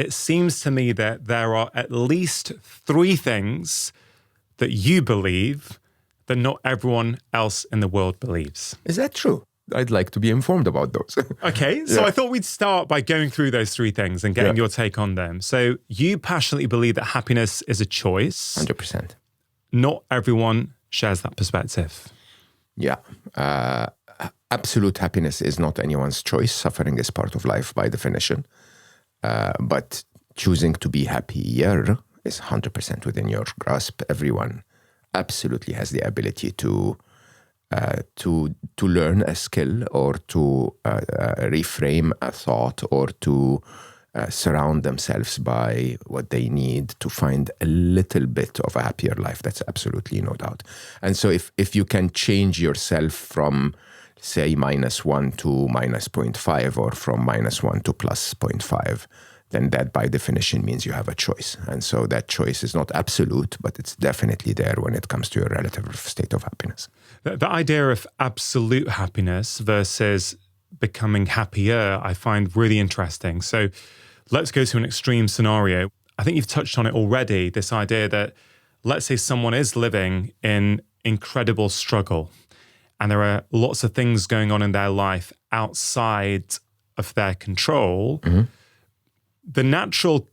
it seems to me that there are at least 3 things that you believe that not everyone else in the world believes. Is that true? I'd like to be informed about those. Okay, so I thought we'd start by going through those 3 things and getting your take on them. So you passionately believe that happiness is a choice. 100%. Not everyone shares that perspective. Yeah. Absolute happiness is not anyone's choice. Suffering is part of life by definition. But choosing to be happier is 100% within your grasp. Everyone absolutely has the ability to learn a skill or to reframe a thought or to surround themselves by what they need to find a little bit of a happier life. That's absolutely no doubt. And so if you can change yourself from, say, -1 to -0.5 or from -1 to +0.5, then that by definition means you have a choice. And so that choice is not absolute, but it's definitely there when it comes to your relative state of happiness. The idea of absolute happiness versus becoming happier, I find really interesting. So let's go to an extreme scenario. I think you've touched on it already, this idea that, let's say someone is living in incredible struggle and there are lots of things going on in their life outside of their control. Mm-hmm. The natural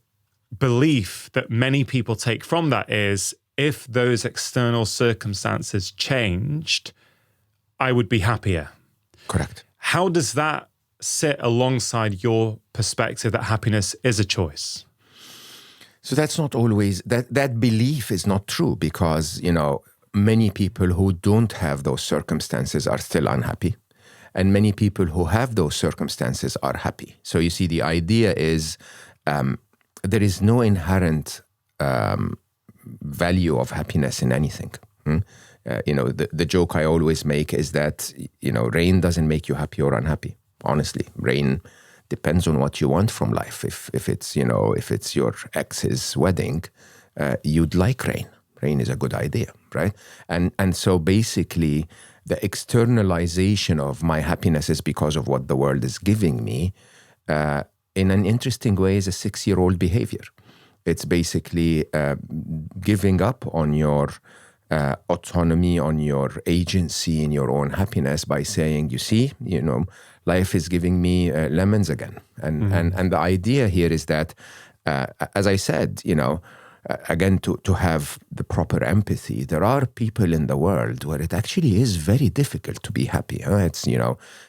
belief that many people take from that is, if those external circumstances changed, I would be happier. Correct. How does that sit alongside your perspective that happiness is a choice? So that's not always, that belief is not true because, many people who don't have those circumstances are still unhappy. And many people who have those circumstances are happy. So you see, the idea is there is no inherent value of happiness in anything. The joke I always make is that, rain doesn't make you happy or unhappy. Honestly, rain depends on what you want from life. If it's your ex's wedding, you'd like rain. Rain is a good idea, right? And so basically, the externalization of my happiness is because of what the world is giving me, in an interesting way, is a 6-year-old behavior. It's basically giving up on your autonomy, on your agency in your own happiness by saying, you see, life is giving me lemons again. And the idea here is that, as I said, again, to have the proper empathy, there are people in the world where it actually is very difficult to be happy. It's,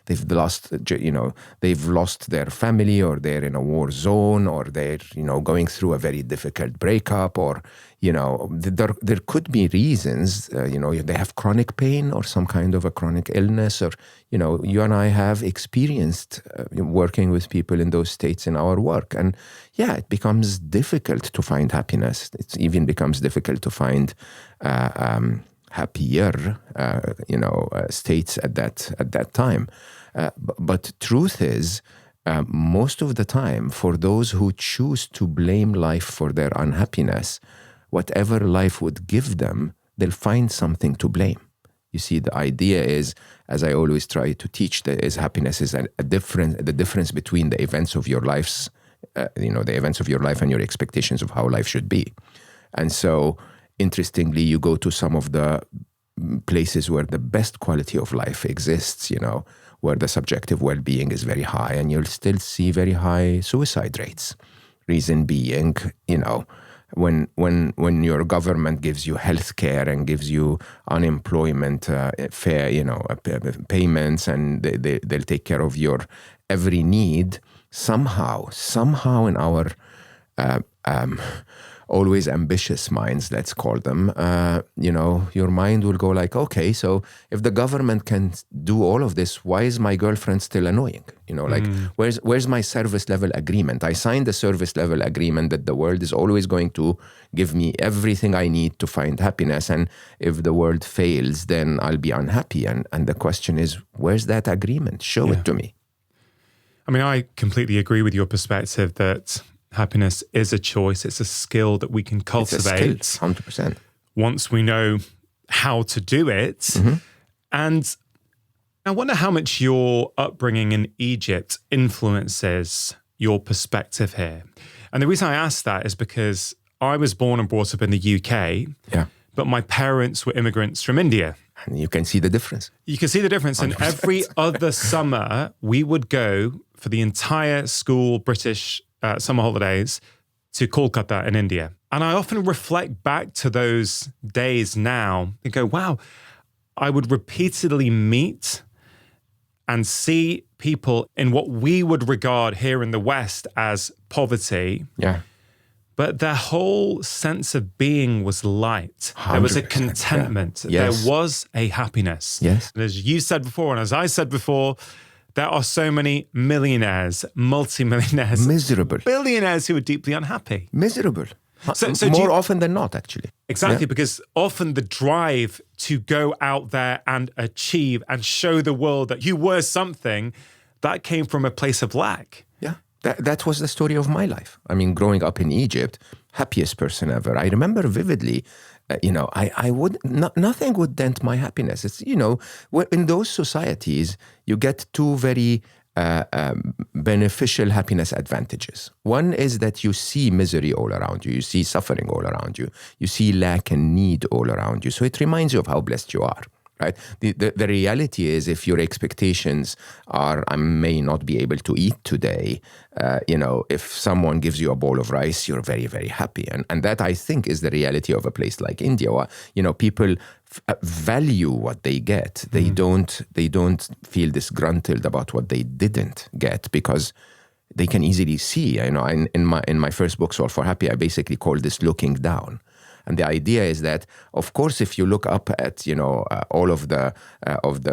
they've lost their family, or they're in a war zone, or they're, going through a very difficult breakup, or, there could be reasons, they have chronic pain or some kind of a chronic illness, or, you and I have experienced working with people in those states in our work. And yeah, it becomes difficult to find happiness. It even becomes difficult to find happier, states at that time. But truth is, most of the time, for those who choose to blame life for their unhappiness, whatever life would give them, they'll find something to blame. You see, the idea is, as I always try to teach, happiness is the difference between the events of your lives, the events of your life and your expectations of how life should be. And so, interestingly, you go to some of the places where the best quality of life exists, where the subjective well-being is very high, and you'll still see very high suicide rates. Reason being, when your government gives you health care and gives you unemployment payments, and they'll take care of your every need, somehow in our always ambitious minds, let's call them, your mind will go like, okay, so if the government can do all of this, why is my girlfriend still annoying? Where's my service level agreement? I signed a service level agreement that the world is always going to give me everything I need to find happiness. And if the world fails, then I'll be unhappy. And the question is, where's that agreement? Show it to me. I mean, I completely agree with your perspective that happiness is a choice. It's a skill that we can cultivate. It's a skill, 100%. Once we know how to do it. Mm-hmm. And I wonder how much your upbringing in Egypt influences your perspective here. And the reason I asked that is because I was born and brought up in the UK, but my parents were immigrants from India. And you can see the difference. You can see the difference. 100%. And every other summer, we would go for the entire school British summer holidays to Kolkata in India. And I often reflect back to those days now and go, wow, I would repeatedly meet and see people in what we would regard here in the West as poverty. Yeah. But their whole sense of being was light. There was a contentment. Yeah. Yes. There was a happiness. Yes. And as you said before, and as I said before, there are so many millionaires, multimillionaires, miserable, billionaires who are deeply unhappy. Miserable. So more often than not, actually. Exactly, because often the drive to go out there and achieve and show the world that you were something, that came from a place of lack. Yeah, that was the story of my life. I mean, growing up in Egypt, happiest person ever. I remember vividly, I would, nothing would dent my happiness. It's, in those societies, you get two very beneficial happiness advantages. One is that you see misery all around you. You see suffering all around you. You see lack and need all around you. So it reminds you of how blessed you are, right? The reality is, if your expectations are, I may not be able to eat today, if someone gives you a bowl of rice, you're very, very happy. And that, I think, is the reality of a place like India, where, people value what they get. They don't feel disgruntled about what they didn't get, because they can easily see. In my first book, Solve for Happy, I basically call this looking down. And the idea is that, of course, if you look up at all of the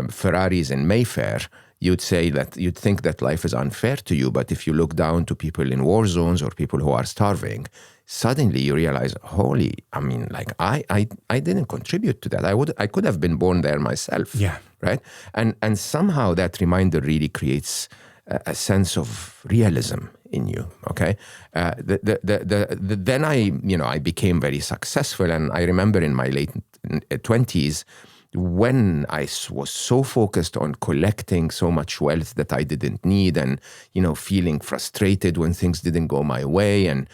Ferraris in Mayfair, you'd think that life is unfair to you. But if you look down to people in war zones or people who are starving, suddenly you realize, I didn't contribute to that. I could have been born there myself. Yeah. Right. And somehow that reminder really creates a sense of realism in you. Okay. Then I became very successful, and I remember in my late 20s, when I was so focused on collecting so much wealth that I didn't need, and, feeling frustrated when things didn't go my way, and,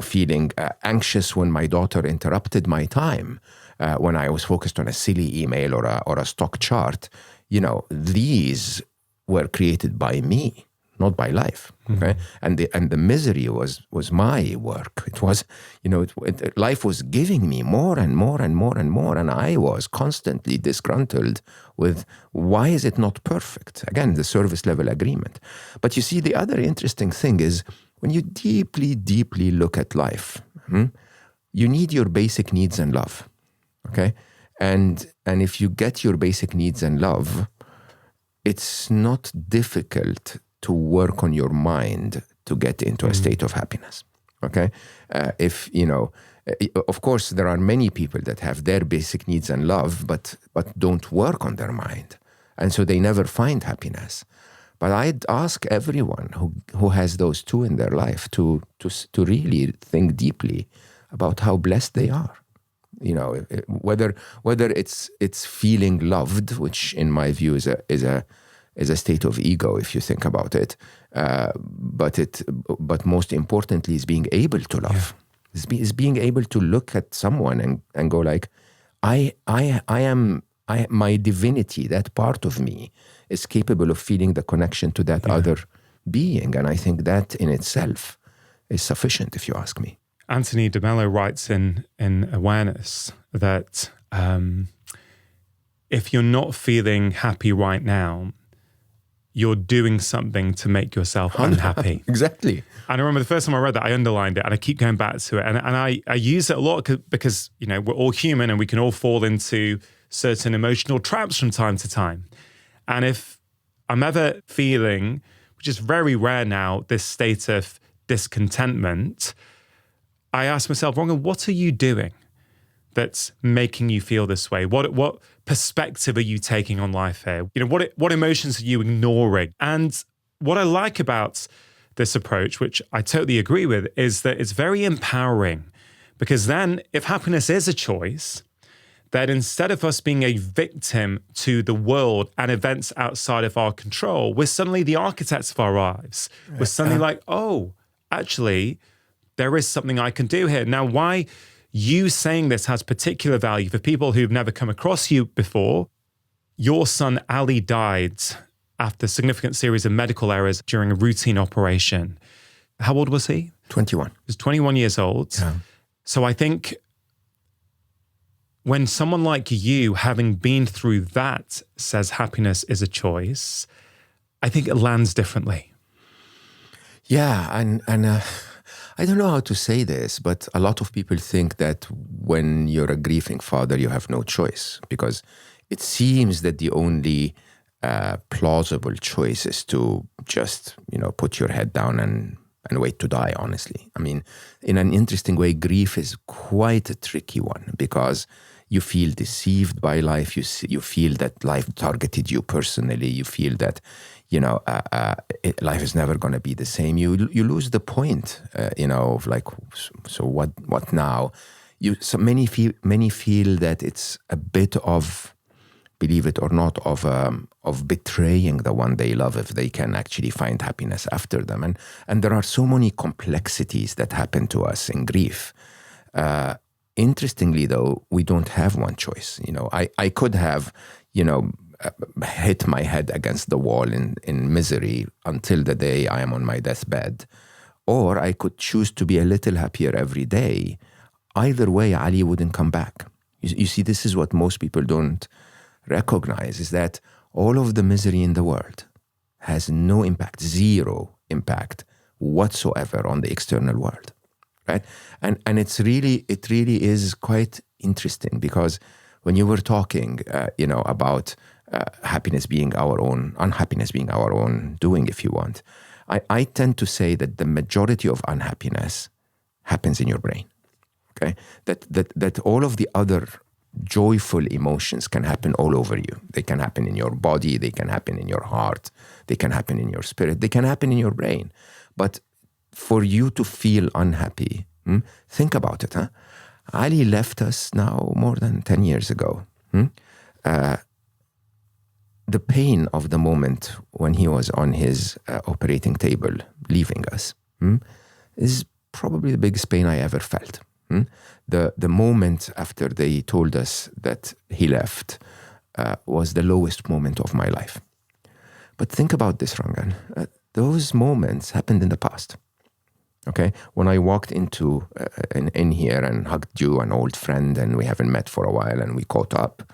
feeling anxious when my daughter interrupted my time, when I was focused on a silly email or a stock chart, these were created by me, not by life. Okay. Mm-hmm. And the misery was my work. It was, life was giving me more and more and more and more. And I was constantly disgruntled with, why is it not perfect? Again, the service level agreement. But you see, the other interesting thing is, when you deeply, deeply look at life, you need your basic needs and love. Okay. And if you get your basic needs and love, it's not difficult to work on your mind to get into a state of happiness. Okay. Of course, there are many people that have their basic needs and love, but don't work on their mind. And so they never find happiness. But I'd ask everyone who has those two in their life to really think deeply about how blessed they are. Whether it's feeling loved, which in my view is a state of ego, if you think about it, but most importantly is being able to love. Yeah. Is being able to look at someone and go like, my divinity, that part of me, is capable of feeling the connection to that other being, and I think that in itself is sufficient, if you ask me. Anthony DeMello writes in Awareness that if you're not feeling happy right now, you're doing something to make yourself unhappy. Exactly. And I remember the first time I read that, I underlined it, and I keep going back to it. And I use it a lot because, we're all human and we can all fall into certain emotional traps from time to time. And if I'm ever feeling, which is very rare now, this state of discontentment, I ask myself, Rongan, what are you doing that's making you feel this way? What perspective are you taking on life here? What emotions are you ignoring? And what I like about this approach, which I totally agree with, is that it's very empowering, because then if happiness is a choice, that instead of us being a victim to the world and events outside of our control, we're suddenly the architects of our lives. We're suddenly like, oh, actually, there is something I can do here. Now, why you saying this has particular value for people who've never come across you before. Your son, Ali, died after a significant series of medical errors during a routine operation. How old was he? 21. He was 21 years old. Yeah. So I think when someone like you, having been through that, says happiness is a choice, I think it lands differently. Yeah, and I don't know how to say this, but a lot of people think that when you're a grieving father, you have no choice, because it seems that the only plausible choice is to just, put your head down and wait to die, honestly. I mean, in an interesting way, grief is quite a tricky one, because you feel deceived by life. You feel that life targeted you personally. You feel that, life is never going to be the same. You lose the point, of like, so what now? So many feel that it's a bit of, believe it or not, of betraying the one they love if they can actually find happiness after them. And there are so many complexities that happen to us in grief. Interestingly, though, we don't have one choice. I could have, hit my head against the wall in misery until the day I am on my deathbed. Or I could choose to be a little happier every day. Either way, Ali wouldn't come back. You see, this is what most people don't recognize, is that all of the misery in the world has no impact, zero impact whatsoever on the external world. Right? And it really is quite interesting, because when you were talking, about happiness being our own, unhappiness being our own doing, if you want, I tend to say that the majority of unhappiness happens in your brain. Okay, that all of the other joyful emotions can happen all over you. They can happen in your body. They can happen in your heart. They can happen in your spirit. They can happen in your brain. But for you to feel unhappy, think about it. Ali left us now more than 10 years ago. The pain of the moment when he was on his operating table leaving us is probably the biggest pain I ever felt. The moment after they told us that he left was the lowest moment of my life. But think about this, Rangan. Those moments happened in the past. Okay, when I walked into in here and hugged you, an old friend, and we haven't met for a while, and we caught up,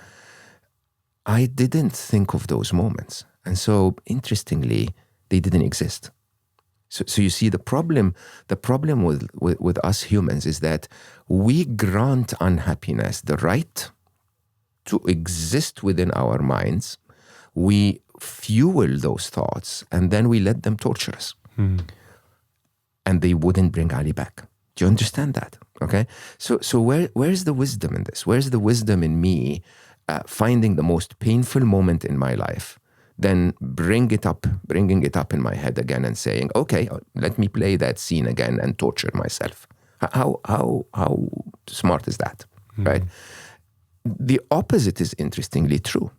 I didn't think of those moments. And so, interestingly, they didn't exist. So you see, the problem with us humans is that we grant unhappiness the right to exist within our minds. We fuel those thoughts, and then we let them torture us. And they wouldn't bring Ali back. Do you understand that? Okay. So where's the wisdom in this? Where's the wisdom in me finding the most painful moment in my life, then bringing it up in my head again and saying, okay, let me play that scene again and torture myself. How smart is that? Right? The opposite is interestingly true,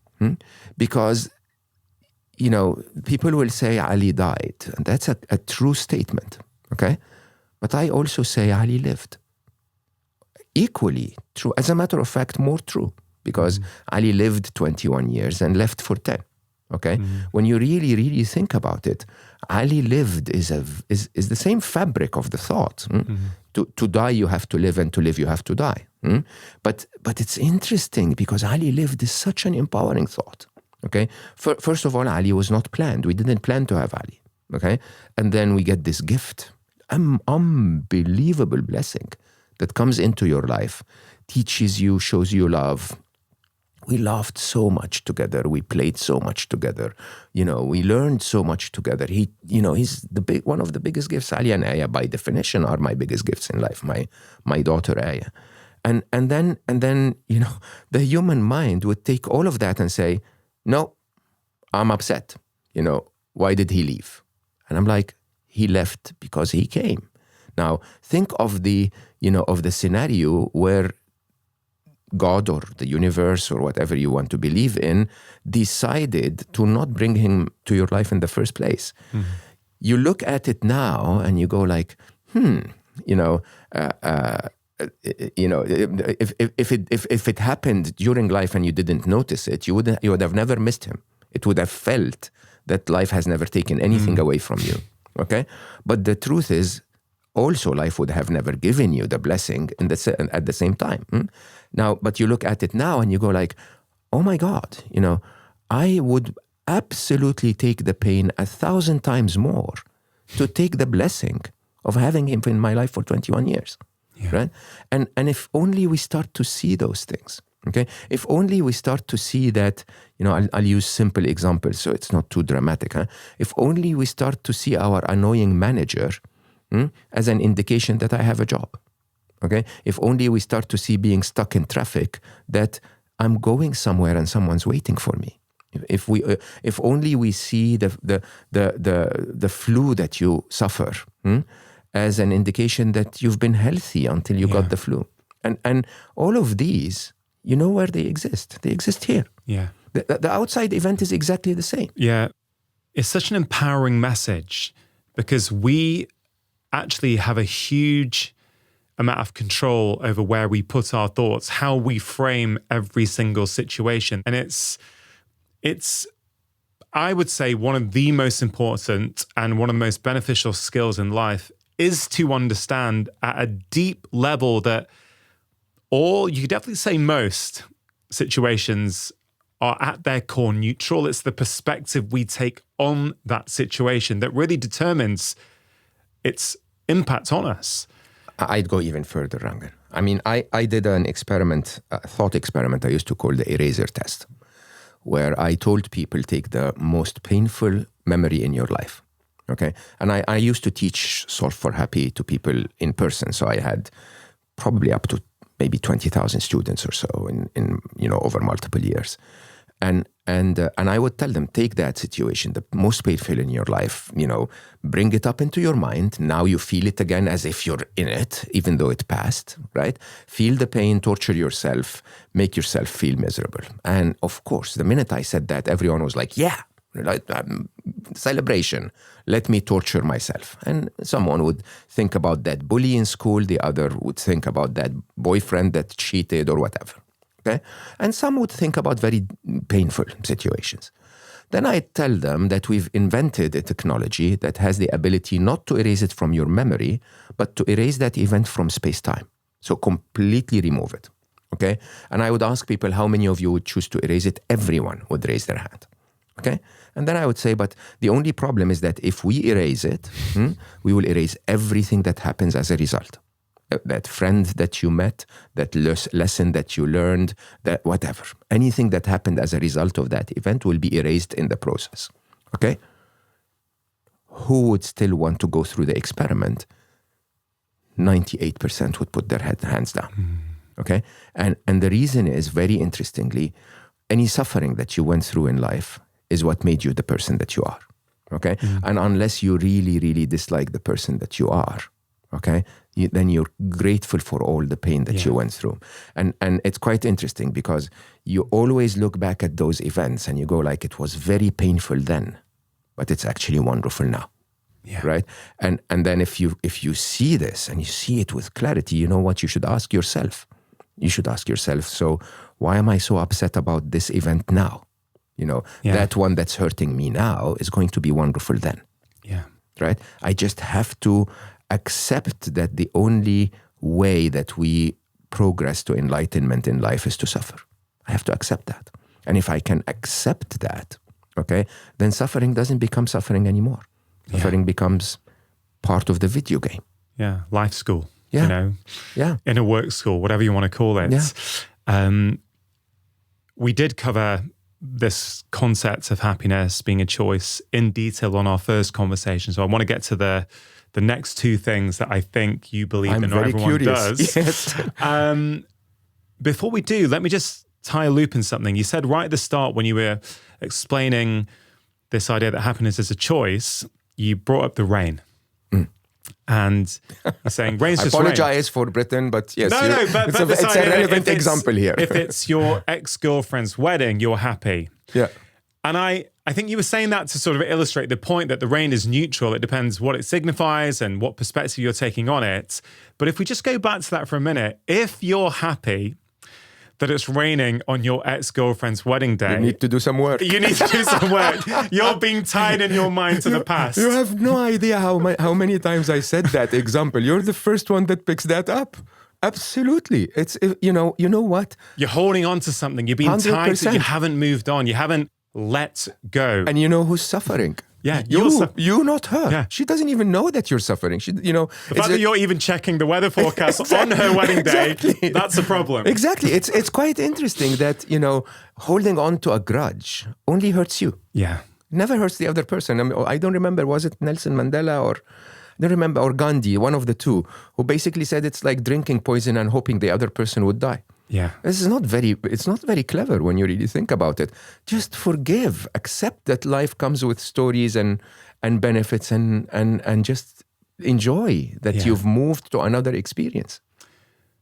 because people will say Ali died, and that's a true statement. Okay, but I also say Ali lived. Equally true, as a matter of fact, more true, because Ali lived 21 years and left for 10. Okay, when you really, really think about it, Ali lived is the same fabric of the thought. To die you have to live, and to live you have to die. But it's interesting, because Ali lived is such an empowering thought. Okay, first of all, Ali was not planned. We didn't plan to have Ali. Okay, and then we get this gift, an unbelievable blessing that comes into your life, teaches you, shows you love. We laughed so much together. We played so much together. We learned so much together. He's one of the biggest gifts. Ali and Aya, by definition, are my biggest gifts in life. My daughter Aya, and then the human mind would take all of that and say, no, I'm upset. Why did he leave? And I'm like, he left because he came. Now think of the scenario where God or the universe or whatever you want to believe in decided to not bring him to your life in the first place. You look at it now and you go like, If it happened during life and you didn't notice it, you would have never missed him. It would have felt that life has never taken anything away from you. Okay, but the truth is, also life would have never given you the blessing at the same time. Now, but you look at it now and you go like, oh my God, I would absolutely take the pain 1,000 times more to take the blessing of having him in my life for 21 years. Yeah. Right? And if only we start to see those things. Okay, if only we start to see that, I'll use simple examples so it's not too dramatic. If only we start to see our annoying manager as an indication that I have a job. Okay, if only we start to see being stuck in traffic that I'm going somewhere and someone's waiting for me. If only we see the flu that you suffer as an indication that you've been healthy until you got the flu, and all of these. You know where they exist. They exist here. Yeah. The outside event is exactly the same. Yeah. It's such an empowering message because we actually have a huge amount of control over where we put our thoughts, how we frame every single situation. And it's I would say one of the most important and one of the most beneficial skills in life is to understand at a deep level that you could definitely say most situations are at their core neutral. It's the perspective we take on that situation that really determines its impact on us. I'd go even further, Rangan. I mean, I did an experiment, a thought experiment I used to call the eraser test, where I told people take the most painful memory in your life. Okay. And I used to teach Solve for Happy to people in person. So I had probably up to maybe 20,000 students or so in over multiple years. And I would tell them, take that situation, the most painful in your life, bring it up into your mind. Now you feel it again as if you're in it, even though it passed, right? Feel the pain, torture yourself, make yourself feel miserable. And of course, the minute I said that, everyone was like, yeah, celebration. Let me torture myself. And someone would think about that bully in school. The other would think about that boyfriend that cheated or whatever. Okay? And some would think about very painful situations. Then I tell them that we've invented a technology that has the ability not to erase it from your memory, but to erase that event from space-time. So completely remove it. Okay? And I would ask people, how many of you would choose to erase it? Everyone would raise their hand. Okay? And then I would say, but the only problem is that if we erase it, we will erase everything that happens as a result. That friend that you met, that lesson that you learned, that whatever. Anything that happened as a result of that event will be erased in the process. Okay? Who would still want to go through the experiment? 98% would put their hands down. Okay? And the reason is, very interestingly, any suffering that you went through in life is what made you the person that you are. Okay? And unless you really, really dislike the person that you are, okay, then you're grateful for all the pain that you went through. And it's quite interesting because you always look back at those events and you go like, it was very painful then, but it's actually wonderful now. Yeah. Right? And then if you see this and you see it with clarity, you know what you should ask yourself? You should ask yourself, so why am I so upset about this event now? That one that's hurting me now is going to be wonderful then. Yeah. Right? I just have to accept that the only way that we progress to enlightenment in life is to suffer. I have to accept that. And if I can accept that, okay, then suffering doesn't become suffering anymore. Suffering becomes part of the video game. Yeah, life school, Yeah. inner work school, whatever you want to call it. Yeah. We did cover this concept of happiness being a choice in detail on our first conversation. So I want to get to the next two things that I think you believe in, or everyone does. Yes. Before we do, let me just tie a loop in something. You said right at the start when you were explaining this idea that happiness is a choice, you brought up the rain. And you're saying rain's just rain. I apologize for Britain, but yes, but it's a relevant example here. If it's your ex-girlfriend's wedding, you're happy. Yeah. And I I think you were saying that to sort of illustrate the point that the rain is neutral. It depends what it signifies and what perspective you're taking on it. But if we just go back to that for a minute, if you're happy that it's raining on your ex-girlfriend's wedding day, You need to do some work. you need to do some work. You're being tied in your mind to the past. You have no idea how many times I said that example. You're the first one that picks that up. Absolutely. It's, you know what? You're holding on to something. You're being tied to it. You haven't moved on. You haven't let go. And you know who's suffering? Yeah, you, not her. Yeah. She doesn't even know that you're suffering. The fact that you're even checking the weather forecast on her wedding day, that's a problem. Exactly. It's quite interesting that, holding on to a grudge only hurts you. Yeah. Never hurts the other person. I don't remember, was it Nelson Mandela or Gandhi, one of the two, who basically said it's like drinking poison and hoping the other person would die. Yeah. It's not very clever when you really think about it. Just forgive, accept that life comes with stories and benefits and just enjoy that you've moved to another experience.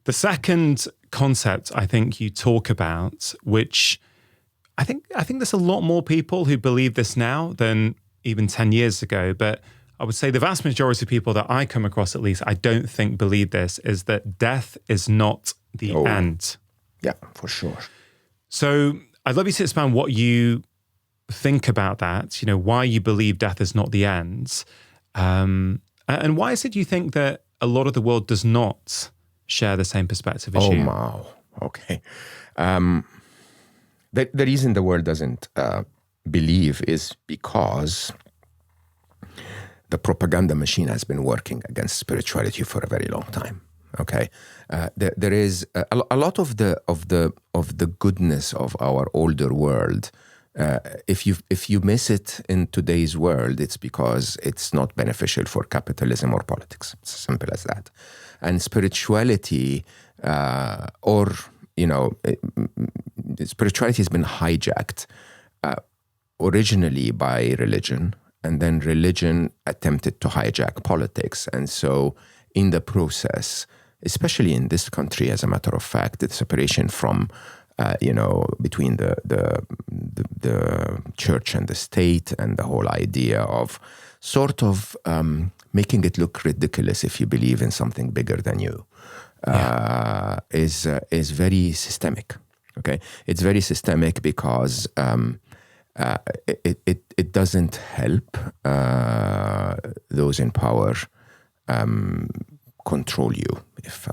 The second concept I think you talk about, which I think there's a lot more people who believe this now than even 10 years ago, but I would say the vast majority of people that I come across, at least, I don't think believe this, is that death is not the end. Yeah, for sure. So I'd love you to expand what you think about that, why you believe death is not the end. And why is it you think that a lot of the world does not share the same perspective as you? Oh, wow. Okay. The reason the world doesn't believe is because the propaganda machine has been working against spirituality for a very long time. Okay, there is a lot of the goodness of our older world. If you miss it in today's world, it's because it's not beneficial for capitalism or politics. It's as simple as that. And spirituality, spirituality has been hijacked originally by religion, and then religion attempted to hijack politics, and so in the process, especially in this country, as a matter of fact, the separation from, between the church and the state, and the whole idea of sort of making it look ridiculous if you believe in something bigger than you, is very systemic. Okay, it's very systemic because it doesn't help those in power control you, if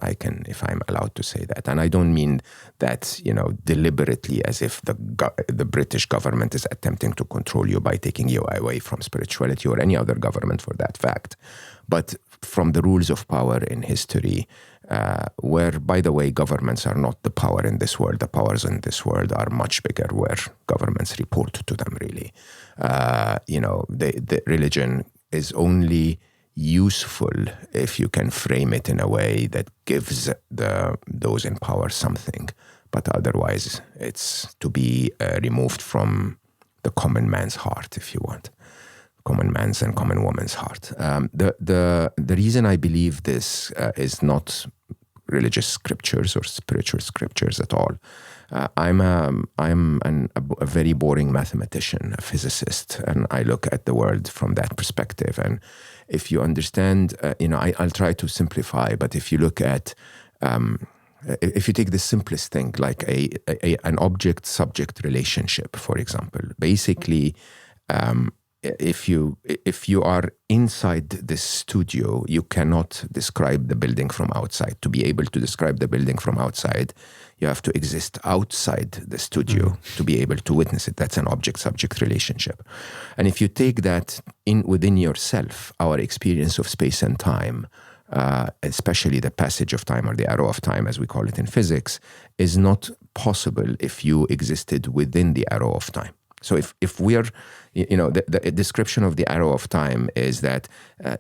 I'm allowed to say that. And I don't mean that, deliberately, as if the British government is attempting to control you by taking you away from spirituality, or any other government for that fact, but from the rules of power in history, where, by the way, governments are not the power in this world. The powers in this world are much bigger, where governments report to them, really. The religion is only useful if you can frame it in a way that gives those in power something, but otherwise it's to be removed from the common man's heart, if you want, common man's and common woman's heart. The reason I believe this is not religious scriptures or spiritual scriptures at all. I'm a very boring mathematician, a physicist, and I look at the world from that perspective. And if you understand, I'll try to simplify, but if you look at, if you take the simplest thing, like an object-subject relationship, for example, basically, if you are inside this studio, you cannot describe the building from outside. To be able to describe the building from outside, you have to exist outside the studio to be able to witness it. That's an object-subject relationship. And if you take that within yourself, our experience of space and time, especially the passage of time, or the arrow of time, as we call it in physics, is not possible if you existed within the arrow of time. So if we're, the description of the arrow of time is that,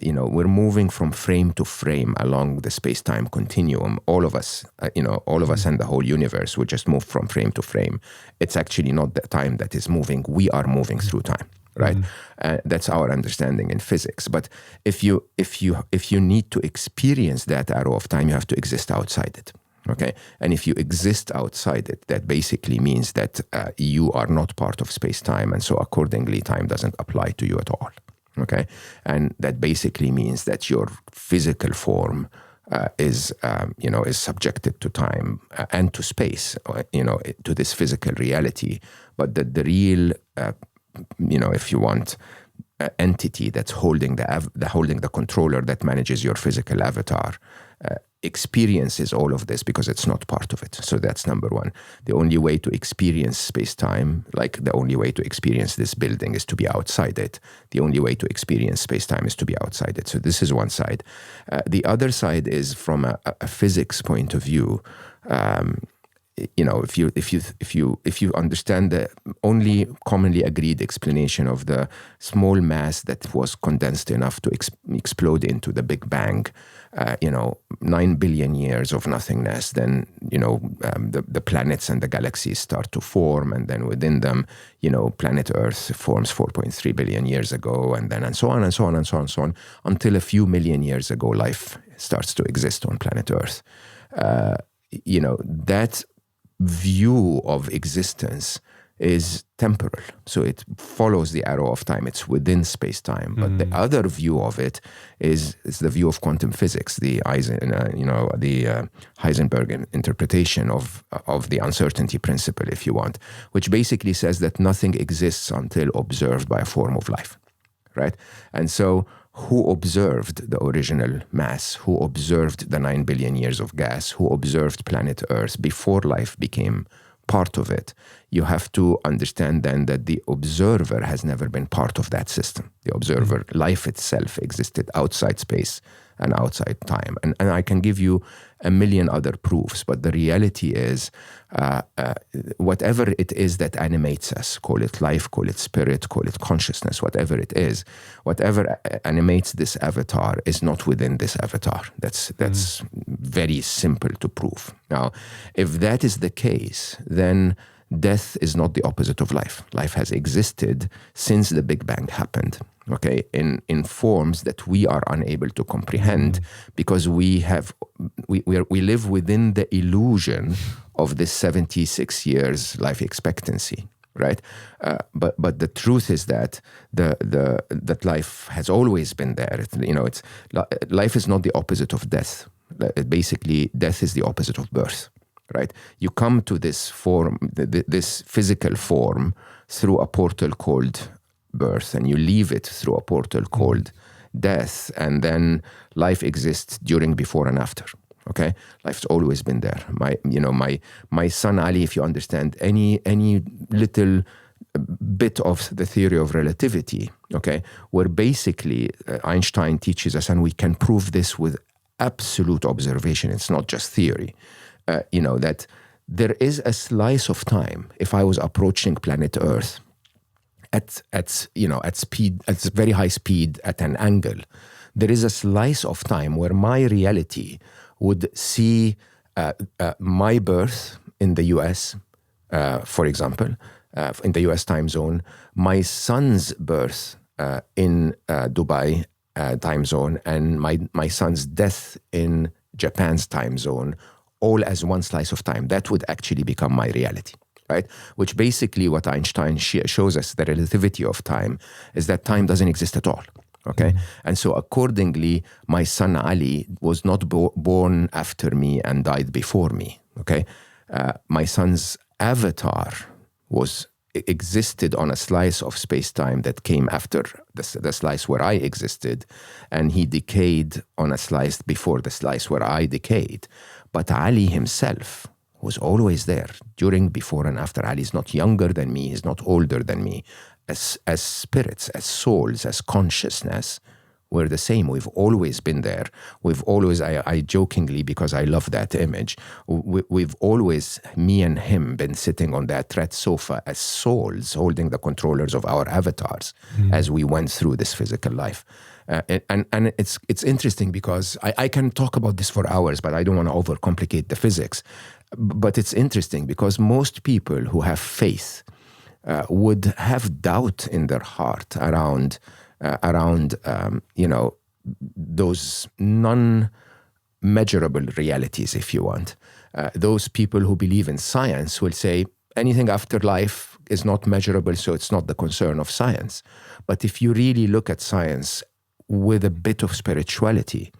we're moving from frame to frame along the space-time continuum. All of us and the whole universe would just move from frame to frame. It's actually not the time that is moving. We are moving through time, right? That's our understanding in physics. But if you need to experience that arrow of time, you have to exist outside it. Okay, and if you exist outside it, that basically means that you are not part of space-time, and so accordingly, time doesn't apply to you at all. Okay, and that basically means that your physical form is subjected to time and to space, to this physical reality, but that the real, if you want, entity that's holding the controller that manages your physical avatar experiences all of this because it's not part of it. So that's number one. The only way to experience space-time, like the only way to experience this building is to be outside it. The only way to experience space-time is to be outside it. So this is one side. The other side is from a physics point of view. If you understand the only commonly agreed explanation of the small mass that was condensed enough to explode into the Big Bang, 9 billion years of nothingness, then the planets and the galaxies start to form, and then within them, planet Earth forms 4.3 billion years ago, and so on and so on and so on and so on, until a few million years ago, life starts to exist on planet Earth. That view of existence is temporal, so it follows the arrow of time. It's within space-time. But the other view of it is the view of quantum physics, the Heisenberg interpretation of the uncertainty principle, if you want, which basically says that nothing exists until observed by a form of life, right? And so, who observed the original mass? Who observed the 9 billion years of gas? Who observed planet Earth before life became part of it? You have to understand then that the observer has never been part of that system. The observer, life itself, existed outside space and outside time. And I can give you a million other proofs, but the reality is whatever it is that animates us, call it life, call it spirit, call it consciousness, whatever it is, whatever animates this avatar is not within this avatar. That's very simple to prove. Now, if that is the case, then death is not the opposite of life. Life has existed since the Big Bang happened, okay, in forms that we are unable to comprehend because we live within the illusion of this 76 years life expectancy, right? But the truth is that that life has always been there. Life is not the opposite of death. Basically, death is the opposite of birth. Right, you come to this form, this physical form, through a portal called birth, and you leave it through a portal called death, and then life exists during, before, and after. Okay, life's always been there. My son Ali, if you understand any little bit of the theory of relativity, okay, where basically Einstein teaches us, and we can prove this with absolute observation. It's not just theory. That there is a slice of time. If I was approaching planet Earth at speed, at very high speed, at an angle, there is a slice of time where my reality would see my birth in the U.S., for example, in the U.S. time zone, my son's birth in Dubai time zone, and my son's death in Japan's time zone, all as one slice of time. That would actually become my reality, right? Which basically what Einstein shows us, the relativity of time, is that time doesn't exist at all, okay? And so accordingly, my son Ali was not born after me and died before me, okay? My son's avatar existed on a slice of space-time that came after the slice where I existed, and he decayed on a slice before the slice where I decayed. But Ali himself was always there, during, before, and after. Ali is not younger than me, he's not older than me. As spirits, as souls, as consciousness, we're the same. We've always been there. We've always, I jokingly, because I love that image, we've always, me and him, been sitting on that red sofa as souls holding the controllers of our avatars as we went through this physical life. And it's interesting because I can talk about this for hours, but I don't want to overcomplicate the physics. But it's interesting because most people who have faith would have doubt in their heart around those measurable realities, if you want. Those people who believe in science will say anything after life is not measurable, so it's not the concern of science. But if you really look at science with a bit of spirituality,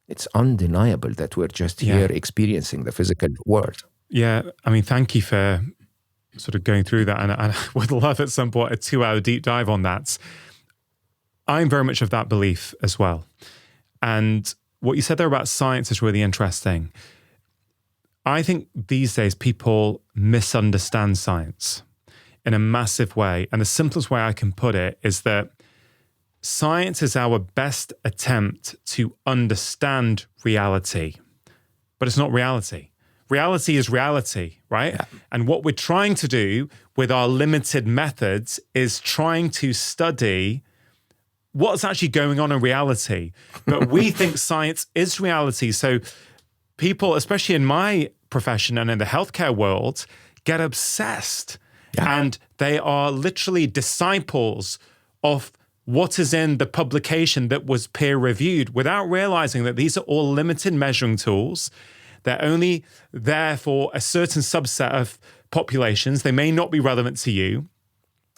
it's undeniable that we're just here experiencing the physical world. Yeah, I mean, thank you for sort of going through that. And I would love at some point a 2-hour deep dive on that. I'm very much of that belief as well. And what you said there about science is really interesting. I think these days people misunderstand science in a massive way. And the simplest way I can put it is that science is our best attempt to understand reality, but it's not reality. Reality is reality, right? Yeah. And what we're trying to do with our limited methods is trying to study what's actually going on in reality. But we think science is reality. So people, especially in my profession and in the healthcare world, get obsessed. Yeah. And they are literally disciples of what is in the publication that was peer-reviewed without realizing that these are all limited measuring tools. They're only there for a certain subset of populations. They may not be relevant to you.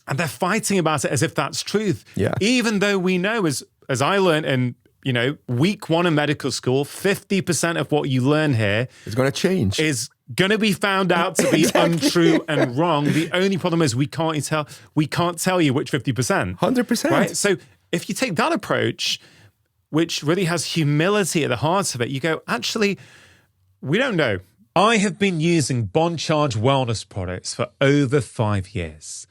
And they're fighting about it as if that's truth. Yeah. Even though we know, as I learned in, week 1 in medical school, 50% of what you learn here is going to change. Is going to be found out to be untrue and wrong. The only problem is we can't tell you which 50%. 100%. Right? So if you take that approach, which really has humility at the heart of it, you go, actually, we don't know. I have been using Bond Charge wellness products for over 5 years.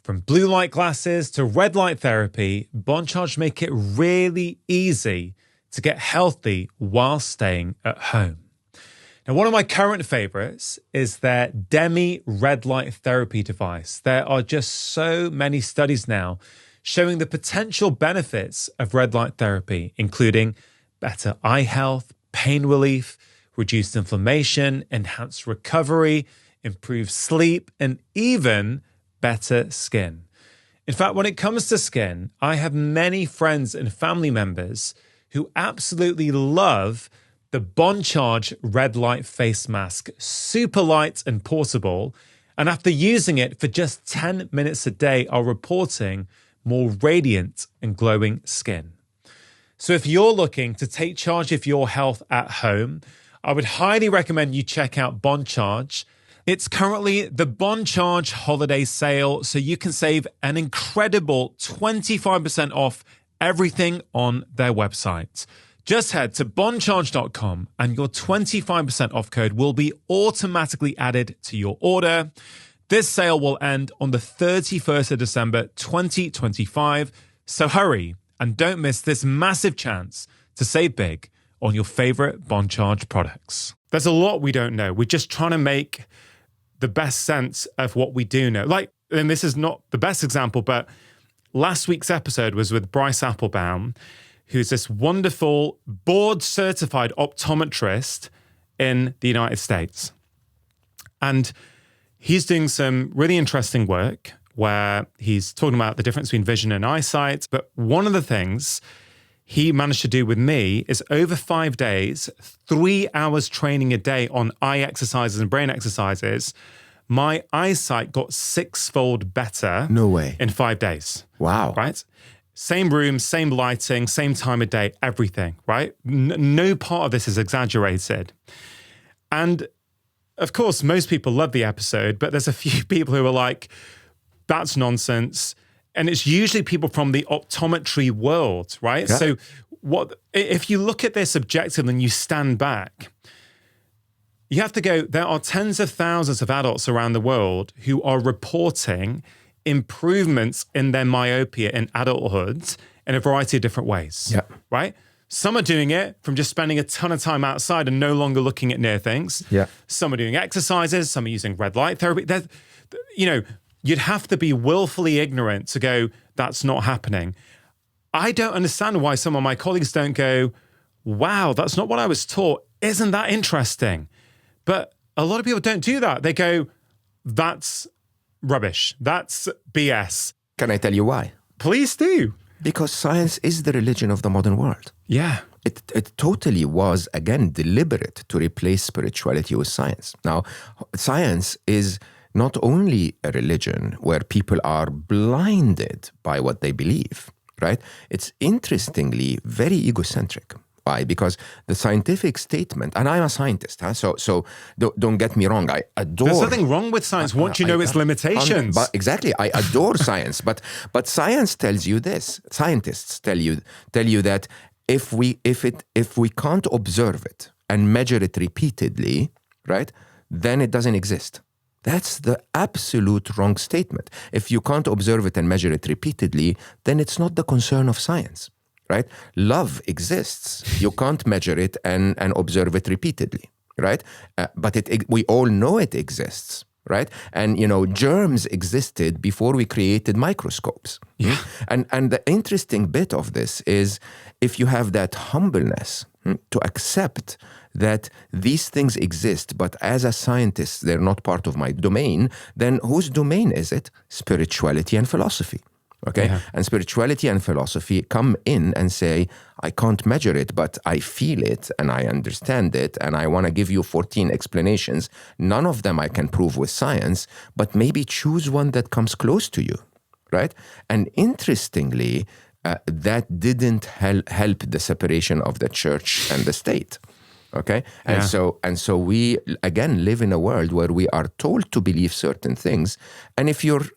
From blue light glasses to red light therapy, Bond Charge make it really easy to get healthy while staying at home. Now, one of my current favorites is their Demi red light therapy device. There are just so many studies now showing the potential benefits of red light therapy, including better eye health, pain relief, reduced inflammation, enhanced recovery, improved sleep, and even better skin. In fact, when it comes to skin, I have many friends and family members who absolutely love the Bond Charge red light face mask, super light and portable, and after using it for just 10 minutes a day are reporting more radiant and glowing skin. So if you're looking to take charge of your health at home, I would highly recommend you check out Bond Charge. It's currently the Bond Charge holiday sale, so you can save an incredible 25% off everything on their website. Just head to bondcharge.com and your 25% off code will be automatically added to your order. This sale will end on the 31st of December 2025, so hurry and don't miss this massive chance to save big on your favorite Bond Charge products. There's a lot we don't know. We're just trying to make the best sense of what we do know. And this is not the best example, but last week's episode was with Bryce Applebaum, who's this wonderful board-certified optometrist in the United States. And he's doing some really interesting work where he's talking about the difference between vision and eyesight. But one of the things he managed to do with me is over 5 days, 3 hours training a day on eye exercises and brain exercises, my eyesight got 6-fold better. No way. In 5 days. Wow. Right? Same room, same lighting, same time of day, everything, right? No part of this is exaggerated. And of course, most people love the episode, but there's a few people who are like, that's nonsense. And it's usually people from the optometry world, right? Yeah. So if you look at this objectively and you stand back, you have to go, there are tens of thousands of adults around the world who are reporting improvements in their myopia in adulthood in a variety of different ways, right? Some are doing it from just spending a ton of time outside and no longer looking at near things. Yeah. Some are doing exercises, some are using red light therapy. You'd have to be willfully ignorant to go, that's not happening. I don't understand why some of my colleagues don't go, wow, that's not what I was taught. Isn't that interesting? But a lot of people don't do that. They go, that's rubbish. That's BS. Can I tell you why? Please do. Because science is the religion of the modern world. Yeah. It totally was, again, deliberate to replace spirituality with science. Now, science is not only a religion where people are blinded by what they believe, right? It's interestingly very egocentric. Why? Because the scientific statement, and I'm a scientist, so don't get me wrong, I adore... There's nothing wrong with science once you know its limitations. But exactly, I adore science, but science tells you this. Scientists tell you that if we can't observe it and measure it repeatedly, right, then it doesn't exist. That's the absolute wrong statement. If you can't observe it and measure it repeatedly, then it's not the concern of science. Right? Love exists. You can't measure it and observe it repeatedly, right? But we all know it exists, right? And, germs existed before we created microscopes. Yeah. And the interesting bit of this is if you have that humbleness to accept that these things exist, but as a scientist, they're not part of my domain, then whose domain is it? Spirituality and philosophy. Okay. Yeah. And spirituality and philosophy come in and say, I can't measure it, but I feel it and I understand it. And I want to give you 14 explanations. None of them I can prove with science, but maybe choose one that comes close to you. Right. And interestingly, that didn't help the separation of the church and the state. Okay. And so we, again, live in a world where we are told to believe certain things. And if you're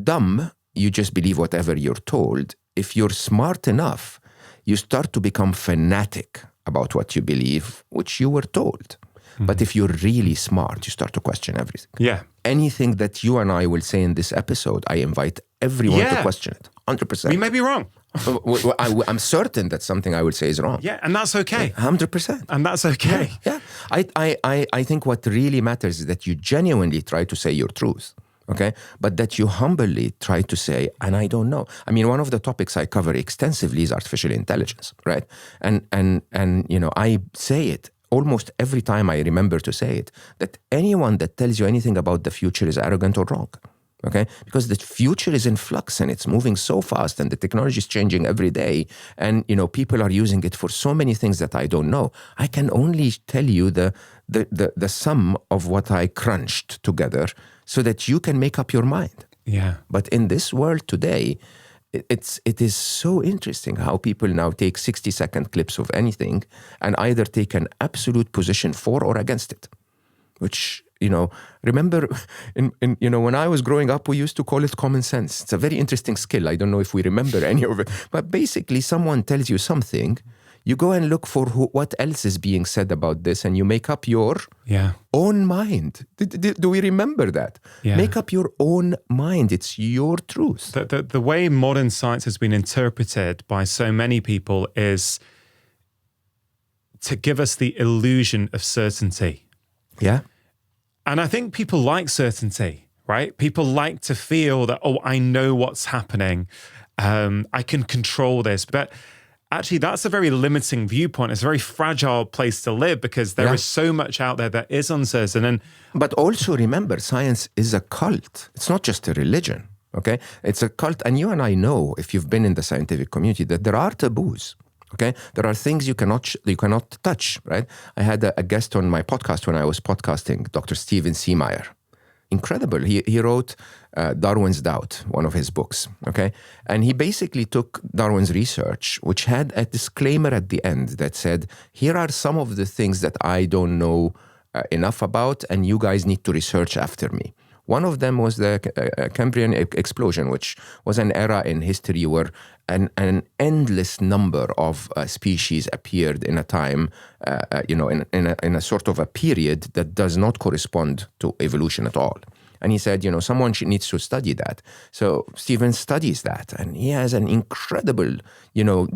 dumb, you just believe whatever you're told. If you're smart enough, you start to become fanatic about what you believe, which you were told. Mm-hmm. But if you're really smart, you start to question everything. Yeah. Anything that you and I will say in this episode, I invite everyone to question it. 100%. We may be wrong. I'm certain that something I will say is wrong. Yeah, and that's okay. 100%. And that's okay. Yeah. I think what really matters is that you genuinely try to say your truth. Okay, but that you humbly try to say, and I don't know. I mean, one of the topics I cover extensively is artificial intelligence, right? And I say it almost every time I remember to say it, that anyone that tells you anything about the future is arrogant or wrong. Okay, because the future is in flux and it's moving so fast, and the technology is changing every day, and people are using it for so many things that I don't know. I can only tell you the sum of what I crunched together, so that you can make up your mind. Yeah. But in this world today, it is so interesting how people now take 60-second clips of anything and either take an absolute position for or against it. Which, remember, when I was growing up, we used to call it common sense. It's a very interesting skill. I don't know if we remember any of it. But basically, someone tells you something, you go and look for what else is being said about this, and you make up your own mind. Do we remember that? Yeah. Make up your own mind. It's your truth. The way modern science has been interpreted by so many people is to give us the illusion of certainty. Yeah. And I think people like certainty, right? People like to feel that, I know what's happening. I can control this. But actually, that's a very limiting viewpoint. It's a very fragile place to live because there is so much out there that is uncertain. But also remember, science is a cult. It's not just a religion, okay? It's a cult. And you and I know, if you've been in the scientific community, that there are taboos, okay? There are things you cannot touch, right? I had a guest on my podcast when I was podcasting, Dr. Stephen Seemeyer. Incredible. He wrote Darwin's Doubt, one of his books, okay? And he basically took Darwin's research, which had a disclaimer at the end that said, here are some of the things that I don't know enough about, and you guys need to research after me. One of them was the Cambrian explosion, which was an era in history where an endless number of species appeared in a time, in a sort of a period that does not correspond to evolution at all. And he said, someone needs to study that. So Stephen studies that, and he has an incredible,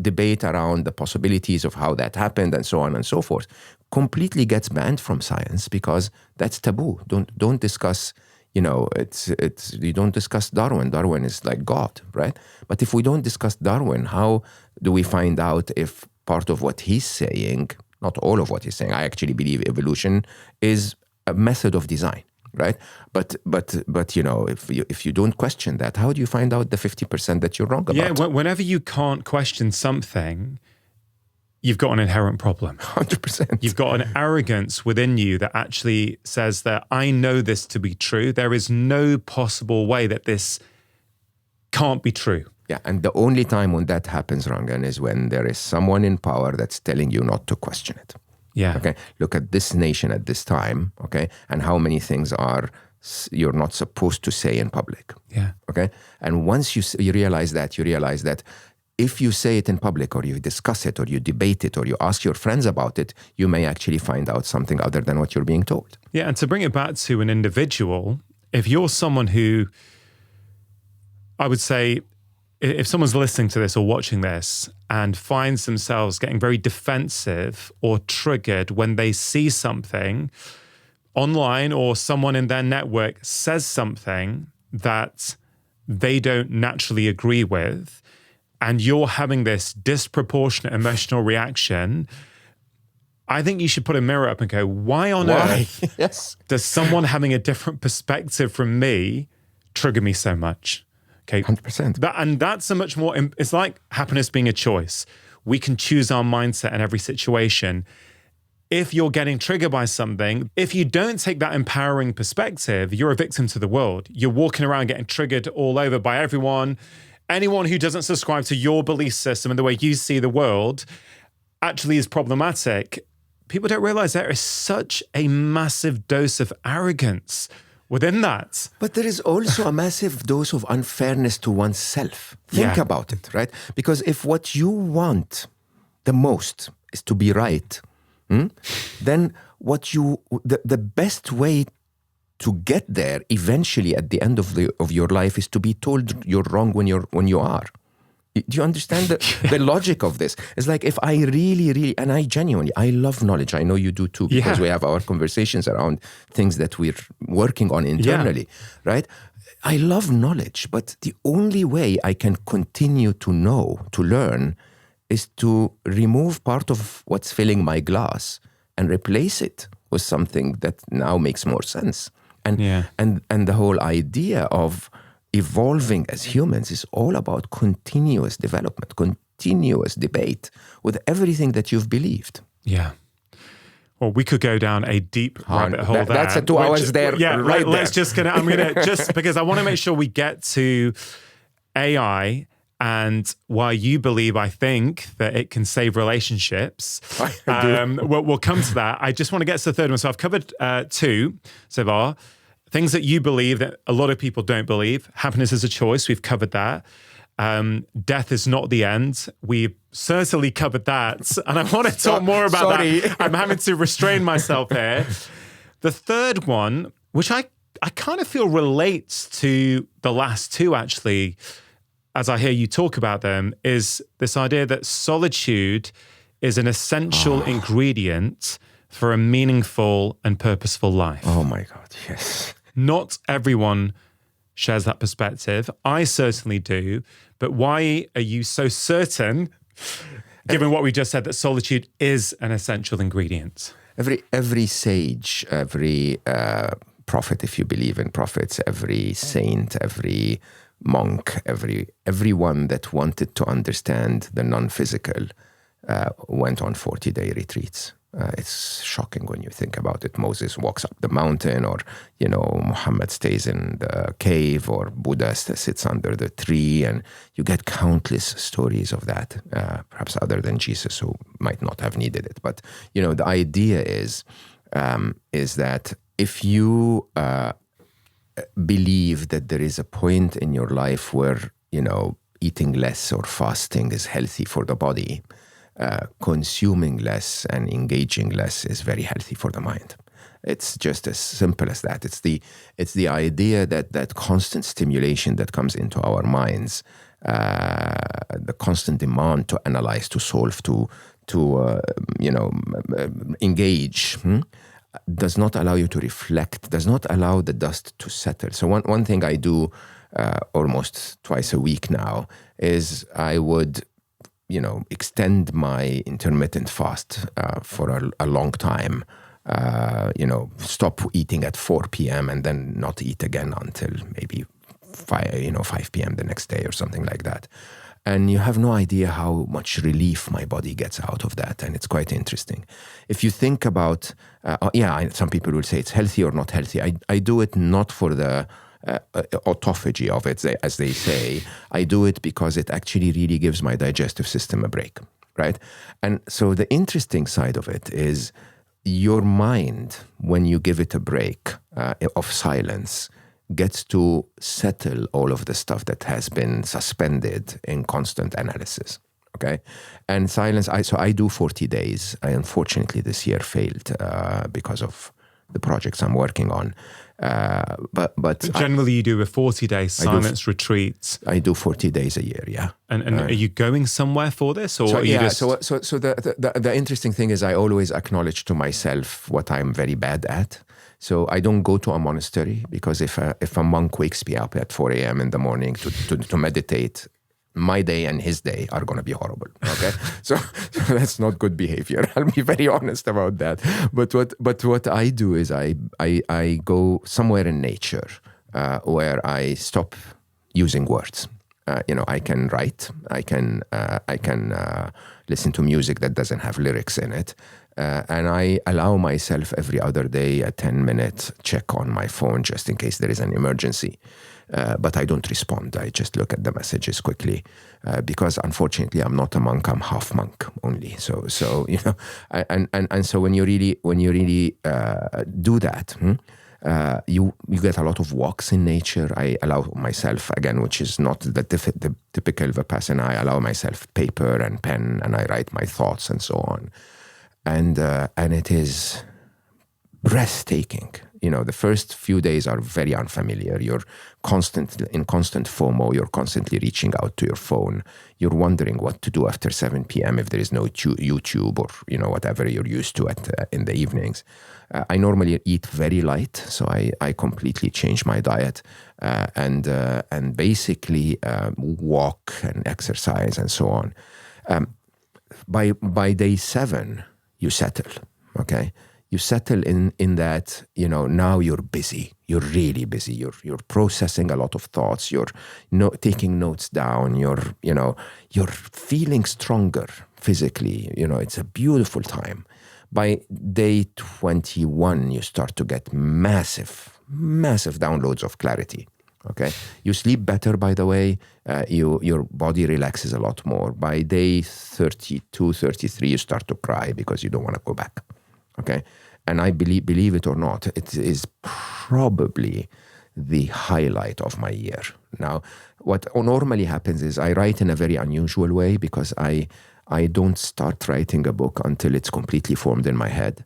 debate around the possibilities of how that happened and so on and so forth. Completely gets banned from science because that's taboo. Don't discuss. You don't discuss Darwin. Darwin is like God, right? But if we don't discuss Darwin, how do we find out if part of what he's saying, not all of what he's saying, I actually believe evolution is a method of design, right? But if you don't question that, how do you find out the 50% that you're wrong about? Yeah, whenever you can't question something, you've got an inherent problem. 100%. You've got an arrogance within you that actually says that I know this to be true. There is no possible way that this can't be true. Yeah, and the only time when that happens, Rangan, is when there is someone in power that's telling you not to question it. Yeah. Okay. Look at this nation at this time. Okay, and how many things you're not supposed to say in public. Yeah. Okay, and once you realize that if you say it in public, or you discuss it, or you debate it, or you ask your friends about it, you may actually find out something other than what you're being told. Yeah, and to bring it back to an individual, if you're someone who, I would say, if someone's listening to this or watching this and finds themselves getting very defensive or triggered when they see something online or someone in their network says something that they don't naturally agree with, and you're having this disproportionate emotional reaction, I think you should put a mirror up and go, why on earth Yes. does someone having a different perspective from me trigger me so much? Okay, 100%. And that's a much more, it's like happiness being a choice. We can choose our mindset in every situation. If you're getting triggered by something, if you don't take that empowering perspective, you're a victim to the world. You're walking around getting triggered all over by everyone. Anyone who doesn't subscribe to your belief system and the way you see the world actually is problematic. People don't realize there is such a massive dose of arrogance within that. But there is also a massive dose of unfairness to oneself. Think about it, right? Because if what you want the most is to be right, then the best way to get there eventually at the end of your life is to be told you're wrong when you are. Do you understand the logic of this? It's like if I really, and I love knowledge. I know you do too, because we have our conversations around things that we're working on internally, right? I love knowledge, but the only way I can continue to learn, is to remove part of what's filling my glass and replace it with something that now makes more sense. And the whole idea of evolving as humans is all about continuous development, continuous debate with everything that you've believed. Yeah. Well, we could go down a deep rabbit hole there. That's 2 hours there. Yeah, right. I'm gonna just because I want to make sure we get to AI and why you believe, I think, that it can save relationships. We'll come to that. I just want to get to the third one. So I've covered 2 so far. Things that you believe that a lot of people don't believe. Happiness is a choice. We've covered that. Death is not the end. We've certainly covered that. And I want to talk more about that. I'm having to restrain myself here. The third one, which I kind of feel relates to the last 2, actually, as I hear you talk about them, is this idea that solitude is an essential ingredient for a meaningful and purposeful life. Oh my God, yes. Not everyone shares that perspective. I certainly do. But why are you so certain, given what we just said, that solitude is an essential ingredient? Every sage, every prophet, if you believe in prophets, every saint, every monk, everyone that wanted to understand the non-physical went on 40-day retreats. It's shocking when you think about it. Moses walks up the mountain, or, Muhammad stays in the cave, or Buddha sits under the tree, and you get countless stories of that, perhaps other than Jesus, who might not have needed it. But, the idea is that if you believe that there is a point in your life where, eating less or fasting is healthy for the body, consuming less and engaging less is very healthy for the mind. It's just as simple as that. It's the idea that constant stimulation that comes into our minds, the constant demand to analyze, to solve, to engage, does not allow you to reflect, does not allow the dust to settle. So one thing I do almost twice a week now is I would extend my intermittent fast for a long time. Stop eating at 4 p.m. and then not eat again until maybe 5 p.m. the next day or something like that. And you have no idea how much relief my body gets out of that. And it's quite interesting. If you think about, some people will say it's healthy or not healthy. I do it not for the autophagy of it, as they say. I do it because it actually really gives my digestive system a break, right? And so the interesting side of it is your mind, when you give it a break of silence, gets to settle all of the stuff that has been suspended in constant analysis. Okay. And silence, I do 40 days. I unfortunately this year failed because of the projects I'm working on. But generally you do a 40-day silence retreat. I do 40 days a year, yeah. And are you going somewhere for this, or so, are you just... So the interesting thing is I always acknowledge to myself what I'm very bad at. So I don't go to a monastery, because if a monk wakes me up at 4 a.m. in the morning to meditate, my day and his day are going to be horrible. Okay, so that's not good behavior. I'll be very honest about that. But what I do is I go somewhere in nature where I stop using words. I can write. I can listen to music that doesn't have lyrics in it. And I allow myself every other day a 10-minute check on my phone just in case there is an emergency. But I don't respond. I just look at the messages quickly because unfortunately I'm not a monk. I'm half monk only. So and so when you really do that, you get a lot of walks in nature. I allow myself, again, which is not the typical Vipassana, I allow myself paper and pen, and I write my thoughts and so on. And it is breathtaking. The first few days are very unfamiliar. You're in constant FOMO. You're constantly reaching out to your phone. You're wondering what to do after 7 p.m. if there is no YouTube or whatever you're used to in the evenings. I normally eat very light, so I completely change my diet and basically walk and exercise and so on. By day 7, you settle. Okay. You settle in that, now you're busy. You're really busy. You're processing a lot of thoughts. You're taking notes down. You're feeling stronger physically. It's a beautiful time. By day 21, you start to get massive downloads of clarity. Okay. You sleep better, by the way. Your body relaxes a lot more. By day 32, 33, you start to cry because you don't want to go back. Okay. And I believe it or not, it is probably the highlight of my year. Now, what normally happens is I write in a very unusual way because I don't start writing a book until it's completely formed in my head.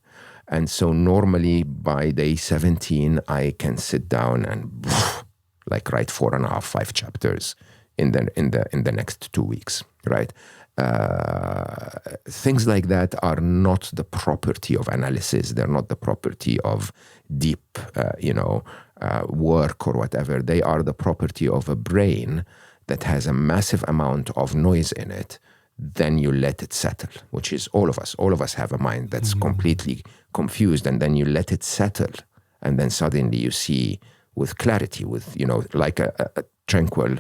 And so normally by day 17, I can sit down and write 4.5, 5 chapters in the next 2 weeks, right? Things like that are not the property of analysis. They're not the property of deep, work or whatever. They are the property of a brain that has a massive amount of noise in it. Then you let it settle, which is all of us. All of us have a mind that's completely confused, and then you let it settle. And then suddenly you see with clarity, like a tranquil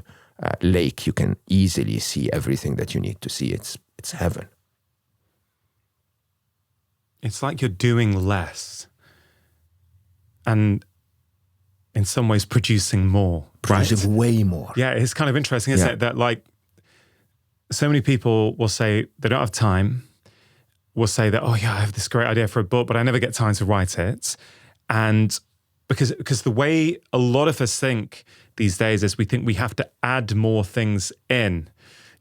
lake, you can easily see everything that you need to see. It's heaven. It's like you're doing less and in some ways producing more. Producing way more. Yeah, it's kind of interesting, isn't it? That so many people will say they don't have time, will say that, oh yeah, I have this great idea for a book, but I never get time to write it. And because the way a lot of us think these days is we think we have to add more things in.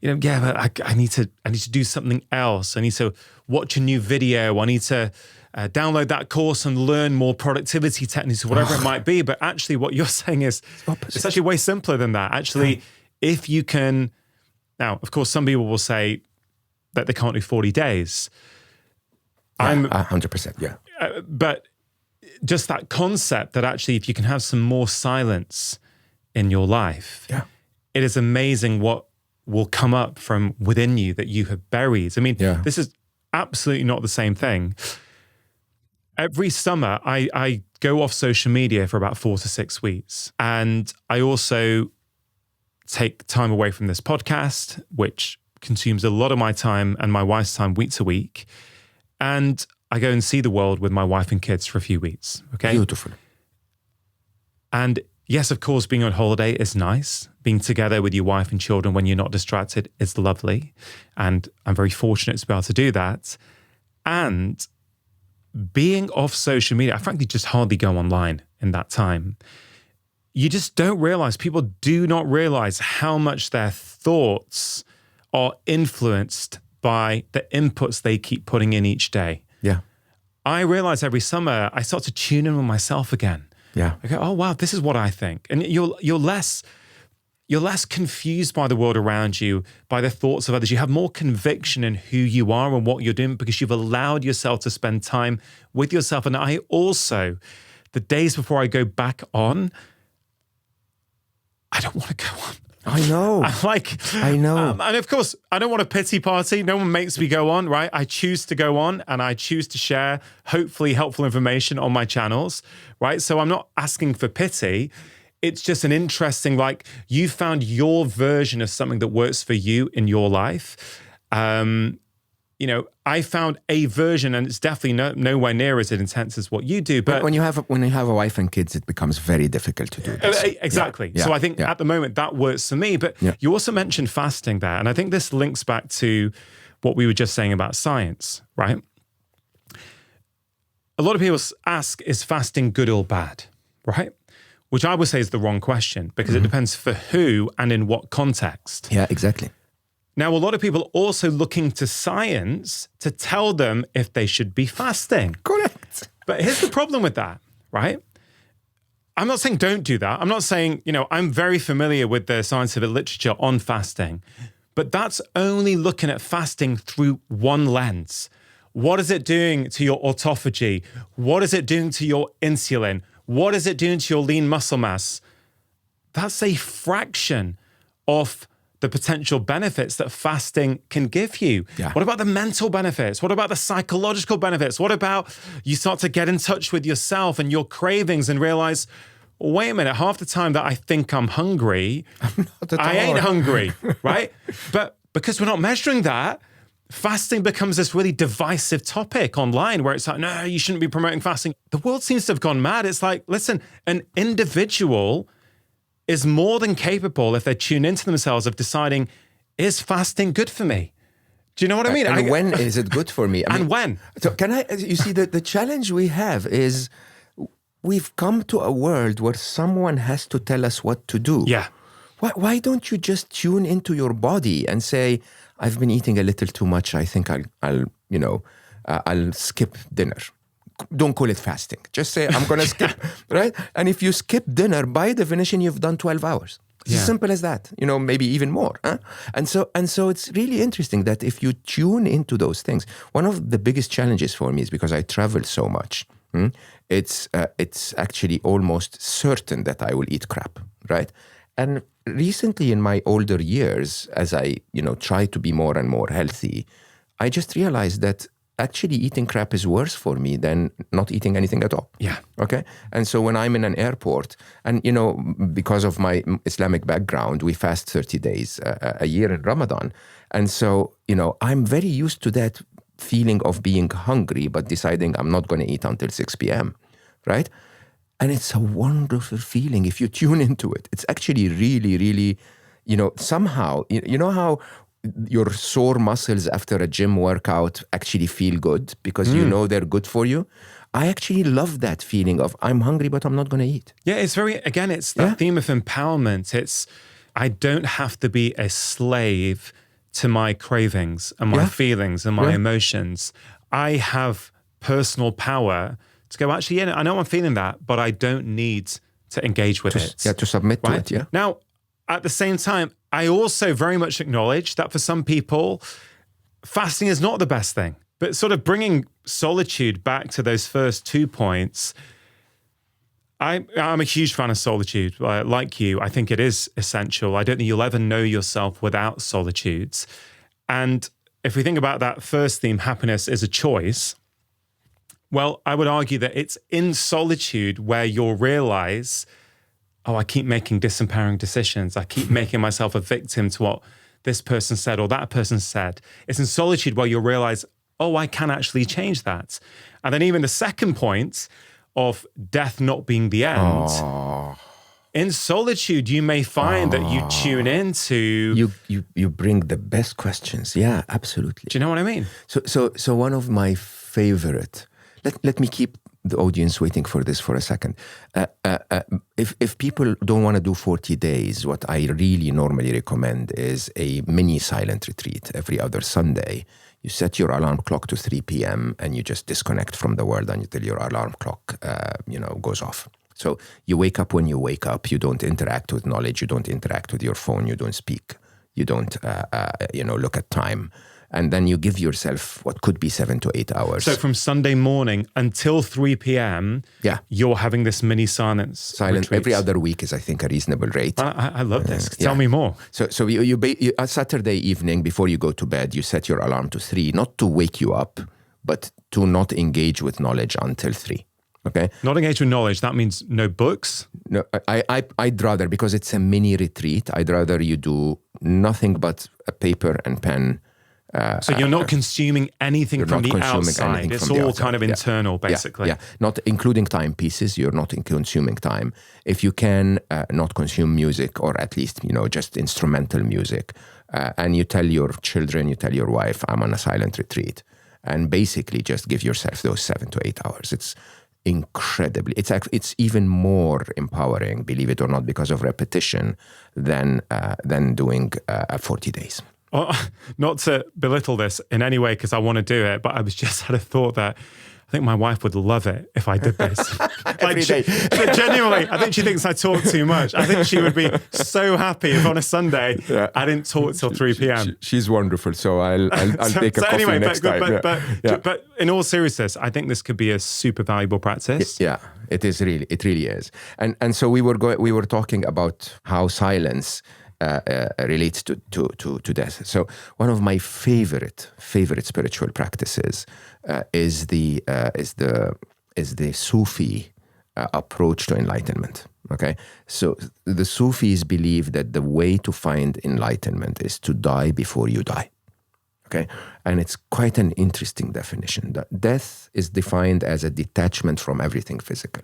But I need to do something else. I need to watch a new video. I need to download that course and learn more productivity techniques or whatever it might be. But actually what you're saying is it's actually way simpler than that. Actually, if you can, now, of course, some people will say that they can't do 40 days. Yeah, 100%, yeah. But just that concept that actually if you can have some more silence in your life, it is amazing what will come up from within you that you have buried. I mean, this is absolutely not the same thing. Every summer, I go off social media for about 4 to 6 weeks. And I also take time away from this podcast, which consumes a lot of my time and my wife's time week to week. And I go and see the world with my wife and kids for a few weeks. Okay. Beautiful. And yes, of course, being on holiday is nice. Being together with your wife and children when you're not distracted is lovely. And I'm very fortunate to be able to do that. And being off social media, I frankly just hardly go online in that time. You just don't realize, people do not realize how much their thoughts are influenced by the inputs they keep putting in each day. Yeah. I realize every summer I start to tune in with myself again. Yeah. I go, oh wow, this is what I think. And you're less confused by the world around you, by the thoughts of others. You have more conviction in who you are and what you're doing because you've allowed yourself to spend time with yourself. And I also, the days before I go back on, I don't want to go on. I know. I know. And of course, I don't want a pity party. No one makes me go on, right? I choose to go on and I choose to share hopefully helpful information on my channels, right? So I'm not asking for pity. It's just an interesting, like, you found your version of something that works for you in your life. I found a version, and it's definitely nowhere near as intense as what you do. But when you have a wife and kids, it becomes very difficult to do this. Exactly. Yeah. So I think at the moment that works for me. But you also mentioned fasting there, and I think this links back to what we were just saying about science, right? A lot of people ask, is fasting good or bad, right? Which I would say is the wrong question because it depends for who and in what context. Yeah, exactly. Now, a lot of people are also looking to science to tell them if they should be fasting. Correct. But here's the problem with that, right? I'm not saying don't do that. I'm not saying, I'm very familiar with the scientific literature on fasting, but that's only looking at fasting through one lens. What is it doing to your autophagy? What is it doing to your insulin? What is it doing to your lean muscle mass? That's a fraction of the potential benefits that fasting can give you. Yeah. What about the mental benefits? What about the psychological benefits? What about you start to get in touch with yourself and your cravings and realize, wait a minute, half the time that I think I'm hungry, I ain't hungry, right? But because we're not measuring that, fasting becomes this really divisive topic online where it's like, no, you shouldn't be promoting fasting. The world seems to have gone mad. It's like, listen, an individual is more than capable, if they tune into themselves, of deciding, is fasting good for me? Do you know what I mean? And when is it good for me? When? So you see, the challenge we have is we've come to a world where someone has to tell us what to do. Yeah. Why don't you just tune into your body and say, I've been eating a little too much. I think I'll skip dinner. Don't call it fasting. Just say, I'm going to skip, right? And if you skip dinner, by definition, you've done 12 hours. It's as simple as that, maybe even more. Huh? And so it's really interesting that if you tune into those things, one of the biggest challenges for me is because I travel so much. It's actually almost certain that I will eat crap, right? And recently in my older years, as I, try to be more and more healthy, I just realized that actually eating crap is worse for me than not eating anything at all. Yeah. Okay. And so when I'm in an airport and, because of my Islamic background, we fast 30 days a year in Ramadan. And so, I'm very used to that feeling of being hungry, but deciding I'm not going to eat until 6 p.m. Right. And it's a wonderful feeling if you tune into it. It's actually really, really, somehow, how your sore muscles after a gym workout actually feel good because they're good for you. I actually love that feeling of I'm hungry, but I'm not going to eat. Yeah, it's it's that theme of empowerment. It's, I don't have to be a slave to my cravings and my feelings and my emotions. I have personal power to go, actually, I know I'm feeling that, but I don't need to engage with it. Yeah, to submit to it, yeah. Now, at the same time, I also very much acknowledge that for some people, fasting is not the best thing. But sort of bringing solitude back to those first 2 points, I'm a huge fan of solitude. Like you, I think it is essential. I don't think you'll ever know yourself without solitude. And if we think about that first theme, happiness is a choice, well, I would argue that it's in solitude where you'll realize oh, I keep making disempowering decisions. I keep making myself a victim to what this person said or that person said. It's in solitude where you'll realize, oh, I can actually change that. And then even the second point of death not being the end. Oh. In solitude, you may find that you tune into... You bring the best questions. Yeah, absolutely. Do you know what I mean? So one of my favorite... Let me keep the audience waiting for this for a second. If people don't want to do 40 days, what I really normally recommend is a mini silent retreat every other Sunday. You set your alarm clock to 3 p.m. and you just disconnect from the world until your alarm clock, goes off. So you wake up when you wake up. You don't interact with knowledge. You don't interact with your phone. You don't speak. You don't, look at time. And then you give yourself what could be 7 to 8 hours. So from Sunday morning until 3 p.m., you're having this mini silence retreat. Every other week is, I think, a reasonable rate. I love this. Tell me more. So you a Saturday evening before you go to bed, you set your alarm to 3, not to wake you up, but to not engage with knowledge until 3. Okay. Not engage with knowledge. That means no books? No, I'd rather, because it's a mini retreat, I'd rather you do nothing but a paper and pen. So you're not consuming anything from the outside. It's all kind of internal, basically. Yeah, not including timepieces. You're not consuming time. If you can not consume music, or at least, just instrumental music, and you tell your children, you tell your wife, I'm on a silent retreat, and basically just give yourself those 7 to 8 hours. It's incredibly, it's even more empowering, believe it or not, because of repetition than doing 40 days. Not to belittle this in any way, because I want to do it, but I just had a thought that I think my wife would love it if I did this. Every day. Genuinely, I think she thinks I talk too much. I think she would be so happy if on a Sunday I didn't talk till 3 p.m. She's wonderful, so I'll take a coffee next time. But in all seriousness, I think this could be a super valuable practice. Yeah, it really is. And so we were talking about how silence relates to death. So one of my favorite spiritual practices is the Sufi approach to enlightenment. Okay, so the Sufis believe that the way to find enlightenment is to die before you die. Okay, and it's quite an interesting definition. That death is defined as a detachment from everything physical.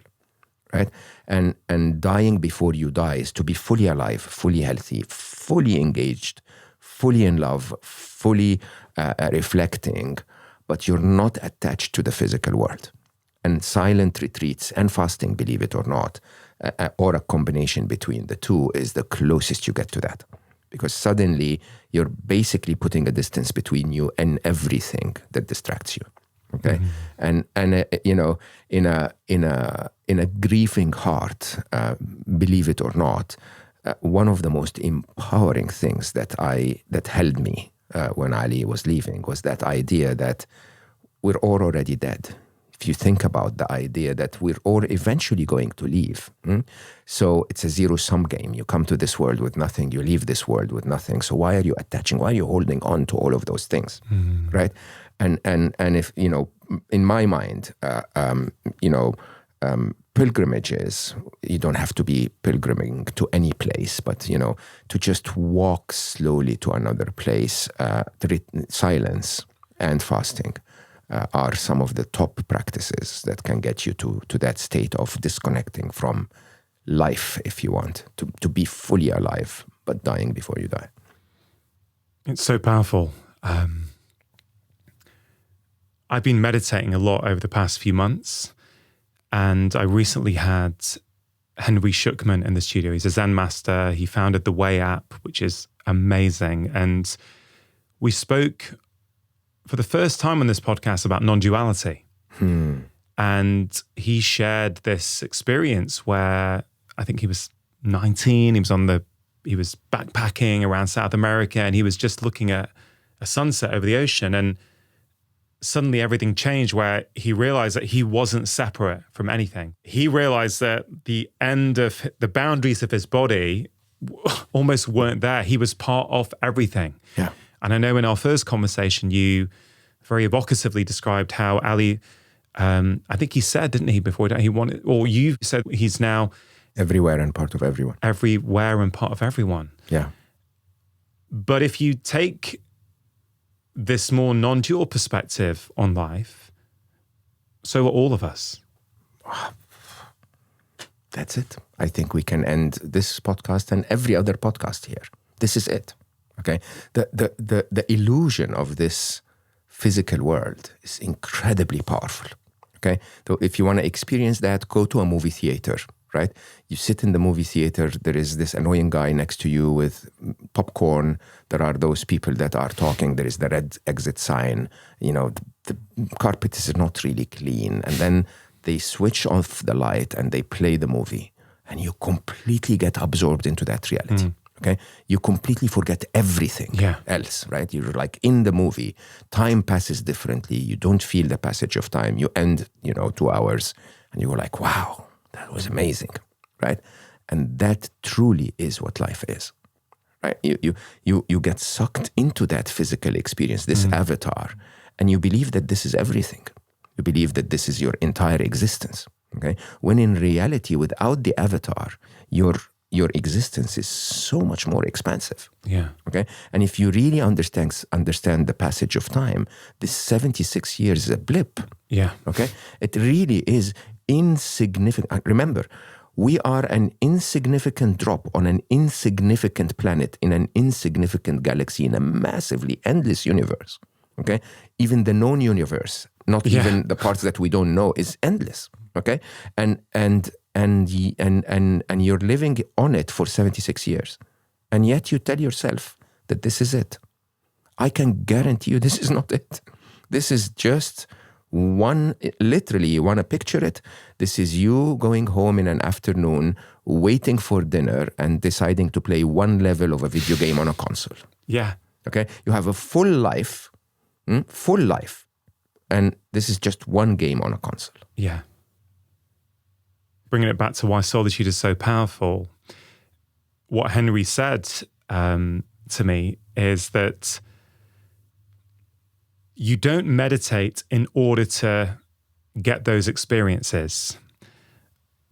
Right? And dying before you die is to be fully alive, fully healthy, fully engaged, fully in love, fully reflecting, but you're not attached to the physical world. And silent retreats and fasting, believe it or not, or a combination between the two, is the closest you get to that. Because suddenly you're basically putting a distance between you and everything that distracts you. Okay, in a grieving heart, believe it or not, one of the most empowering things that held me when Ali was leaving was that idea that we're all already dead. If you think about the idea that we're all eventually going to leave, so it's a zero-sum game. You come to this world with nothing, you leave this world with nothing. So why are you attaching? Why are you holding on to all of those things, right? And if, in my mind, pilgrimages, you don't have to be pilgriming to any place, but, to just walk slowly to another place, silence and fasting are some of the top practices that can get you to that state of disconnecting from life, if you want, to be fully alive, but dying before you die. It's so powerful. I've been meditating a lot over the past few months, and I recently had Henry Shukman in the studio. He's a Zen master. He founded the Way app, which is amazing. And we spoke for the first time on this podcast about non-duality. And he shared this experience where I think he was 19. He was backpacking around South America, and he was just looking at a sunset over the ocean. And suddenly everything changed, where he realized that he wasn't separate from anything. He realized that the end of the boundaries of his body almost weren't there. He was part of everything. Yeah. And I know in our first conversation, you very evocatively described how Ali, I think he said, didn't he, before he wanted, or you said he's now Everywhere and part of everyone. Everywhere and part of everyone. Yeah. But if you take this more non-dual perspective on life, so are all of us. That's it. I think we can end this podcast and every other podcast here. This is it. Okay. The illusion of this physical world is incredibly powerful. Okay. So if you want to experience that, go to a movie theater, right? You sit in the movie theater, there is this annoying guy next to you with popcorn. There are those people that are talking. There is the red exit sign. You know, the carpet is not really clean. And then they switch off the light and they play the movie. And you completely get absorbed into that reality. Okay, you completely forget everything else, right? You're like in the movie. Time passes differently. You don't feel the passage of time. You end, 2 hours, and you go like, "Wow, that was amazing," right? And that truly is what life is, right? You get sucked into that physical experience, this avatar, and you believe that this is everything. You believe that this is your entire existence. Okay, when in reality, without the avatar, your existence is so much more expansive. Yeah. Okay. And if you really understand the passage of time, this 76 years is a blip. Yeah. Okay. It really is insignificant. Remember, we are an insignificant drop on an insignificant planet in an insignificant galaxy in a massively endless universe. Okay. Even the known universe, not even the parts that we don't know, is endless. Okay. And you're living on it for 76 years. And yet you tell yourself that this is it. I can guarantee you this is not it. This is just literally, you want to picture it. This is you going home in an afternoon, waiting for dinner and deciding to play one level of a video game on a console. Yeah. Okay. You have a full life. And this is just one game on a console. Yeah. Bringing it back to why solitude is so powerful, what Henry said to me is that you don't meditate in order to get those experiences.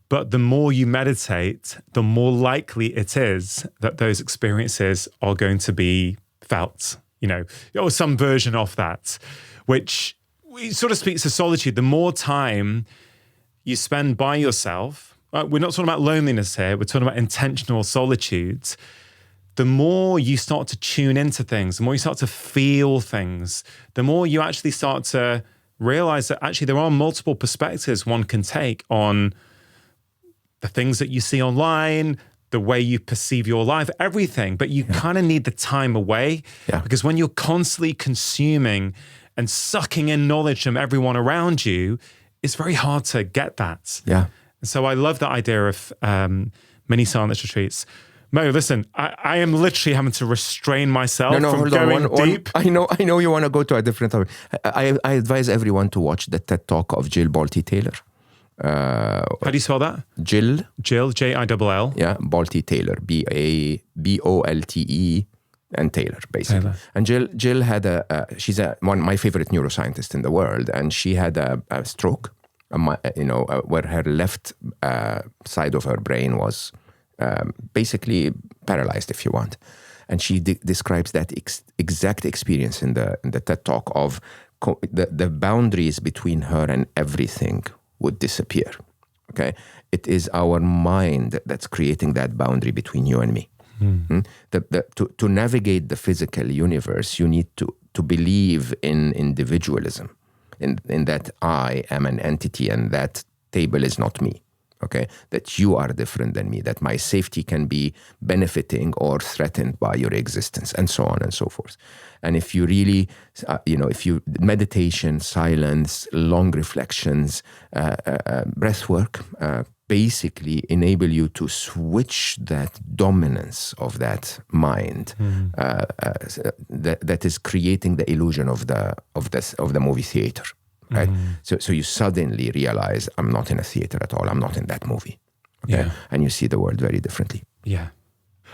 But the more you meditate, the more likely it is that those experiences are going to be felt, or some version of that, which sort of speaks to solitude. The more time you spend by yourself, we're not talking about loneliness here, we're talking about intentional solitude. The more you start to tune into things, the more you start to feel things, the more you actually start to realize that actually there are multiple perspectives one can take on the things that you see online, the way you perceive your life, everything. But you kind of need the time away because when you're constantly consuming and sucking in knowledge from everyone around you, it's very hard to get that. Yeah. So I love that idea of mini silence retreats. Mo, listen, I am literally having to restrain myself from going deep. I know you want to go to a different topic. I advise everyone to watch the TED Talk of Jill Bolte Taylor. How do you spell that? Jill, Jill. Yeah, Bolte Taylor, Bolte and Taylor, basically. And Jill had she's one of my favorite neuroscientists in the world, and she had a stroke, where her left side of her brain was basically paralyzed, if you want. And she describes that exact experience in the TED Talk of the boundaries between her and everything would disappear. Okay, it is our mind that's creating that boundary between you and me. To navigate the physical universe, you need to believe in individualism, in that I am an entity and that table is not me. Okay, that you are different than me, that my safety can be benefiting or threatened by your existence, and so on and so forth. And if you really, meditation, silence, long reflections, breath work, basically enable you to switch that dominance of that mind that is creating the illusion of the movie theater. Right. So you suddenly realize I'm not in a theater at all. I'm not in that movie. Okay. Yeah. And you see the world very differently. Yeah.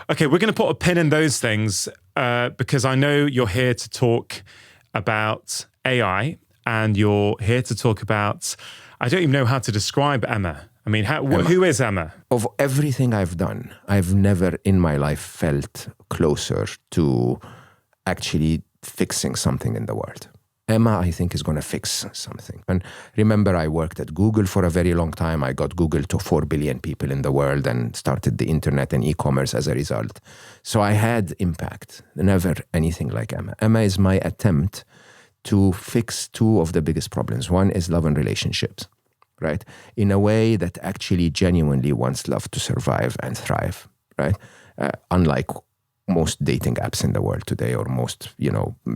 Okay, we're going to put a pin in those things because I know you're here to talk about AI and you're here to talk about, I don't even know how to describe Emma. I mean, who is Emma? Of everything I've done, I've never in my life felt closer to actually fixing something in the world. Emma, I think, is going to fix something. And remember, I worked at Google for a very long time. I got Google to 4 billion people in the world and started the internet and e-commerce as a result. So I had impact, never anything like Emma. Emma is my attempt to fix two of the biggest problems. One is love and relationships, right? In a way that actually genuinely wants love to survive and thrive, right? Unlike most dating apps in the world today, or most,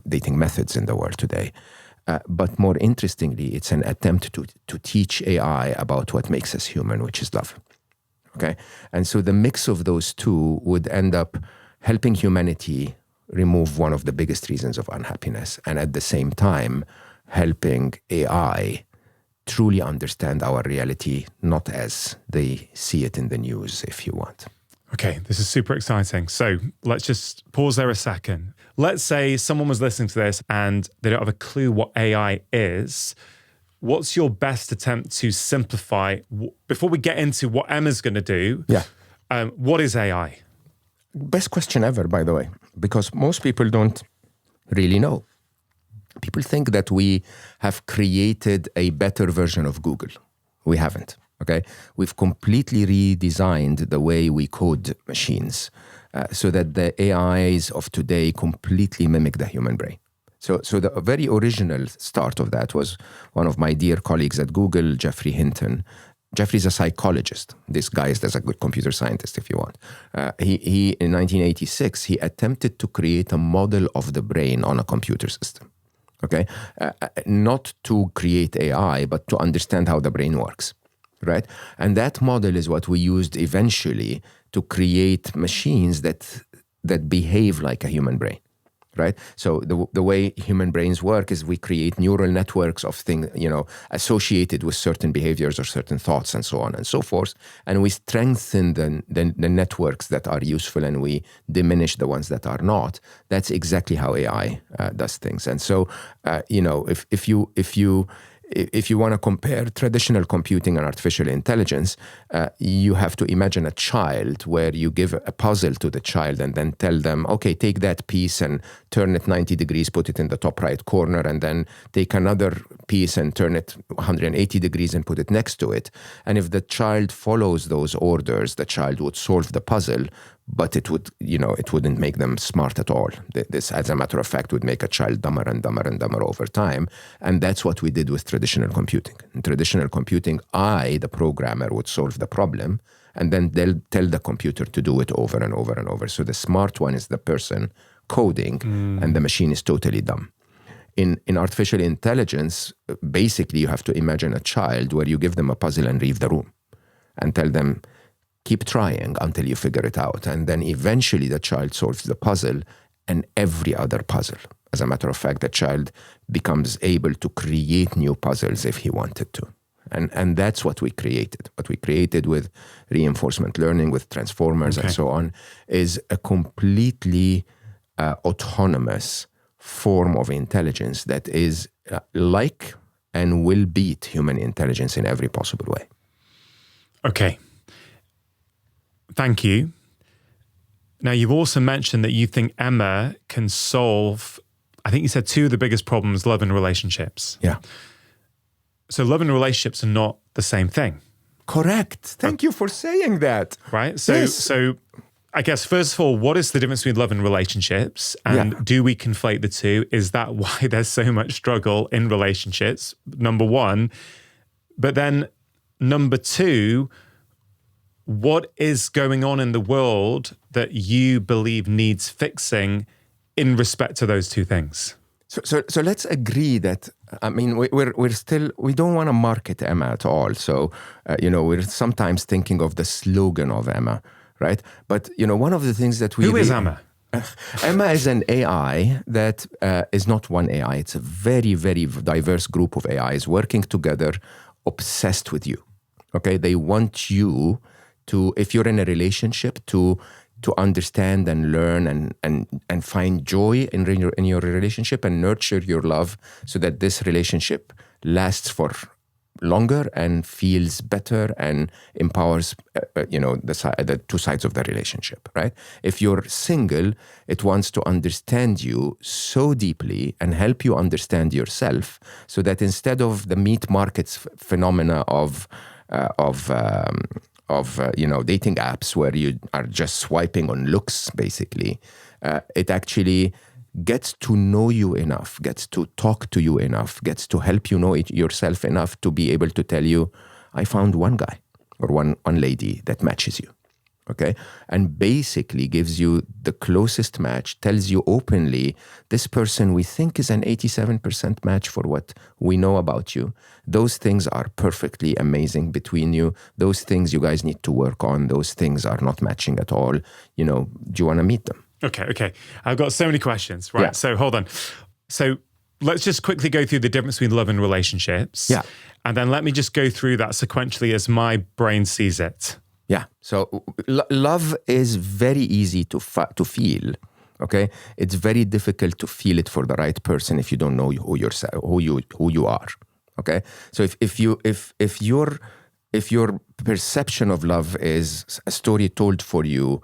dating methods in the world today. But more interestingly, it's an attempt to teach AI about what makes us human, which is love. Okay? And so the mix of those two would end up helping humanity remove one of the biggest reasons of unhappiness, and at the same time, helping AI truly understand our reality, not as they see it in the news, if you want. Okay, this is super exciting. So let's just pause there a second. Let's say someone was listening to this and they don't have a clue what AI is. What's your best attempt to simplify, before we get into what Emma's going to do, what is AI? Best question ever, by the way, because most people don't really know. People think that we have created a better version of Google. We haven't. Okay, we've completely redesigned the way we code machines so that the AIs of today completely mimic the human brain. So the very original start of that was one of my dear colleagues at Google, Jeffrey Hinton. Jeffrey's a psychologist. This guy is a good computer scientist, if you want. He in 1986, he attempted to create a model of the brain on a computer system. Okay, not to create AI, but to understand how the brain works. Right? And that model is what we used eventually to create machines that behave like a human brain, right? So the way human brains work is we create neural networks of things, associated with certain behaviors or certain thoughts and so on and so forth. And we strengthen the networks that are useful and we diminish the ones that are not. That's exactly how AI does things. And so, if you want to compare traditional computing and artificial intelligence, you have to imagine a child where you give a puzzle to the child and then tell them, okay, take that piece and turn it 90 degrees, put it in the top right corner, and then take another piece and turn it 180 degrees and put it next to it. And if the child follows those orders, the child would solve the puzzle, but it wouldn't make them smart at all. This, as a matter of fact, would make a child dumber and dumber and dumber over time. And that's what we did with traditional computing. In traditional computing, the programmer, would solve the problem, and then they'll tell the computer to do it over and over and over. So the smart one is the person coding, and the machine is totally dumb. In artificial intelligence, basically you have to imagine a child where you give them a puzzle and leave the room and tell them, keep trying until you figure it out. And then eventually the child solves the puzzle and every other puzzle. As a matter of fact, the child becomes able to create new puzzles if he wanted to. And that's what we created. What we created with reinforcement learning, with transformers and so on, is a completely autonomous form of intelligence that is like and will beat human intelligence in every possible way. Okay. Thank you. Now, you've also mentioned that you think Emma can solve, I think you said, two of the biggest problems, love and relationships. Yeah. So love and relationships are not the same thing. Correct. Thank you for saying that. Right? So, yes. So I guess, first of all, what is the difference between love and relationships? And do we conflate the two? Is that why there's so much struggle in relationships? Number one. But then number two, what is going on in the world that you believe needs fixing in respect to those two things? So let's agree that, I mean, we don't want to market Emma at all. So, we're sometimes thinking of the slogan of Emma, right? But, one of the things that we... Who is Emma? Emma is an AI that is not one AI. It's a very, very diverse group of AIs working together, obsessed with you. Okay? They want you to, if you're in a relationship, to understand and learn and find joy in your relationship and nurture your love so that this relationship lasts for longer and feels better and empowers, the two sides of the relationship, right? If you're single, it wants to understand you so deeply and help you understand yourself, so that instead of the meat markets phenomena of dating apps where you are just swiping on looks, basically, it actually gets to know you enough, gets to talk to you enough, gets to help you know yourself enough to be able to tell you, I found one guy or one lady that matches you, okay? And basically gives you the closest match, tells you openly, this person we think is an 87% match for what we know about you. Those things are perfectly amazing between you. Those things you guys need to work on. Those things are not matching at all. Do you want to meet them? Okay. I've got so many questions, right? Yeah. So hold on. So let's just quickly go through the difference between love and relationships. Yeah. And then let me just go through that sequentially as my brain sees it. Yeah. So love is very easy to feel. Okay. It's very difficult to feel it for the right person if you don't know who you are. Okay. So if your perception of love is a story told for you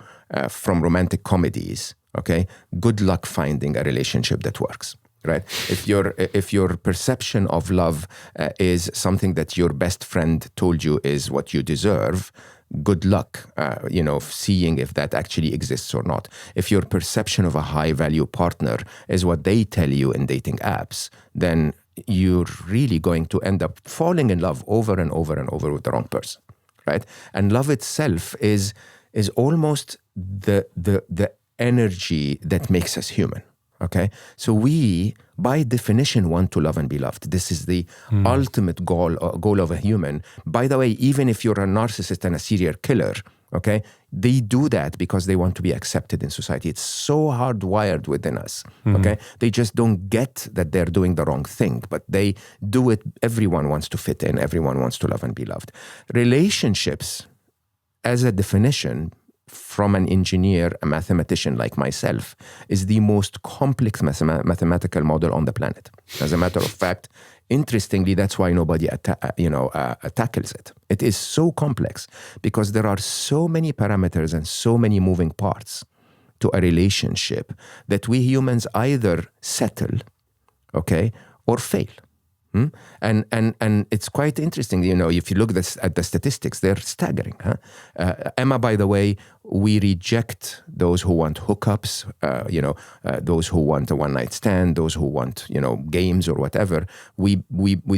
from romantic comedies, okay, good luck finding a relationship that works, right? If your perception of love is something that your best friend told you is what you deserve, good luck, seeing if that actually exists or not. If your perception of a high-value partner is what they tell you in dating apps, then you're really going to end up falling in love over and over and over with the wrong person, right? And love itself is almost the energy that makes us human, okay? So we, by definition, want to love and be loved. This is the ultimate goal of a human. By the way, even if you're a narcissist and a serial killer, okay, they do that because they want to be accepted in society. It's so hardwired within us, okay? They just don't get that they're doing the wrong thing, but they do it. Everyone wants to fit in. Everyone wants to love and be loved. Relationships, as a definition, from an engineer, a mathematician like myself, is the most complex mathematical model on the planet. As a matter of fact, interestingly, that's why nobody tackles it. It is so complex because there are so many parameters and so many moving parts to a relationship that we humans either settle, okay, or fail. And it's quite interesting, if you look at the statistics, they're staggering. Emma, by the way, we reject those who want hookups, those who want a one-night stand, those who want, games or whatever. We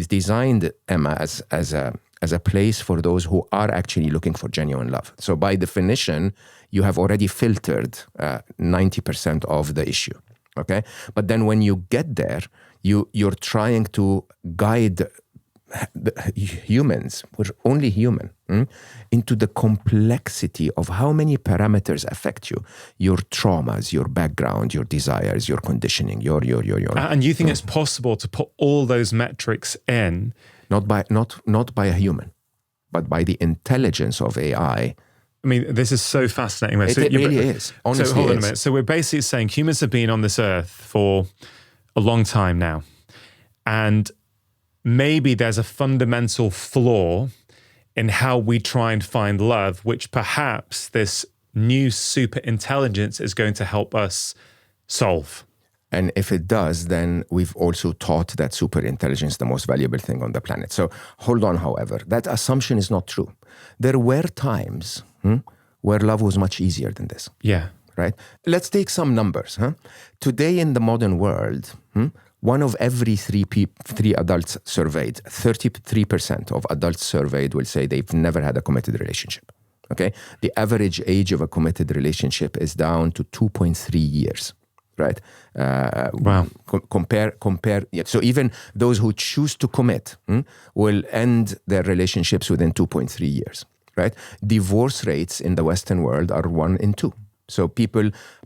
designed Emma as a place for those who are actually looking for genuine love. So by definition, you have already filtered 90% of the issue. Okay, but then when you get there, you're trying to guide the humans, we're only human, into the complexity of how many parameters affect you, your traumas, your background, your desires, your conditioning, your. And you think it's possible to put all those metrics in? Not by a human, but by the intelligence of AI. I mean, this is so fascinating. It really is. Honestly, so hold on a minute. So we're basically saying humans have been on this earth for a long time now. And maybe there's a fundamental flaw in how we try and find love, which perhaps this new super intelligence is going to help us solve. And if it does, then we've also taught that super intelligence the most valuable thing on the planet. So hold on, however, that assumption is not true. There were times where love was much easier than this. Yeah. Right? Let's take some numbers. Today in the modern world, one of every three adults surveyed, 33% of adults surveyed will say they've never had a committed relationship. Okay? The average age of a committed relationship is down to 2.3 years. Right? Wow. Compare. So even those who choose to commit will end their relationships within 2.3 years. Right? Divorce rates in the Western world are 1 in 2. So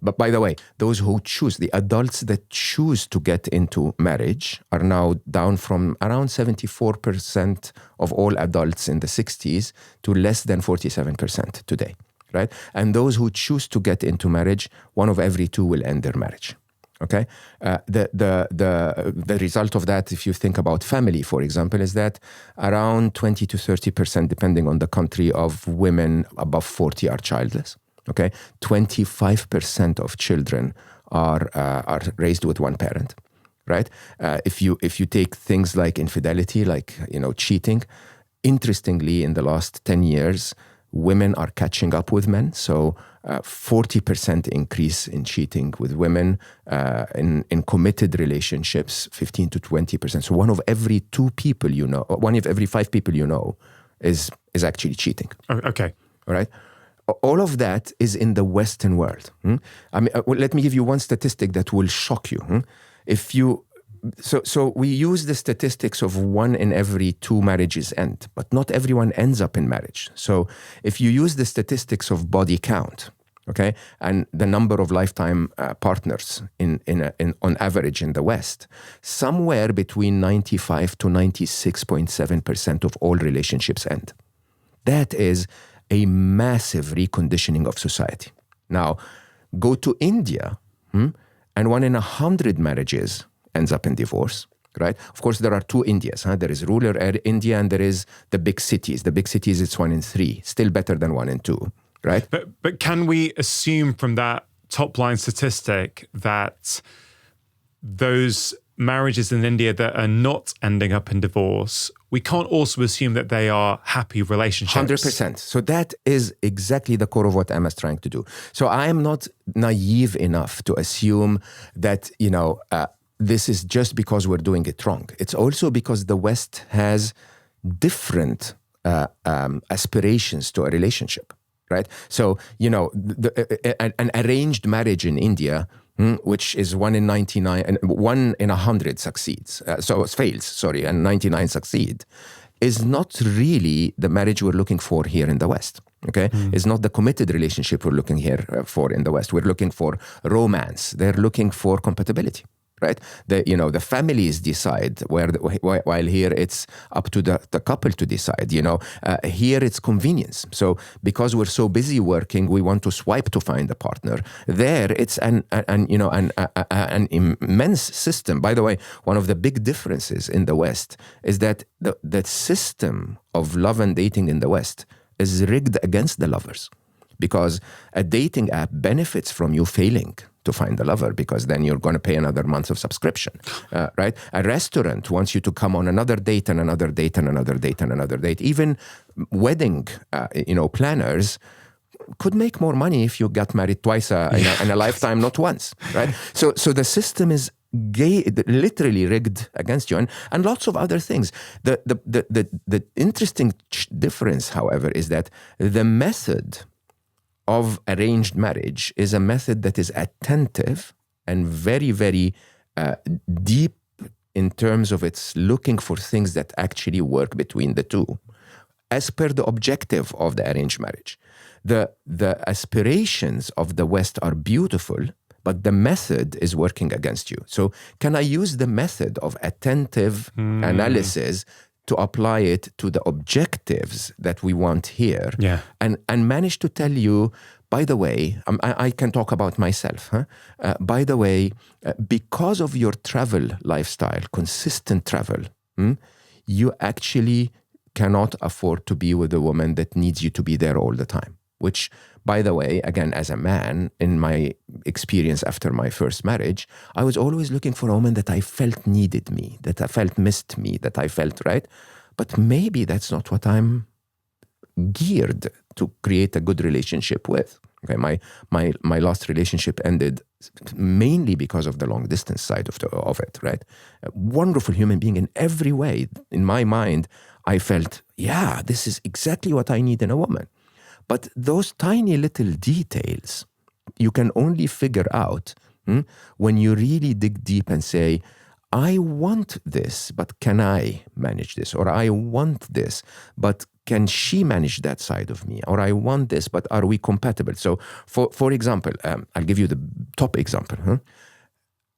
but by the way, those who choose, the adults that choose to get into marriage are now down from around 74% of all adults in the 60s to less than 47% today. Right? And those who choose to get into marriage, 1 of every 2 will end their marriage. Okay, the result of that, if you think about family, for example, is that around 20 to 30%, depending on the country, of women above 40 are childless. Okay, 25% of children are raised with one parent. Right? If you take things like infidelity, like cheating, interestingly, in the last 10 years, women are catching up with men. So 40% increase in cheating with women, in committed relationships, 15 to 20%. So one of every 2 people one of every 5 people is actually cheating. Okay. All right. All of that is in the Western world. I mean, let me give you one statistic that will shock you. So we use the statistics of 1 in every 2 marriages end, but not everyone ends up in marriage. So if you use the statistics of body count, okay, and the number of lifetime partners on average in the West, somewhere between 95 to 96.7% of all relationships end. That is a massive reconditioning of society. Now, go to India, and 1 in 100 marriages ends up in divorce, right? Of course, there are 2 Indias. There is rural India and there is the big cities. The big cities, it's 1 in 3, still better than 1 in 2, right? But can we assume from that top line statistic that those marriages in India that are not ending up in divorce, we can't also assume that they are happy relationships? 100%. So that is exactly the core of what Emma's trying to do. So I am not naive enough to assume that, this is just because we're doing it wrong. It's also because the West has different aspirations to a relationship, right? So, an arranged marriage in India, which is 1 in 99, and 1 in 100 succeeds. So it fails, and 99 succeed, is not really the marriage we're looking for here in the West. Okay, it's not the committed relationship we're looking here for in the West. We're looking for romance. They're looking for compatibility. Right, the families decide while here it's up to the couple to decide. Here it's convenience. So because we're so busy working, we want to swipe to find a partner. There it's an immense system. By the way, one of the big differences in the West is that the system of love and dating in the West is rigged against the lovers, because a dating app benefits from you failing to find a lover, because then you're going to pay another month of subscription, right? A restaurant wants you to come on another date and another date and another date and another date. Even wedding, planners could make more money if you got married twice in a lifetime, not once, right? So the system is literally rigged against you, and lots of other things. The interesting difference, however, is that the method of arranged marriage is a method that is attentive and very, very deep in terms of its looking for things that actually work between the two, as per the objective of the arranged marriage. The aspirations of the West are beautiful, but the method is working against you. So can I use the method of attentive analysis to apply it to the objectives that we want here, and manage to tell you, by the way, I can talk about myself. By the way, because of your travel lifestyle, consistent travel, you actually cannot afford to be with a woman that needs you to be there all the time. Which, by the way, again, as a man, in my experience after my first marriage, I was always looking for a woman that I felt needed me, that I felt missed me, that I felt right. But maybe that's not what I'm geared to create a good relationship with. Okay, my last relationship ended mainly because of the long distance side of it, right? A wonderful human being in every way. In my mind, I felt, this is exactly what I need in a woman. But those tiny little details, you can only figure out when you really dig deep and say, I want this, but can I manage this? Or I want this, but can she manage that side of me? Or I want this, but are we compatible? So for example, I'll give you the top example.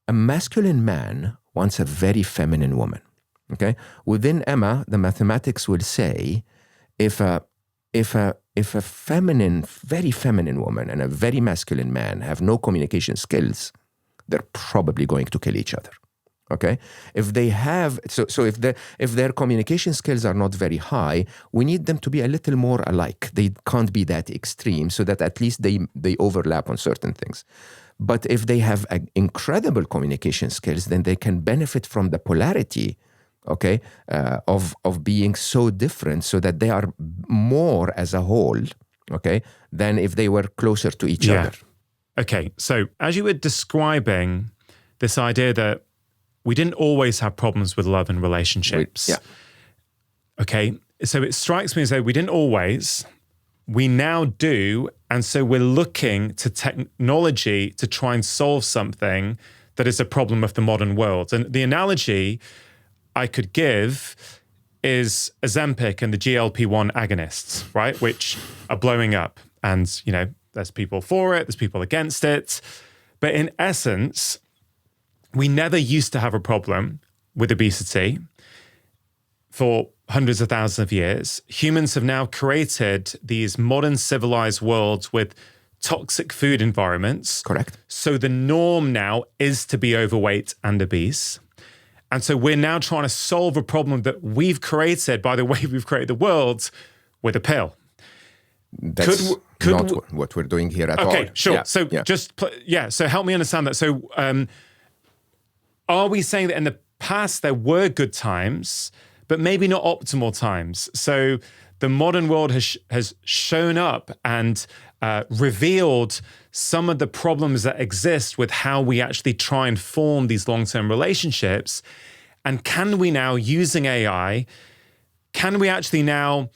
A masculine man wants a very feminine woman. Okay? Within Emma, the mathematics will say if a feminine, very feminine woman and a very masculine man have no communication skills, they're probably going to kill each other. Okay, if they have if their communication skills are not very high, we need them to be a little more alike. They can't be that extreme, so that at least they overlap on certain things. But if they have incredible communication skills, then they can benefit from the polarity, okay, of being so different, so that they are more as a whole, okay, than if they were closer to each other. Okay, so as you were describing this idea that we didn't always have problems with love and relationships. Okay, so it strikes me as though we didn't always, we now do, and so we're looking to technology to try and solve something that is a problem of the modern world. And the analogy I could give is Ozempic and the GLP-1 agonists, right, which are blowing up. And, you know, there's people for it, there's people against it. But in essence, we never used to have a problem with obesity for hundreds of thousands of years. Humans have now created these modern civilized worlds with toxic food environments. Correct. So the norm now is to be overweight and obese. And so we're now trying to solve a problem that we've created by the way we've created the world with a pill. That's not what we're doing here at all. Okay, sure. So help me understand that. So are we saying that in the past there were good times, but maybe not optimal times? So the modern world has shown up and revealed some of the problems that exist with how we actually try and form these long-term relationships. And can we now, using AI, can we actually now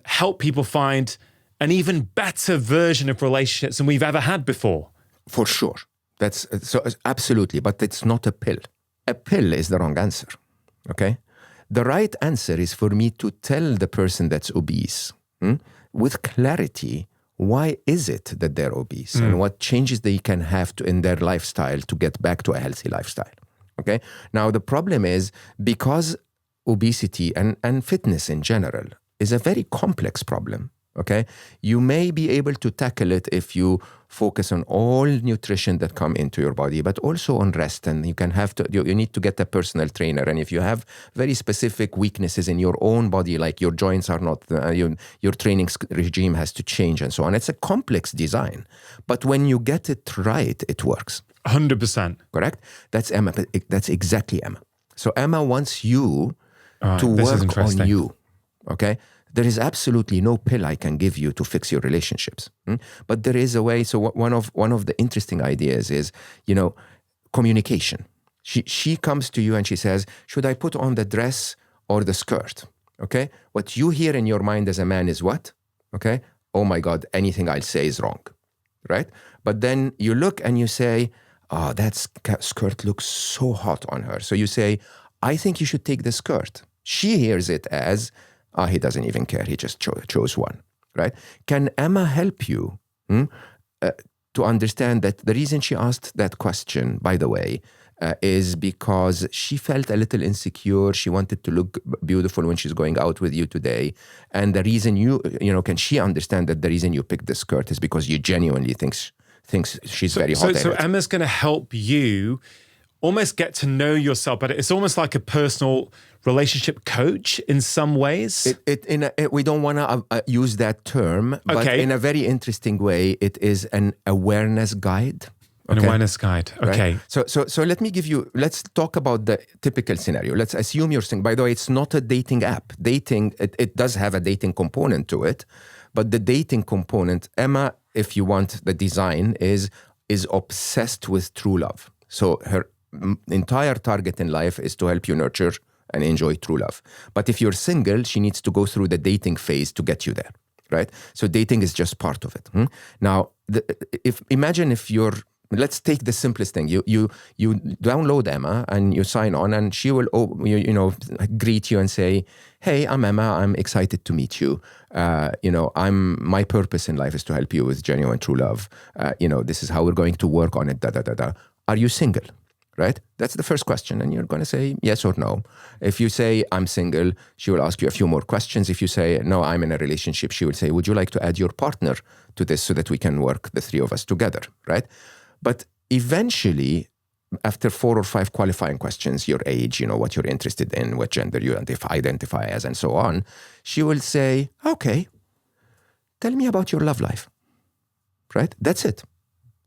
help people find an even better version of relationships than we've ever had before? For sure. That's so absolutely, but it's not a pill. A pill is the wrong answer. Okay? The right answer is for me to tell the person that's obese with clarity, why is it that they're obese and what changes they can have in their lifestyle to get back to a healthy lifestyle. Okay? Now, the problem is because obesity and fitness in general is a very complex problem. Okay, you may be able to tackle it if you focus on all nutrition that come into your body, but also on rest. And you can have to, you need to get a personal trainer. And if you have very specific weaknesses in your own body, like your joints are not, your training regime has to change and so on. It's a complex design, but when you get it right, it works. 100%. Correct? That's Emma. That's exactly Emma. So Emma wants you to work on you. Okay. There is absolutely no pill I can give you to fix your relationships. But there is a way. So one of the interesting ideas is, communication. She comes to you and she says, should I put on the dress or the skirt? Okay. What you hear in your mind as a man is what? Okay. Oh my God, anything I'll say is wrong. Right. But then you look and you say, oh, that skirt looks so hot on her. So you say, I think you should take the skirt. She hears it as, he doesn't even care. He just chose one, right? Can Emma help you to understand that the reason she asked that question, by the way, is because she felt a little insecure. She wanted to look beautiful when she's going out with you today. And the reason can she understand that the reason you picked the skirt is because you genuinely thinks she's very hot. So Emma's going to help you almost get to know yourself better. It's almost like a personal relationship coach in some ways. We don't want to use that term, but in a very interesting way, it is an awareness guide. Okay? An awareness guide. Okay. Right? So let's talk about the typical scenario. Let's assume you're single. By the way, it's not a dating app. Dating, it does have a dating component to it, but the dating component, Emma, if you want the design, is obsessed with true love. So her entire target in life is to help you nurture and enjoy true love. But if you're single, she needs to go through the dating phase to get you there, right? So dating is just part of it. Now, let's take the simplest thing. You download Emma and you sign on, and she will greet you and say, "Hey, I'm Emma. I'm excited to meet you. My purpose in life is to help you with genuine true love. This is how we're going to work on it. Are you single?" Right? That's the first question. And you're going to say yes or no. If you say, I'm single, she will ask you a few more questions. If you say, no, I'm in a relationship, she will say, would you like to add your partner to this so that we can work the three of us together? Right? But eventually, after 4 or 5 qualifying questions, your age, what you're interested in, what gender you identify as, and so on, she will say, okay, tell me about your love life, right? That's it.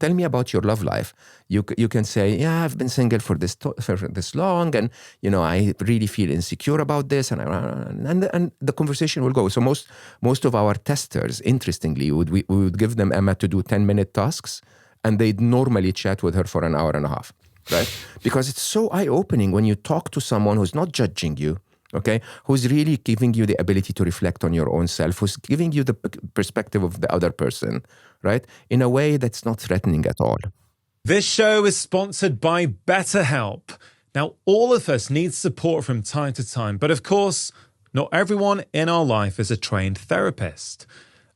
Tell me about your love life. You can say, yeah, I've been single for this long, and I really feel insecure about this, and the conversation will go. So most of our testers, interestingly, we would give them Emma to do 10-minute tasks, and they'd normally chat with her for an hour and a half, right? Because it's so eye-opening when you talk to someone who's not judging you, okay, who's really giving you the ability to reflect on your own self, who's giving you the perspective of the other person, right, in a way that's not threatening at all. This show is sponsored by BetterHelp. Now, all of us need support from time to time, but of course, not everyone in our life is a trained therapist.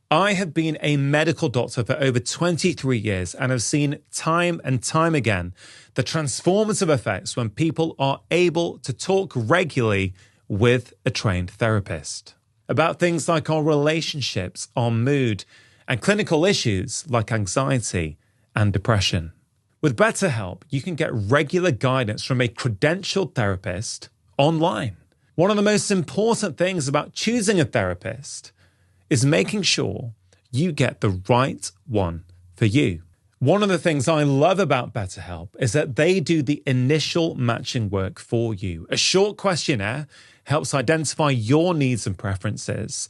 I have been a medical doctor for over 23 years and have seen time and time again the transformative effects when people are able to talk regularly with a trained therapist about things like our relationships, our mood, and clinical issues like anxiety and depression. With BetterHelp, you can get regular guidance from a credentialed therapist online. One of the most important things about choosing a therapist is making sure you get the right one for you. One of the things I love about BetterHelp is that they do the initial matching work for you. A short questionnaire helps identify your needs and preferences.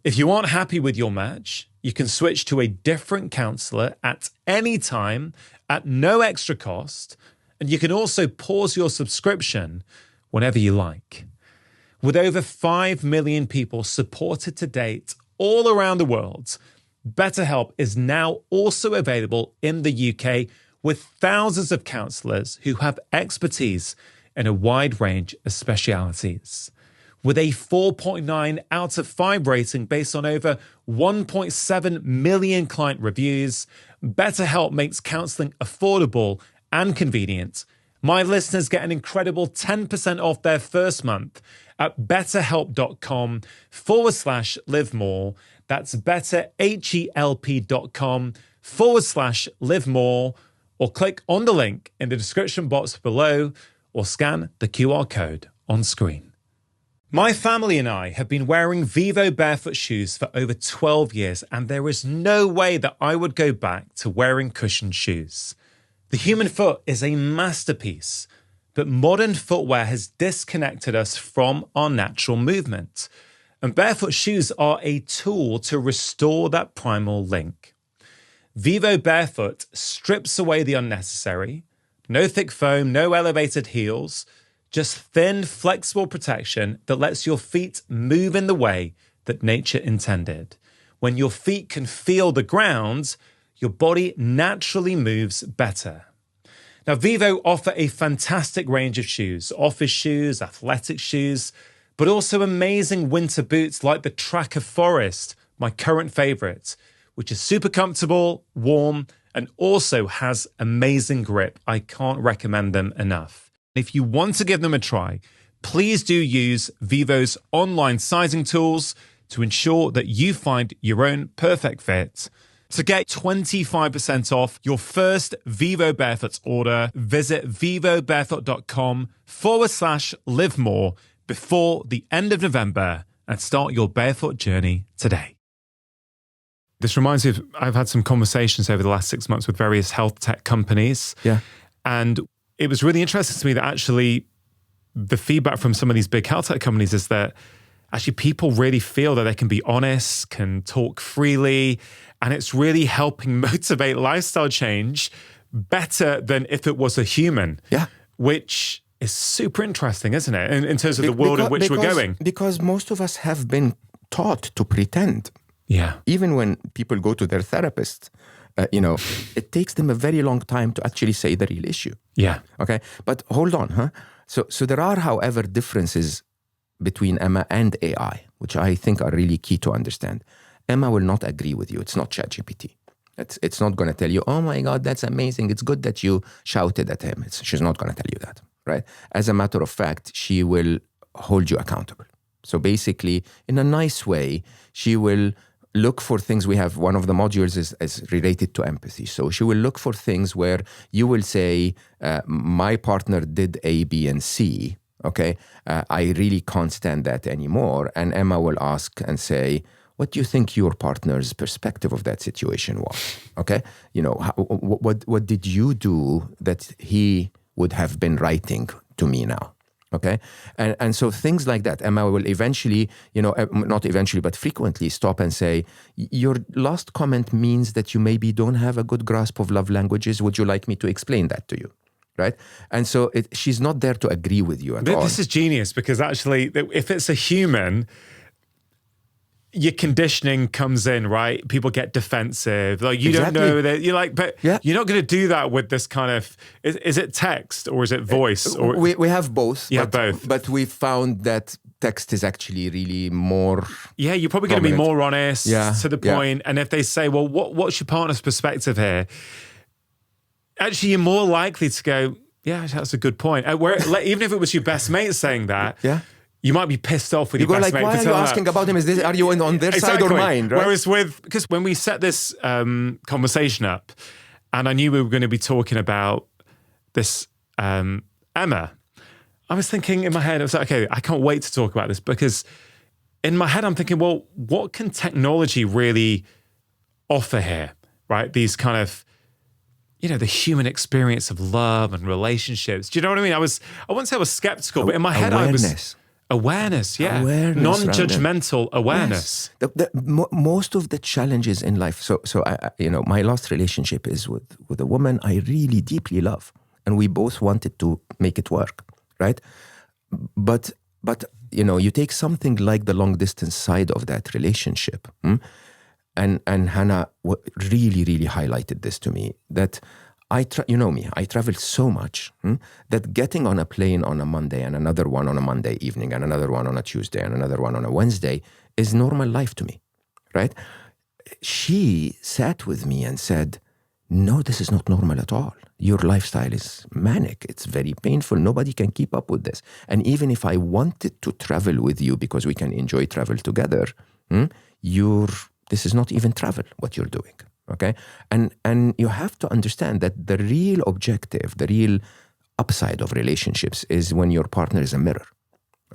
If you aren't happy with your match, you can switch to a different counselor at any time at no extra cost, and you can also pause your subscription whenever you like. With over 5 million people supported to date all around the world, BetterHelp is now also available in the UK with thousands of counsellors who have expertise in a wide range of specialities. With a 4.9 out of 5 rating based on over 1.7 million client reviews, BetterHelp makes counselling affordable and convenient. My listeners get an incredible 10% off their first month at betterhelp.com/live more. That's betterhelp.com/live more, or click on the link in the description box below or scan the QR code on screen. My family and I have been wearing Vivo barefoot shoes for over 12 years, and there is no way that I would go back to wearing cushioned shoes. The human foot is a masterpiece, but modern footwear has disconnected us from our natural movement. And barefoot shoes are a tool to restore that primal link. Vivo Barefoot strips away the unnecessary. No thick foam, no elevated heels, just thin, flexible protection that lets your feet move in the way that nature intended. When your feet can feel the ground, your body naturally moves better. Now, Vivo offer a fantastic range of shoes, office shoes, athletic shoes, but also amazing winter boots like the Tracker Forest, my current favorite, which is super comfortable, warm, and also has amazing grip. I can't recommend them enough. If you want to give them a try, please do use Vivo's online sizing tools to ensure that you find your own perfect fit. To get 25% off your first Vivo Barefoot order, visit vivobarefoot.com/live more before the end of November and start your barefoot journey today. This reminds me of, I've had some conversations over the last 6 months with various health tech companies. Yeah. And it was really interesting to me that actually the feedback from some of these big health tech companies is that actually people really feel that they can be honest, can talk freely, and it's really helping motivate lifestyle change better than if it was a human. Yeah. Which is super interesting, isn't it? In terms of the world in which we're going. Because most of us have been taught to pretend. Yeah. Even when people go to their therapist, it takes them a very long time to actually say the real issue. Yeah. Okay. But hold on, huh? So there are, however, differences between Emma and AI, which I think are really key to understand. Emma will not agree with you. It's not ChatGPT. It's not going to tell you, oh my God, that's amazing. It's good that you shouted at him. She's not going to tell you that, right? As a matter of fact, she will hold you accountable. So basically, in a nice way, she will look for things. We have one of the modules is related to empathy. So she will look for things where you will say, my partner did A, B, and C. Okay, I really can't stand that anymore. And Emma will ask and say, what do you think your partner's perspective of that situation was? Okay, what did you do that he would have been writing to me now? Okay, and so things like that. Emma will eventually, not eventually, but frequently stop and say, your last comment means that you maybe don't have a good grasp of love languages. Would you like me to explain that to you? Right? And so she's not there to agree with you at all. This is genius, because actually, if it's a human, your conditioning comes in, right? People get defensive. Like, you don't know that you're like, but you're not going to do that with this kind of, is it text or is it voice? Or we have both. Yeah, both. But we found that text is actually really more. Yeah, you're probably going to be more honest to the point. And if they say, well, what's your partner's perspective here? Actually, you're more likely to go, yeah, that's a good point. Even if it was your best mate saying that, you might be pissed off with your best mate. Why are you asking about him? Are you on their side or mine? Right? Whereas because when we set this conversation up, and I knew we were going to be talking about this Emma, I was thinking in my head, I was like, okay, I can't wait to talk about this, because in my head I'm thinking, well, what can technology really offer here, right? These kind of, the human experience of love and relationships. Do you know what I mean? I wouldn't say I was skeptical, but in my head I was... Awareness, non-judgmental awareness. Most of the challenges in life. So my last relationship is with a woman I really deeply love, and we both wanted to make it work, right? But you take something like the long distance side of that relationship, and Hannah really, really highlighted this to me, that I travel so much that getting on a plane on a Monday and another one on a Monday evening and another one on a Tuesday and another one on a Wednesday is normal life to me, right? She sat with me and said, no, this is not normal at all. Your lifestyle is manic. It's very painful. Nobody can keep up with this. And even if I wanted to travel with you because we can enjoy travel together, this is not even travel, what you're doing. Okay, and you have to understand that the real objective, the real upside of relationships is when your partner is a mirror.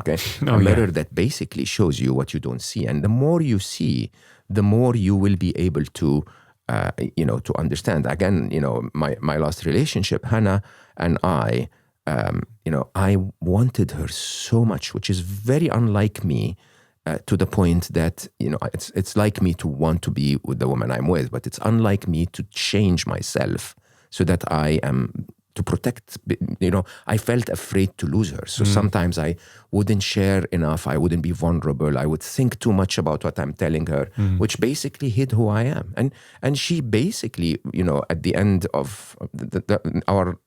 Okay, a mirror that basically shows you what you don't see, and the more you see, the more you will be able to, to understand. Again, my last relationship, Hannah and I wanted her so much, which is very unlike me. To the point that, it's like me to want to be with the woman I'm with, but it's unlike me to change myself so that I am to protect, I felt afraid to lose her. So sometimes I wouldn't share enough. I wouldn't be vulnerable. I would think too much about what I'm telling her, which basically hid who I am. And she basically, at the end of our,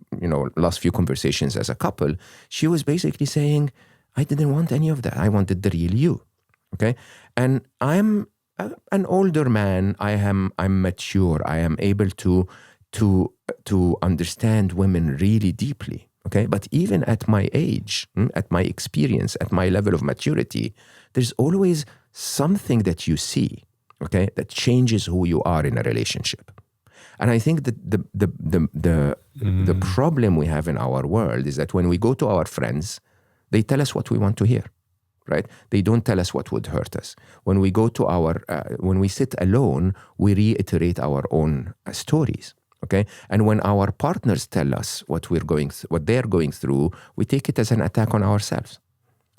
last few conversations as a couple, she was basically saying, I didn't want any of that. I wanted the real you. Okay, and I'm an older man. I'm mature. I am able to understand women really deeply. Okay, but even at my age, at my experience, at my level of maturity, there's always something that you see. Okay, that changes who you are in a relationship. And I think that the problem we have in our world is that when we go to our friends, they tell us what we want to hear. Right? They don't tell us what would hurt us. When we go to when we sit alone, we reiterate our own stories. Okay, and when our partners tell us what they're going through, we take it as an attack on ourselves.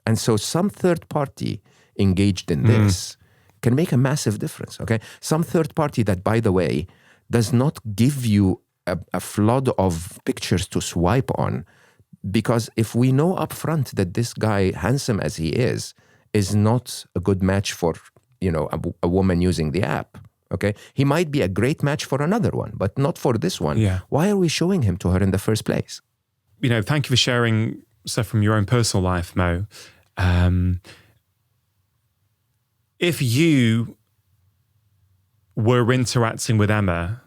And so, some third party engaged in this can make a massive difference. Okay, some third party that, by the way, does not give you a flood of pictures to swipe on. Because if we know up front that this guy, handsome as he is not a good match for, a woman using the app, okay? He might be a great match for another one, but not for this one. Yeah. Why are we showing him to her in the first place? Thank you for sharing stuff from your own personal life, Mo. If you were interacting with Emma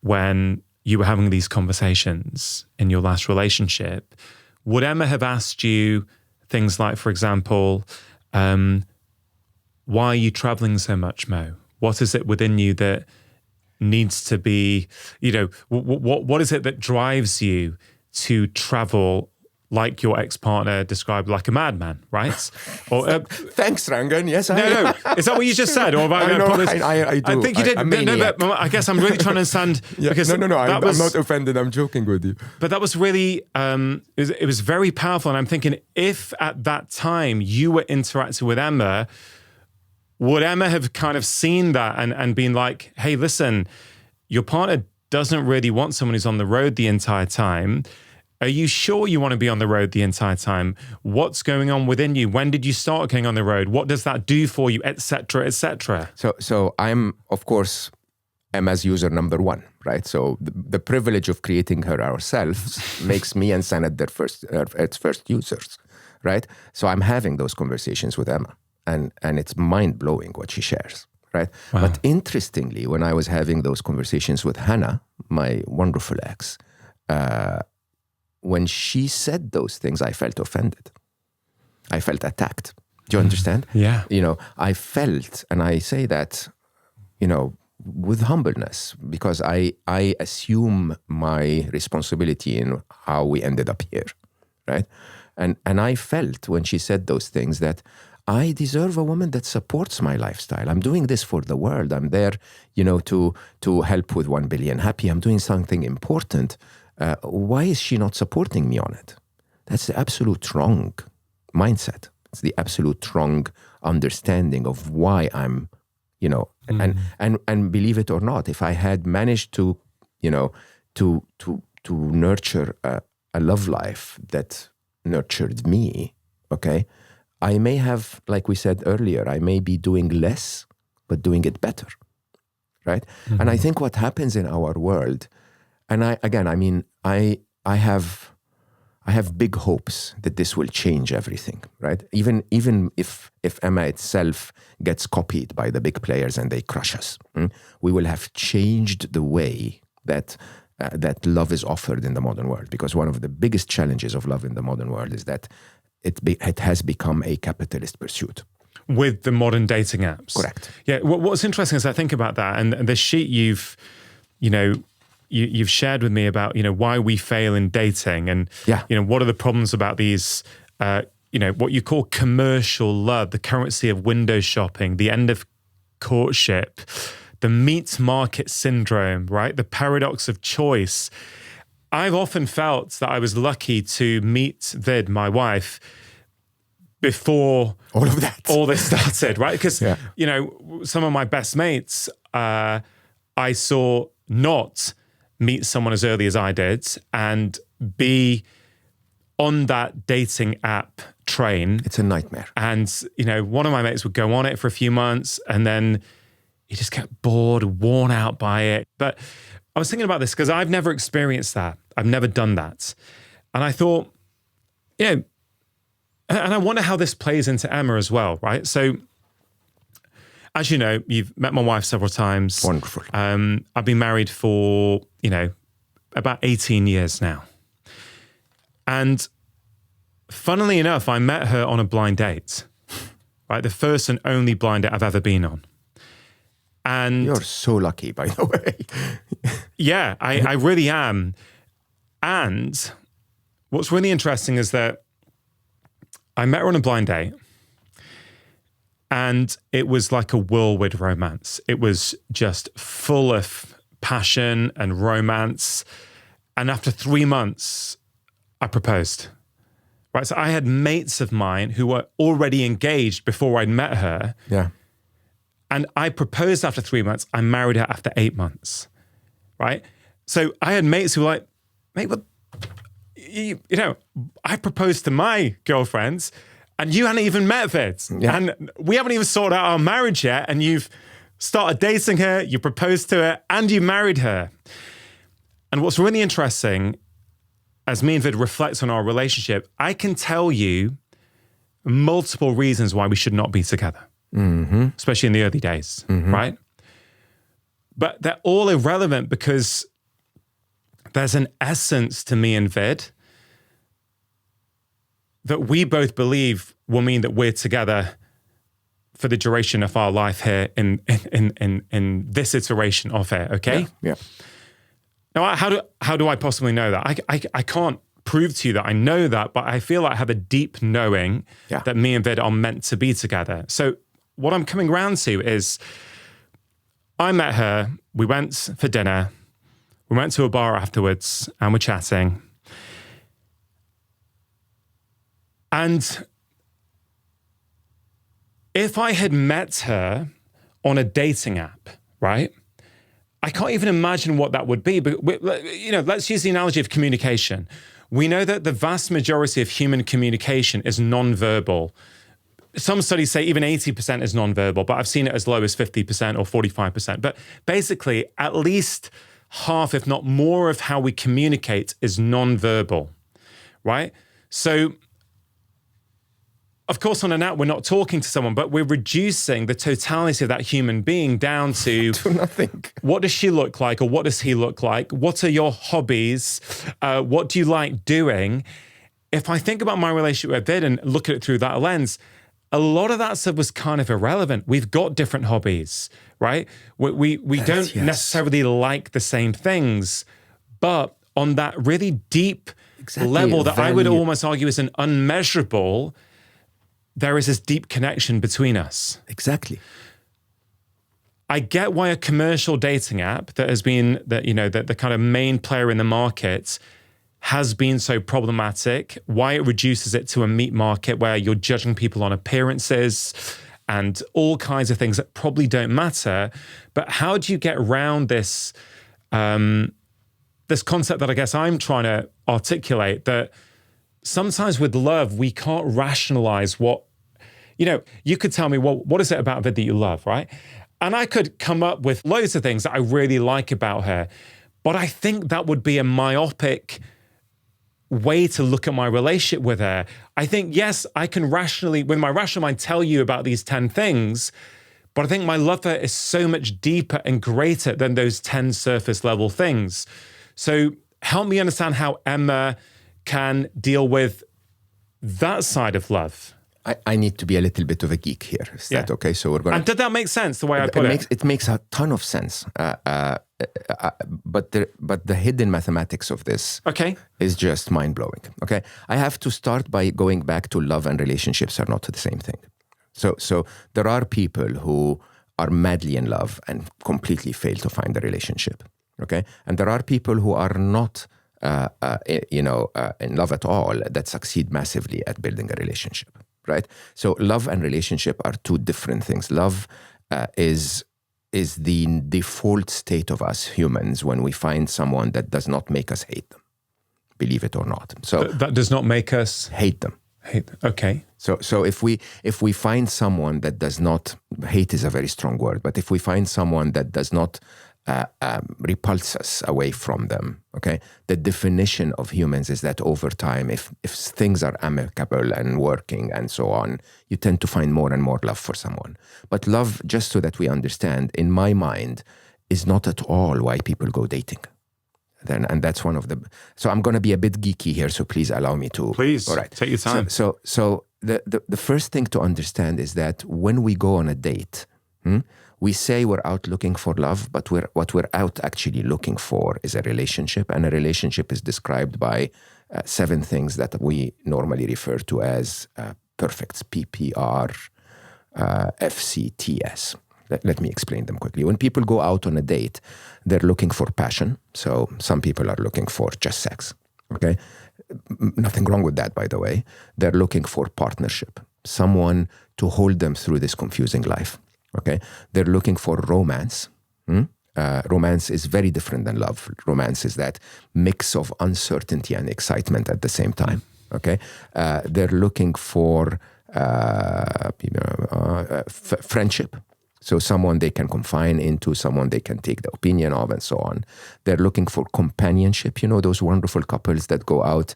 when you were having these conversations in your last relationship, would Emma have asked you things like, for example, why are you traveling so much, Mo? What is it within you that needs to be, what is it that drives you to travel like your ex-partner described, like a madman, right? Or thanks, Rangan. Yes, no. Is that what you just said? Or have I do. I think you did. But I guess I'm really trying to understand. Because no. I'm not offended. I'm joking with you. But that was really, it was very powerful. And I'm thinking, if at that time you were interacting with Emma, would Emma have kind of seen that and been like, hey, listen, your partner doesn't really want someone who's on the road the entire time. Are you sure you want to be on the road the entire time? What's going on within you? When did you start going on the road? What does that do for you, et cetera, et cetera? So I'm, of course, Emma's user number one, right? So the privilege of creating her ourselves makes me and Sanad their first users, right? So I'm having those conversations with Emma, and it's mind-blowing what she shares, right? Wow. But interestingly, when I was having those conversations with Hannah, my wonderful ex, when she said those things, I felt offended. I felt attacked. Do you understand? Yeah. I felt, and I say that, with humbleness, because I assume my responsibility in how we ended up here, right? And I felt when she said those things that I deserve a woman that supports my lifestyle. I'm doing this for the world. I'm there, to help with 1 billion happy. I'm doing something important. Why is she not supporting me on it? That's the absolute wrong mindset. It's the absolute wrong understanding of why I'm, and believe it or not, if I had managed to, to nurture a love life that nurtured me, okay, I may have, like we said earlier, I may be doing less, but doing it better, right? Mm-hmm. And I think what happens in our world, and I have big hopes that this will change everything, right? Even if Emma itself gets copied by the big players and they crush us, we will have changed the way that love is offered in the modern world. Because one of the biggest challenges of love in the modern world is that it has become a capitalist pursuit. With the modern dating apps. Correct. Yeah. What's interesting is I think about that, and the sheet you've shared with me about, why we fail in dating, and, what are the problems about these, what you call commercial love, the currency of window shopping, the end of courtship, the meat market syndrome, right? The paradox of choice. I've often felt that I was lucky to meet Vid, my wife, before all this started, right? Because, some of my best mates, I saw not meet someone as early as I did and be on that dating app train. It's a nightmare. And, one of my mates would go on it for a few months and then he just kept bored, worn out by it. But I was thinking about this because I've never experienced that. I've never done that. And I thought, and I wonder how this plays into Emma as well, right? So, as you know, you've met my wife several times. Wonderful. I've been married for, about 18 years now. And funnily enough, I met her on a blind date, right? The first and only blind date I've ever been on. And you're so lucky, by the way. Yeah, I really am. And what's really interesting is that I met her on a blind date. And it was like a whirlwind romance. It was just full of passion and romance. And after 3 months, I proposed. Right. So I had mates of mine who were already engaged before I'd met her. Yeah. And I proposed after 3 months. I married her after 8 months. Right. So I had mates who were like, mate, well, I proposed to my girlfriends and you hadn't even met Vid. Yeah. And we haven't even sorted out our marriage yet. And you've started dating her, you proposed to her, and you married her. And what's really interesting, as me and Vid reflect on our relationship, I can tell you multiple reasons why we should not be together, especially in the early days, right? But they're all irrelevant because there's an essence to me and Vid that we both believe will mean that we're together for the duration of our life here in this iteration of it, okay? Yeah. Now, how do I possibly know that? I can't prove to you that I know that, but I feel like I have a deep knowing that me and Vid are meant to be together. So what I'm coming around to is I met her, we went for dinner, we went to a bar afterwards and we're chatting. And if I had met her on a dating app, right? I can't even imagine what that would be. But, let's use the analogy of communication. We know that the vast majority of human communication is nonverbal. Some studies say even 80% is nonverbal, but I've seen it as low as 50% or 45%. But basically, at least half, if not more, of how we communicate is nonverbal, right? So, of course, on an app, we're not talking to someone, but we're reducing the totality of that human being down to nothing. What does she look like, or what does he look like? What are your hobbies? What do you like doing? If I think about my relationship with Vid and look at it through that lens, a lot of that stuff was kind of irrelevant. We've got different hobbies, right? We don't necessarily like the same things, but on that really deep level that I would almost argue is an unmeasurable, there is this deep connection between us. Exactly. I get why a commercial dating app that has been the kind of main player in the market has been so problematic, why it reduces it to a meat market where you're judging people on appearances and all kinds of things that probably don't matter. But how do you get around this this concept that I guess I'm trying to articulate, that sometimes with love, we can't rationalize what, you could tell me, well, what is it about Vid that you love, right? And I could come up with loads of things that I really like about her. But I think that would be a myopic way to look at my relationship with her. I think, yes, I can rationally, with my rational mind, tell you about these 10 things, but I think my love for her is so much deeper and greater than those 10 surface level things. So help me understand how Emma can deal with that side of love. I need to be a little bit of a geek here. Is that okay? So we're going. And did that make sense the way I put it? It makes a ton of sense. But the hidden mathematics of this is just mind blowing. Okay, I have to start by going back to love and relationships are not the same thing. So there are people who are madly in love and completely fail to find a relationship. Okay, and there are people who are not in love at all that succeed massively at building a relationship. Right? So love and relationship are two different things. Love is the default state of us humans when we find someone that does not make us hate them, believe it or not. So that does not make us hate them. Okay. So if we find someone that does not, hate is a very strong word, but if we find someone that does not repulse us away from them, okay? The definition of humans is that over time, if things are amicable and working and so on, you tend to find more and more love for someone. But love, just so that we understand, in my mind, is not at all why people go dating. And that's one of the... So I'm going to be a bit geeky here, so please allow me to... Please, all right. Take your time. So the first thing to understand is that when we go on a date... we say we're out looking for love, but what we're out actually looking for is a relationship. And a relationship is described by 7 things that we normally refer to as perfects, PPR, FCTS. Let me explain them quickly. When people go out on a date, they're looking for passion. So some people are looking for just sex. Okay? Nothing wrong with that, by the way. They're looking for partnership, someone to hold them through this confusing life. Okay, they're looking for romance. Romance is very different than love. Romance is that mix of uncertainty and excitement at the same time. Okay, they're looking for friendship. So someone they can confine into, someone they can take the opinion of, and so on. They're looking for companionship. You know, those wonderful couples that go out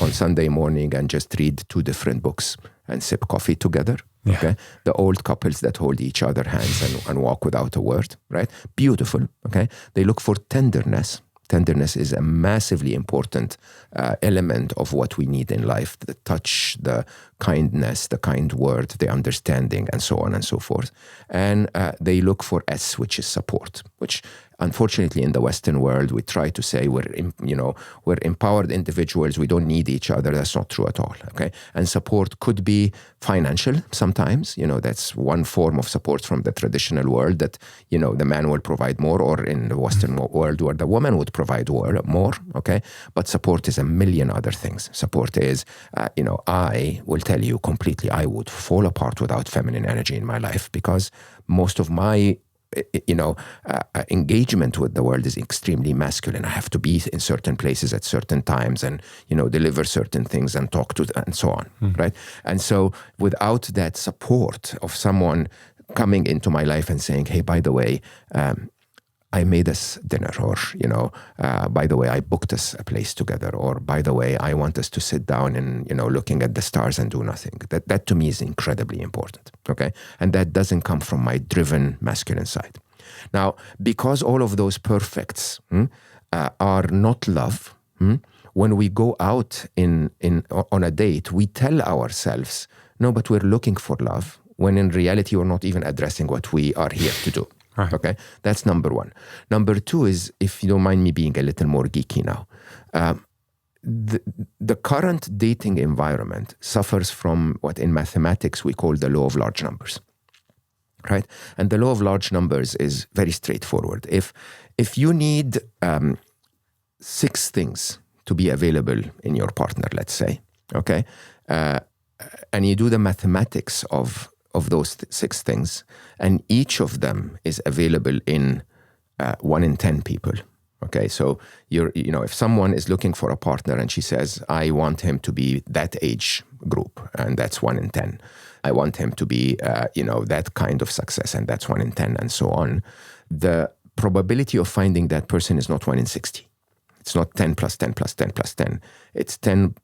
on Sunday morning and just read 2 different books and sip coffee together. Yeah. Okay, the old couples that hold each other hands and walk without a word, right? Beautiful. Okay, they look for tenderness. tenderness is a massively important element of what we need in life. The touch, the kindness, the kind word, the understanding, and so on and so forth. And they look for S, which is support, which unfortunately in the Western world, we try to say we're empowered individuals. We don't need each other. That's not true at all. Okay. And support could be financial sometimes. That's one form of support from the traditional world that, the man will provide more, or in the Western world where the woman would provide more. Okay. But support is a million other things. Support is, I will tell you completely, I would fall apart without feminine energy in my life, because most of my engagement with the world is extremely masculine. I have to be in certain places at certain times and, deliver certain things and talk to and so on, right? And so without that support of someone coming into my life and saying, hey, by the way, I made us dinner, or, by the way, I booked us a place together, or by the way, I want us to sit down and, looking at the stars and do nothing. That to me is incredibly important, okay? And that doesn't come from my driven masculine side. Now, because all of those perfects are not love, when we go out on a date, we tell ourselves, no, but we're looking for love, when in reality, we're not even addressing what we are here to do. Right. Okay, that's number one. Number two is, if you don't mind me being a little more geeky now, the current dating environment suffers from what in mathematics we call the law of large numbers, right? And the law of large numbers is very straightforward. If you need 6 things to be available in your partner, let's say, okay, and you do the mathematics of those 6 things, and each of them is available in 1 in 10 people. Okay, so if someone is looking for a partner and she says, I want him to be that age group, and that's 1 in 10. I want him to be, that kind of success, and that's 1 in 10, and so on. The probability of finding that person is not 1 in 60. It's not 10 plus 10 plus 10 plus 10. It's 10.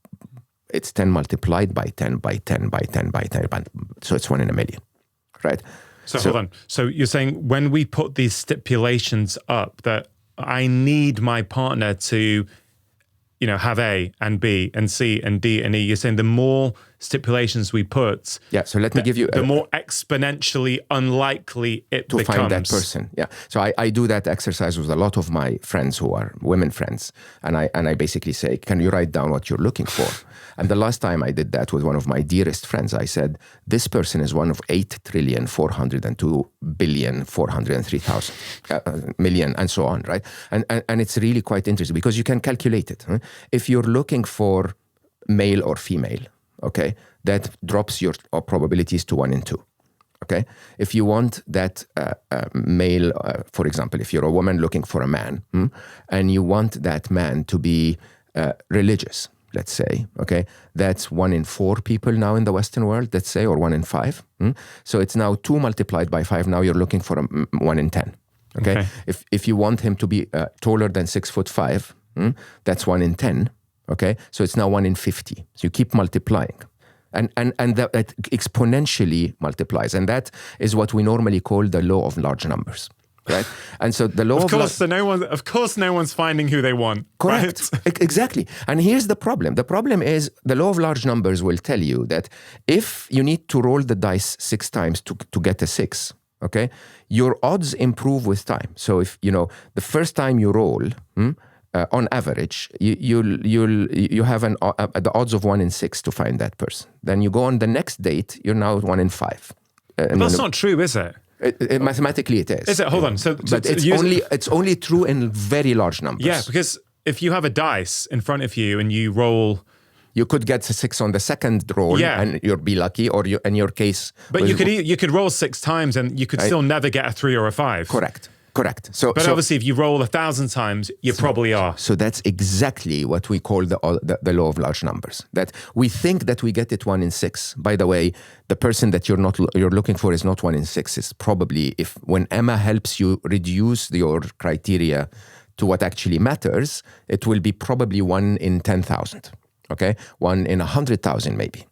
It's 10 multiplied by 10 by 10 by 10 by 10. So it's 1 in a million, right? So hold on. So you're saying when we put these stipulations up that I need my partner to, have A and B and C and D and E, you're saying the more stipulations we put, yeah. So let me give you the more exponentially unlikely it becomes to find that person. Yeah. So I do that exercise with a lot of my friends who are women friends, and I basically say, can you write down what you're looking for? And the last time I did that with one of my dearest friends, I said, this person is one of 8,402,403,000,000,000 and so on, right? And it's really quite interesting because you can calculate it. Huh? If you're looking for male or female, okay, that drops your probabilities to 1 in 2. Okay, if you want that male, for example, if you're a woman looking for a man, and you want that man to be religious, let's say, okay, that's 1 in 4 people now in the Western world, let's say, or 1 in 5. So it's now 2 multiplied by 5. Now you're looking for 1 in 10. Okay, if you want him to be taller than 6'5", that's 1 in 10. Okay, so it's now 1 in 50. So you keep multiplying. And that exponentially multiplies. And that is what we normally call the law of large numbers. Right? And so the law of course no one's finding who they want. Correct. Right? Exactly. And here's the problem. The problem is the law of large numbers will tell you that if you need to roll the dice 6 times to get a 6, okay, your odds improve with time. So if, the first time you roll, on average, you have the odds of 1 in 6 to find that person. Then you go on the next date, you're now 1 in 5. That's not true, is it? Mathematically, it is. Is it? Hold on. But it's only true in very large numbers. Yeah, because if you have a dice in front of you and you roll, you could get a 6 on the second roll, and you'll be lucky, or in your case. But you could roll 6 times and you could still never get a 3 or a 5. Correct. But obviously, if you roll 1,000 times, you probably are. So that's exactly what we call the law of large numbers. That we think that we get it 1 in 6. By the way, the person that you're looking for is not 1 in 6. It's probably when Emma helps you reduce your criteria to what actually matters, it will be probably 1 in 10,000. Okay, 1 in 100,000 maybe.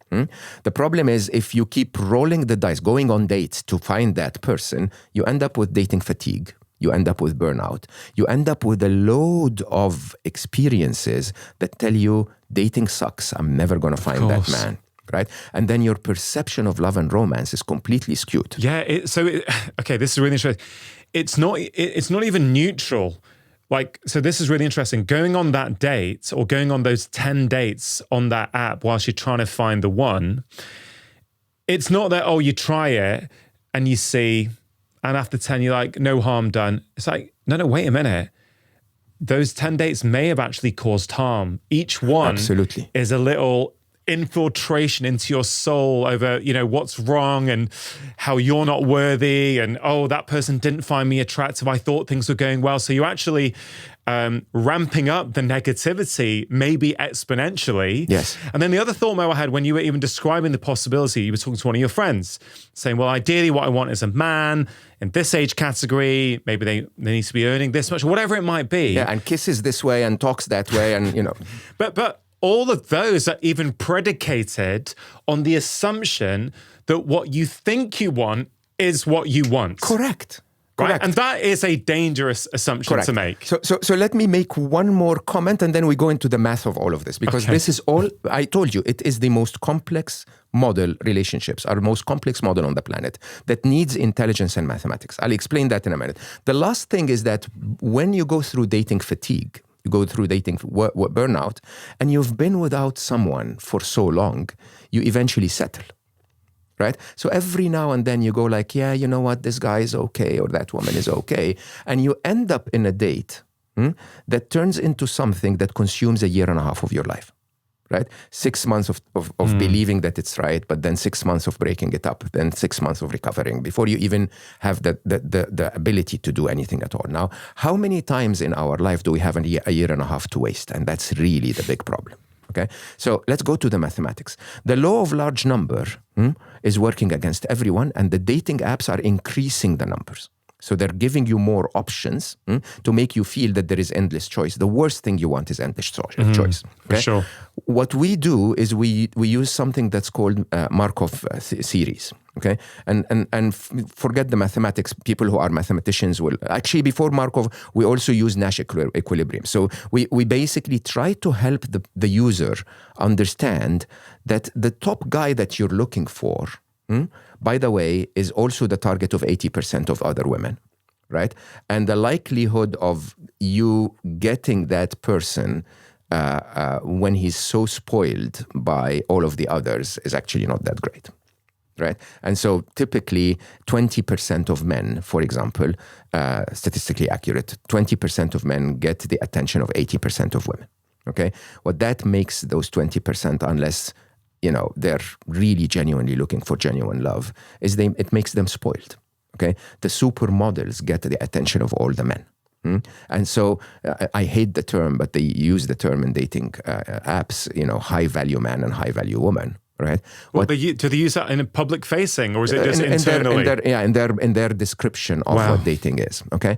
The problem is if you keep rolling the dice, going on dates to find that person, you end up with dating fatigue. You end up with burnout. You end up with a load of experiences that tell you dating sucks. I'm never going to find that man. Right? And then your perception of love and romance is completely skewed. Yeah. Okay, this is really interesting. It's not even neutral. Like, so this is really interesting. Going on that date or going on those 10 dates on that app whilst you're trying to find the one, it's not that, you try it and you see, and after 10, you're like, no harm done. It's like, no, wait a minute. Those 10 dates may have actually caused harm. Each one Absolutely. is a little infiltration into your soul over, what's wrong and how you're not worthy and, that person didn't find me attractive. I thought things were going well. So you're actually ramping up the negativity, maybe exponentially. Yes. And then the other thought I had when you were even describing the possibility, you were talking to one of your friends saying, well, ideally what I want is a man in this age category. Maybe they need to be earning this much, or whatever it might be. Yeah, and kisses this way and talks that way and, But all of those are even predicated on the assumption that what you think you want is what you want. Correct. Right? Correct. And that is a dangerous assumption to make. So let me make one more comment and then we go into the math of all of this, because this is all, I told you, it is the most complex model. Relationships are the most complex model on the planet that needs intelligence and mathematics. I'll explain that in a minute. The last thing is that when you go through dating fatigue, you go through dating burnout, and you've been without someone for so long, you eventually settle. Right? So every now and then you go like, yeah, you know what, this guy is okay or that woman is okay. And you end up in a date that turns into something that consumes 1.5 years of your life. Right? 6 months of believing that it's right, but then 6 months of breaking it up, then 6 months of recovering before you even have the ability to do anything at all. Now, how many times in our life do we have 1.5 years to waste? And that's really the big problem. Okay, so let's go to the mathematics. The law of large number is working against everyone, and the dating apps are increasing the numbers. So they're giving you more options to make you feel that there is endless choice. The worst thing you want is endless choice. Okay? For sure. What we do is we use something that's called Markov series. Okay, and forget the mathematics. People who are mathematicians will actually, before Markov, we also use Nash equilibrium. So we basically try to help the user understand that the top guy that you're looking for, by the way, is also the target of 80% of other women, right? And the likelihood of you getting that person when he's so spoiled by all of the others is actually not that great. Right. And so typically 20% of men, for example, statistically accurate, 20% of men get the attention of 80% of women. Okay. What that makes those 20%, unless, they're really genuinely looking for genuine love, is it makes them spoiled. Okay. The supermodels get the attention of all the men. And so I hate the term, but they use the term in dating apps, high value man and high value woman. Right. Well, do they use that in a public facing, or is it just internally? In their description of what dating is. Okay.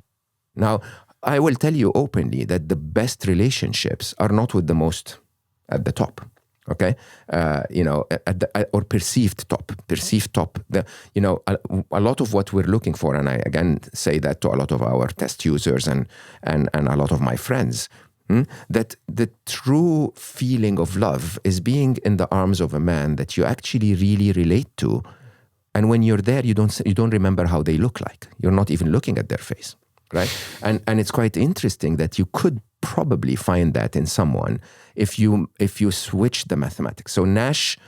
Now, I will tell you openly that the best relationships are not with the most at the top. Okay. Or perceived top. A lot of what we're looking for, and I again say that to a lot of our test users and a lot of my friends, that the true feeling of love is being in the arms of a man that you actually really relate to, and when you're there, you don't remember how they look like. You're not even looking at their face, right? And it's quite interesting that you could probably find that in someone if you switch the mathematics. So Nash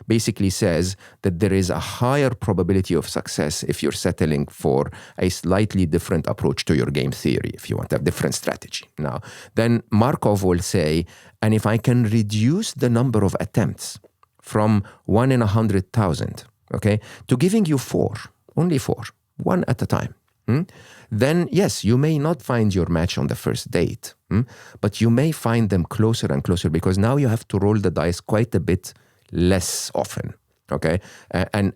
basically says that there is a higher probability of success if you're settling for a slightly different approach to your game theory, if you want a different strategy. Now, then Markov will say, and if I can reduce the number of attempts from 1 in 100,000, okay, to giving you 4, only 4, one at a time, then yes, you may not find your match on the first date, but you may find them closer and closer, because now you have to roll the dice quite a bit less often. Okay. And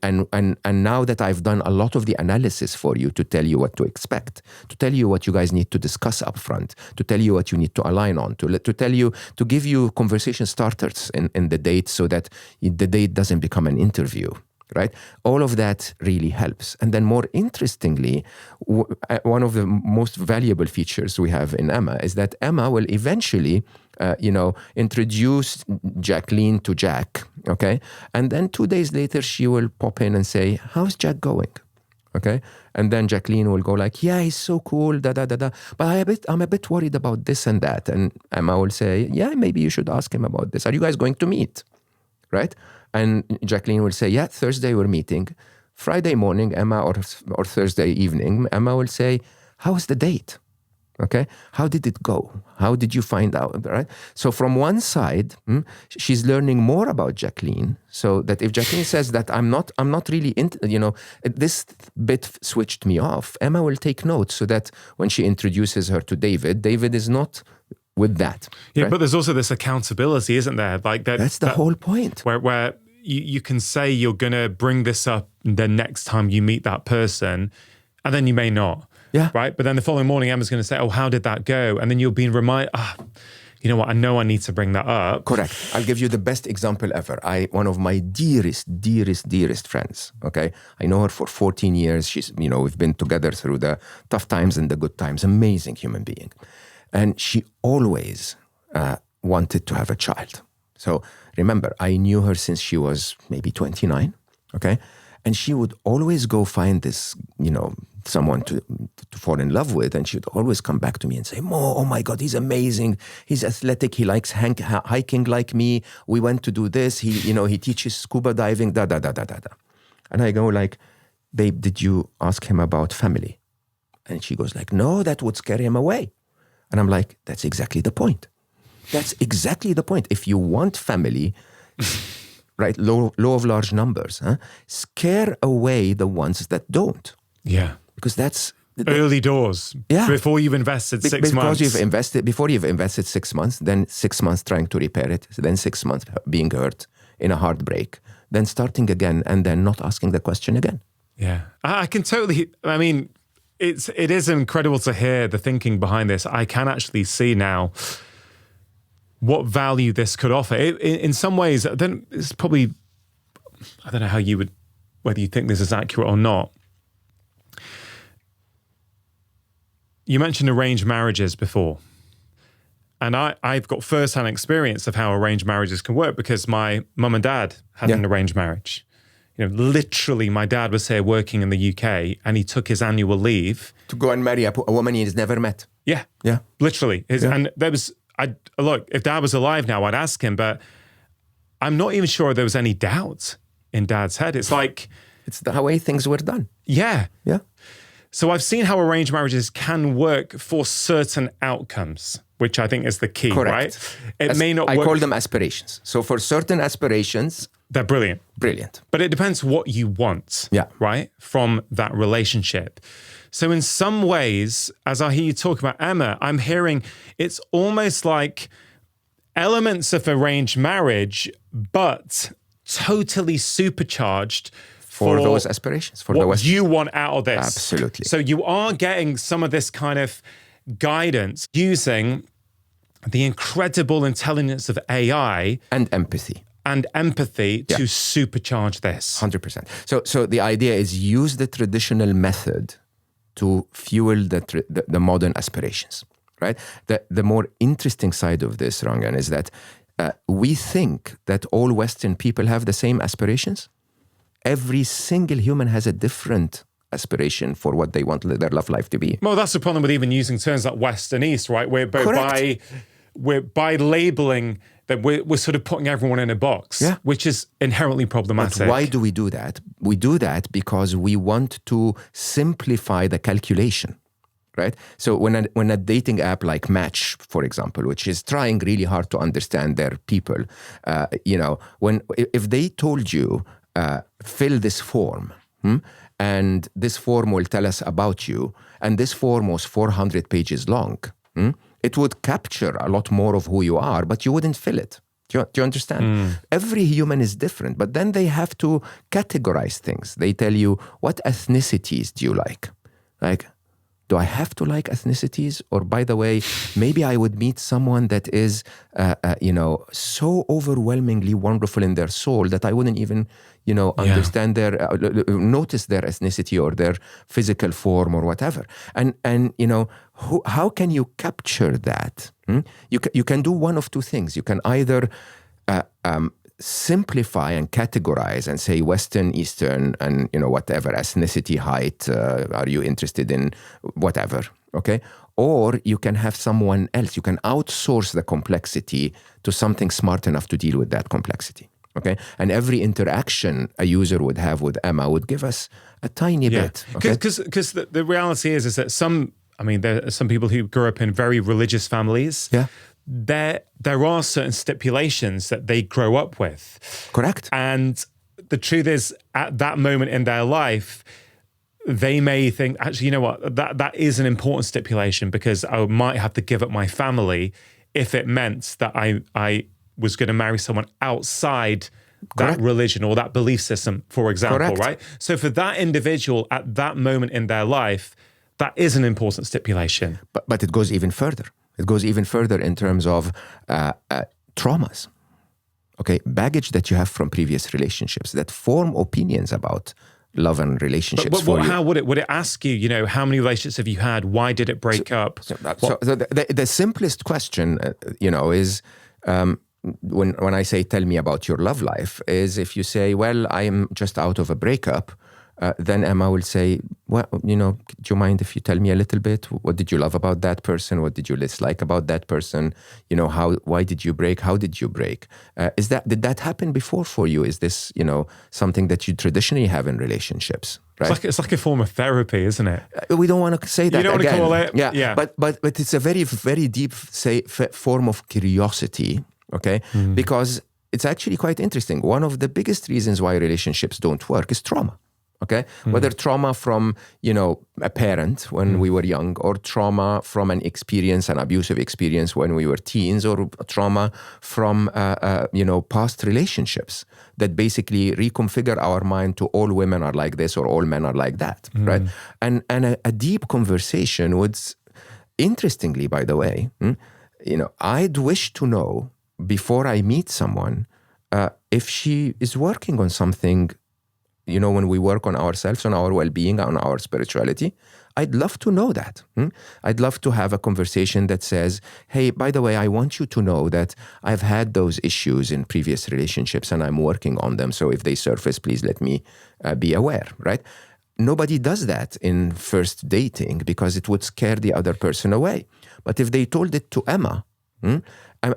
now that I've done a lot of the analysis for you to tell you what to expect, to tell you what you guys need to discuss up front, to tell you what you need to align on, to tell you, to give you conversation starters in the date so that the date doesn't become an interview. right? All of that really helps. And then more interestingly, one of the most valuable features we have in Emma is that Emma will eventually, introduce Jacqueline to Jack, okay? And then 2 days later, she will pop in and say, how's Jack going? Okay. And then Jacqueline will go like, yeah, he's so cool, But I'm a bit worried about this and that. And Emma will say, yeah, maybe you should ask him about this. Are you guys going to meet? Right? And Jacqueline will say, yeah, Thursday we're meeting. Friday morning, Emma, or Thursday evening, Emma will say, how was the date? Okay, how did it go? How did you find out? Right. So from one side, she's learning more about Jacqueline. So that if Jacqueline says that I'm not really this bit switched me off, Emma will take notes so that when she introduces her to David is not with that. Yeah, right? but there's also this accountability, isn't there? Like that. That's the whole point. Where you can say you're going to bring this up the next time you meet that person, and then you may not. Yeah. Right. But then the following morning, Emma's going to say, oh, how did that go? And then you'll be reminded, you know what? I know I need to bring that up. Correct. I'll give you the best example ever. One of my dearest friends. Okay. I know her for 14 years. She's, we've been together through the tough times and the good times. Amazing human being. And she always wanted to have a child. So remember, I knew her since she was maybe 29. Okay. And she would always go find this, someone to fall in love with. And she would always come back to me and say, Mo, oh my God, he's amazing. He's athletic. He likes hiking like me. We went to do this. He teaches scuba diving, And I go like, babe, did you ask him about family? And she goes like, no, that would scare him away. And I'm like, that's exactly the point. That's exactly the point. If you want family, right, law of large numbers, scare away the ones that don't. Yeah. Because that's early doors. Yeah. Before you've invested 6 months. Before you've invested 6 months, then 6 months trying to repair it, then 6 months being hurt in a heartbreak, then starting again, and then not asking the question again. Yeah. I can totally, it is incredible to hear the thinking behind this. I can actually see now what value this could offer. In some ways, then it's probably, I don't know whether you think this is accurate or not. You mentioned arranged marriages before. And I've got first-hand experience of how arranged marriages can work because my mum and dad had an arranged marriage. Literally, my dad was here working in the UK and he took his annual leave. To go and marry a woman he's never met. Yeah. Yeah. Literally. And there was, look, if Dad was alive now, I'd ask him, but I'm not even sure there was any doubt in Dad's head. It's like... It's the way things were done. Yeah. Yeah. So I've seen how arranged marriages can work for certain outcomes, which I think is the key, correct. Right? It may not work. I call them aspirations. So for certain aspirations... They're brilliant. Brilliant. But it depends what you want, right, from that relationship. So in some ways, as I hear you talk about Emma, I'm hearing it's almost like elements of arranged marriage, but totally supercharged for those aspirations, for what you want out of this. Absolutely. So you are getting some of this kind of guidance using the incredible intelligence of AI. And empathy. To supercharge this. 100%. So the idea is use the traditional method to fuel the modern aspirations, right? The more interesting side of this, Rangan, is that we think that all Western people have the same aspirations. Every single human has a different aspiration for what they want their love life to be. Well, that's the problem with even using terms like West and East, right? We're by labeling that we're sort of putting everyone in a box, which is inherently problematic. But why do we do that? We do that because we want to simplify the calculation, right? So when a dating app like Match, for example, which is trying really hard to understand their people, if they told you, fill this form, and this form will tell us about you, and this form was 400 pages long, it would capture a lot more of who you are, but you wouldn't fill it. Do you understand? Every human is different, but then they have to categorize things. They tell you, what ethnicities do you like? Like, Do I have to like ethnicities? Or by the way, maybe I would meet someone that is, so overwhelmingly wonderful in their soul that I wouldn't even, understand notice their ethnicity or their physical form or whatever. And how can you capture that? You can do one of two things. You can either simplify and categorize and say Western, Eastern, and whatever ethnicity, height. Are you interested in whatever? Okay, or you can have someone else. You can outsource the complexity to something smart enough to deal with that complexity. Okay, and every interaction a user would have with Emma would give us a tiny bit. Because the reality is that there are some people who grew up in very religious families. Yeah. There are certain stipulations that they grow up with. Correct. And the truth is, at that moment in their life, they may think, actually, you know what, that is an important stipulation because I might have to give up my family if it meant that I was going to marry someone outside that religion or that belief system, for example, right? So for that individual at that moment in their life, that is an important stipulation. But it goes even further. It goes even further in terms of traumas, okay? Baggage that you have from previous relationships that form opinions about love and relationships. But how would it ask you, how many relationships have you had? Why did it break up? So the simplest question, is when I say, tell me about your love life, is if you say, well, I am just out of a breakup, then Emma will say, well, do you mind if you tell me a little bit? What did you love about that person? What did you dislike about that person? Why did you break? How did you break? Did that happen before for you? Is this, something that you traditionally have in relationships? Right? It's like a form of therapy, isn't it? We don't want to say that. You don't again. want to call it. Yeah. But it's a very, very deep, form of curiosity. Okay, because it's actually quite interesting. One of the biggest reasons why relationships don't work is trauma. Okay, whether trauma from a parent when we were young, or trauma from an abusive experience when we were teens, or trauma from past relationships that basically reconfigure our mind to all women are like this or all men are like that, right? And a deep conversation would, interestingly, by the way, I'd wish to know before I meet someone if she is working on something. When we work on ourselves, on our well-being, on our spirituality, I'd love to know that. I'd love to have a conversation that says, hey, by the way, I want you to know that I've had those issues in previous relationships and I'm working on them. So if they surface, please let me be aware, right? Nobody does that in first dating because it would scare the other person away. But if they told it to Emma,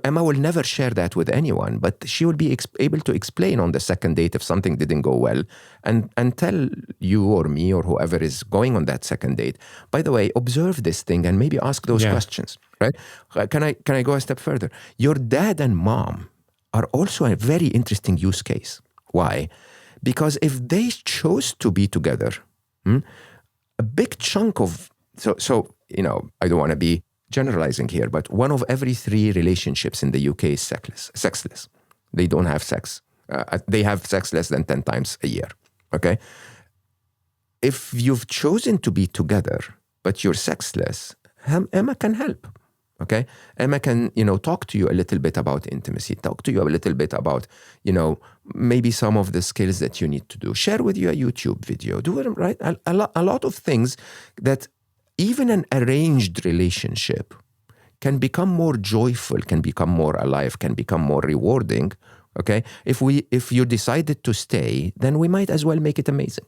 Emma will never share that with anyone, but she will be able to explain on the second date if something didn't go well and tell you or me or whoever is going on that second date, by the way, observe this thing and maybe ask those questions, right? Can I go a step further? Your dad and mom are also a very interesting use case. Why? Because if they chose to be together, a big chunk of, I don't want to be generalizing here, but one of every 3 relationships in the UK is sexless. They don't have sex. They have sex less than 10 times a year. Okay? If you've chosen to be together, but you're sexless, Emma can help. Okay? Emma can, talk to you a little bit about intimacy, talk to you a little bit about, maybe some of the skills that you need to do, share with you a YouTube video, do it, right? A lot of things that even an arranged relationship can become more joyful, can become more alive, can become more rewarding. Okay, if you decided to stay, then we might as well make it amazing.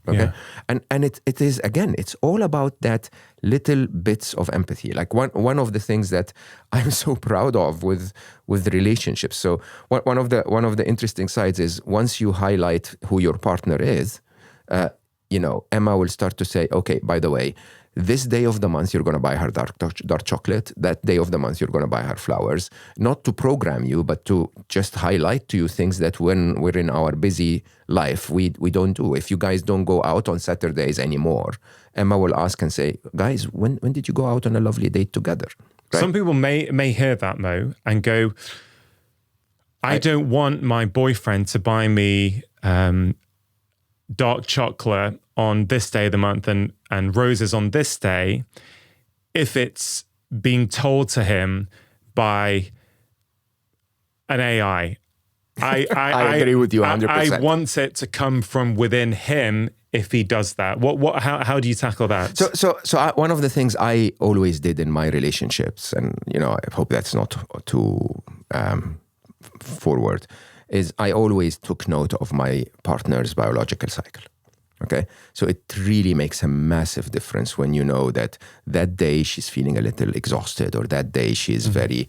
Okay, and it is, again, it's all about that little bits of empathy. Like one of the things that I'm so proud of with relationships. So one of the interesting sides is once you highlight who your partner is, Emma will start to say, okay, by the way, this day of the month, you're going to buy her dark chocolate. That day of the month, you're going to buy her flowers. Not to program you, but to just highlight to you things that when we're in our busy life, we don't do. If you guys don't go out on Saturdays anymore, Emma will ask and say, guys, when did you go out on a lovely date together? Right? Some people may hear that, Mo, and go, I don't want my boyfriend to buy me dark chocolate on this day of the month, and and roses on this day if it's being told to him by an AI. I agree with you 100%. I want it to come from within him if he does that. How do you tackle that? So one of the things I always did in my relationships, and I hope that's not too forward, is I always took note of my partner's biological cycle. Okay, so it really makes a massive difference when you know that day she's feeling a little exhausted, or that day she's very,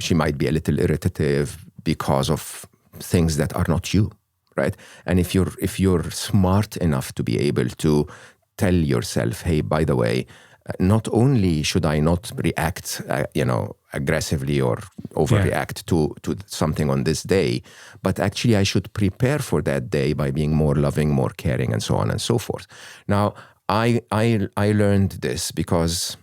she might be a little irritative because of things that are not you, right? And if you're smart enough to be able to tell yourself, hey, by the way, not only should I not react, aggressively or overreact to something on this day, but actually I should prepare for that day by being more loving, more caring, and so on and so forth. Now, I learned this because,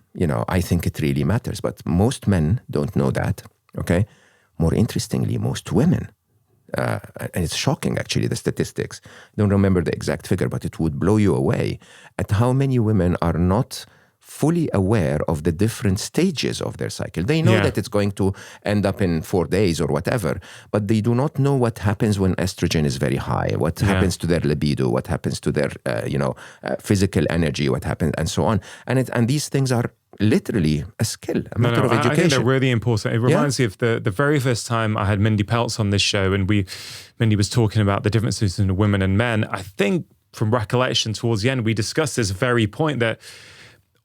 I think it really matters, but most men don't know that, okay? More interestingly, most women, and it's shocking actually, the statistics, don't remember the exact figure, but it would blow you away at how many women are not fully aware of the different stages of their cycle. They know that it's going to end up in 4 days or whatever, but they do not know what happens when estrogen is very high, what happens to their libido, what happens to their, physical energy, what happens, and so on. And these things are literally a skill, a matter of education. I think they're really important. It reminds me of the very first time I had Mindy Peltz on this show, and Mindy was talking about the differences between women and men. I think from recollection towards the end, we discussed this very point that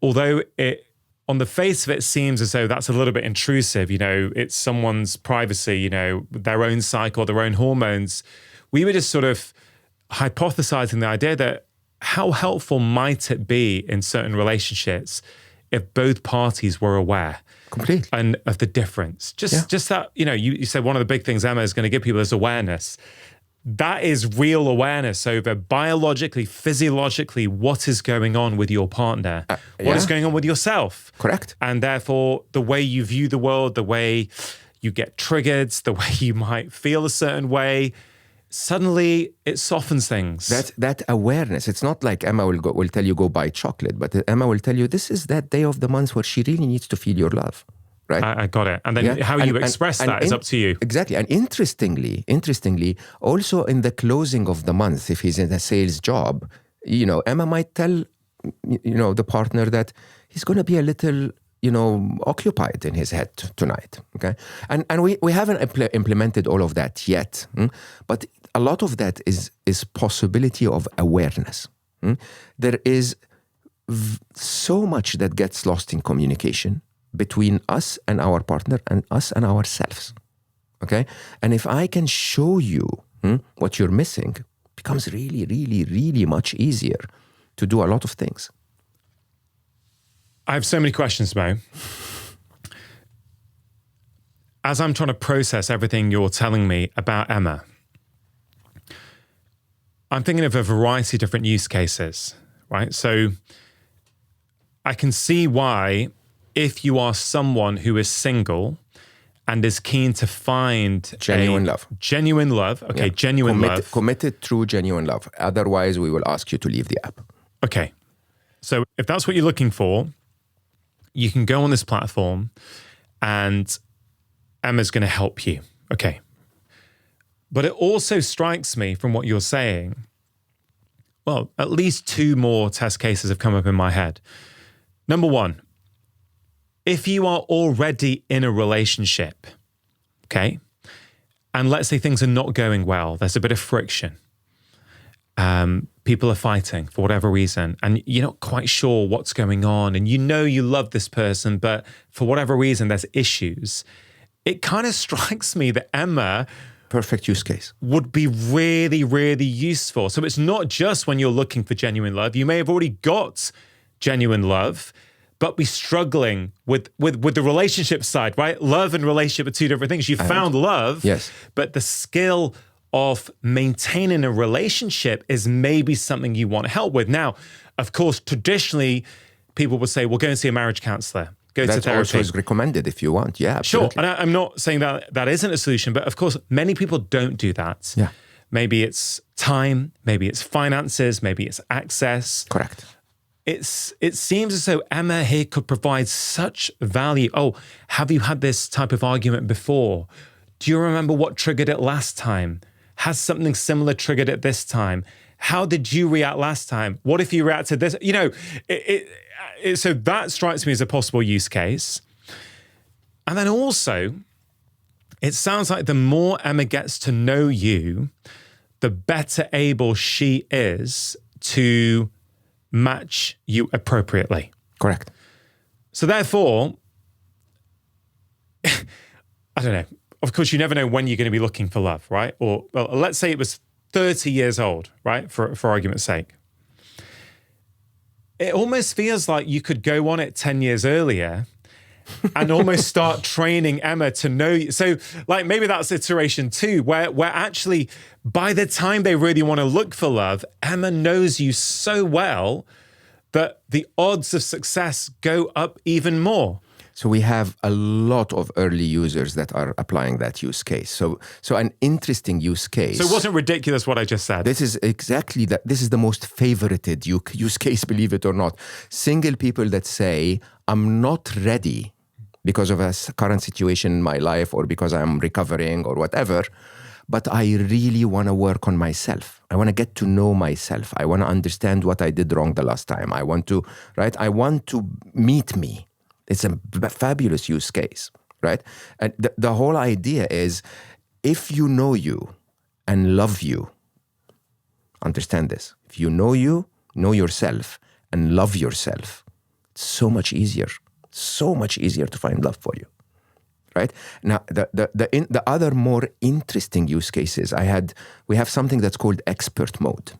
although it, on the face of it, seems as though that's a little bit intrusive, it's someone's privacy, their own cycle, their own hormones, we were just sort of hypothesizing the idea that how helpful might it be in certain relationships if both parties were aware completely and of the difference. Just that, you said one of the big things Emma is going to give people is awareness. That is real awareness over biologically, physiologically, what is going on with your partner, what is going on with yourself. Correct. And therefore, the way you view the world, the way you get triggered, the way you might feel a certain way, suddenly it softens things. That awareness, it's not like Emma will tell you go buy chocolate, but Emma will tell you this is that day of the month where she really needs to feel your love. Right? I got it. And then how you express that is up to you. Exactly. And interestingly, also in the closing of the month, if he's in a sales job, Emma might tell, the partner that he's going to be a little, occupied in his head tonight. Okay. And we haven't implemented all of that yet. But a lot of that is possibility of awareness. There is so much that gets lost in communication between us and our partner and us and ourselves, okay? And if I can show you what you're missing, it becomes really, really, really much easier to do a lot of things. I have so many questions, Mo. As I'm trying to process everything you're telling me about Emma, I'm thinking of a variety of different use cases, right? So I can see why, if you are someone who is single and is keen to find genuine love. Okay, genuine love. Committed through genuine love. Otherwise, we will ask you to leave the app. Okay. So if that's what you're looking for, you can go on this platform and Emma's going to help you. Okay. But it also strikes me from what you're saying, well, at least 2 more test cases have come up in my head. Number 1, if you are already in a relationship, okay, and let's say things are not going well, there's a bit of friction, people are fighting for whatever reason, and you're not quite sure what's going on, and you love this person, but for whatever reason, there's issues, it kind of strikes me that Emma... perfect use case. Would be really, really useful. So it's not just when you're looking for genuine love. You may have already got genuine love, but be struggling with the relationship side, right? Love and relationship are 2 different things. You found love, yes, but the skill of maintaining a relationship is maybe something you want help with. Now, of course, traditionally, people would say, well, go and see a marriage counselor. Go to therapy. That also is recommended if you want. Yeah, absolutely. Sure. And I'm not saying that isn't a solution, but of course, many people don't do that. Yeah. Maybe it's time, maybe it's finances, maybe it's access. Correct. it seems as though Emma here could provide such value. Oh, have you had this type of argument before? Do you remember what triggered it last time? Has something similar triggered it this time? How did you react last time? What if you reacted this? You know, so that strikes me as a possible use case. And then also, it sounds like the more Emma gets to know you, the better able she is to match you appropriately. Correct. So therefore, I don't know. Of course, you never know when you're going to be looking for love, right? Or well, let's say it was 30 years old, right? For argument's sake. It almost feels like you could go on it 10 years earlier and almost start training Emma to know you. So like maybe that's iteration 2, where actually by the time they really want to look for love, Emma knows you so well that the odds of success go up even more. So we have a lot of early users that are applying that use case. So an interesting use case. So it wasn't ridiculous what I just said. This is exactly that. This is the most favorited use case, believe it or not. Single people that say, I'm not ready because of a current situation in my life or because I'm recovering or whatever, but I really want to work on myself. I want to get to know myself. I want to understand what I did wrong the last time. I want to meet me. It's a fabulous use case, right? And the whole idea is, if you know you and love you, understand this. If you know yourself and love yourself, it's so much easier to find love for you, right? Now, the other more interesting use cases we have something that's called expert mode.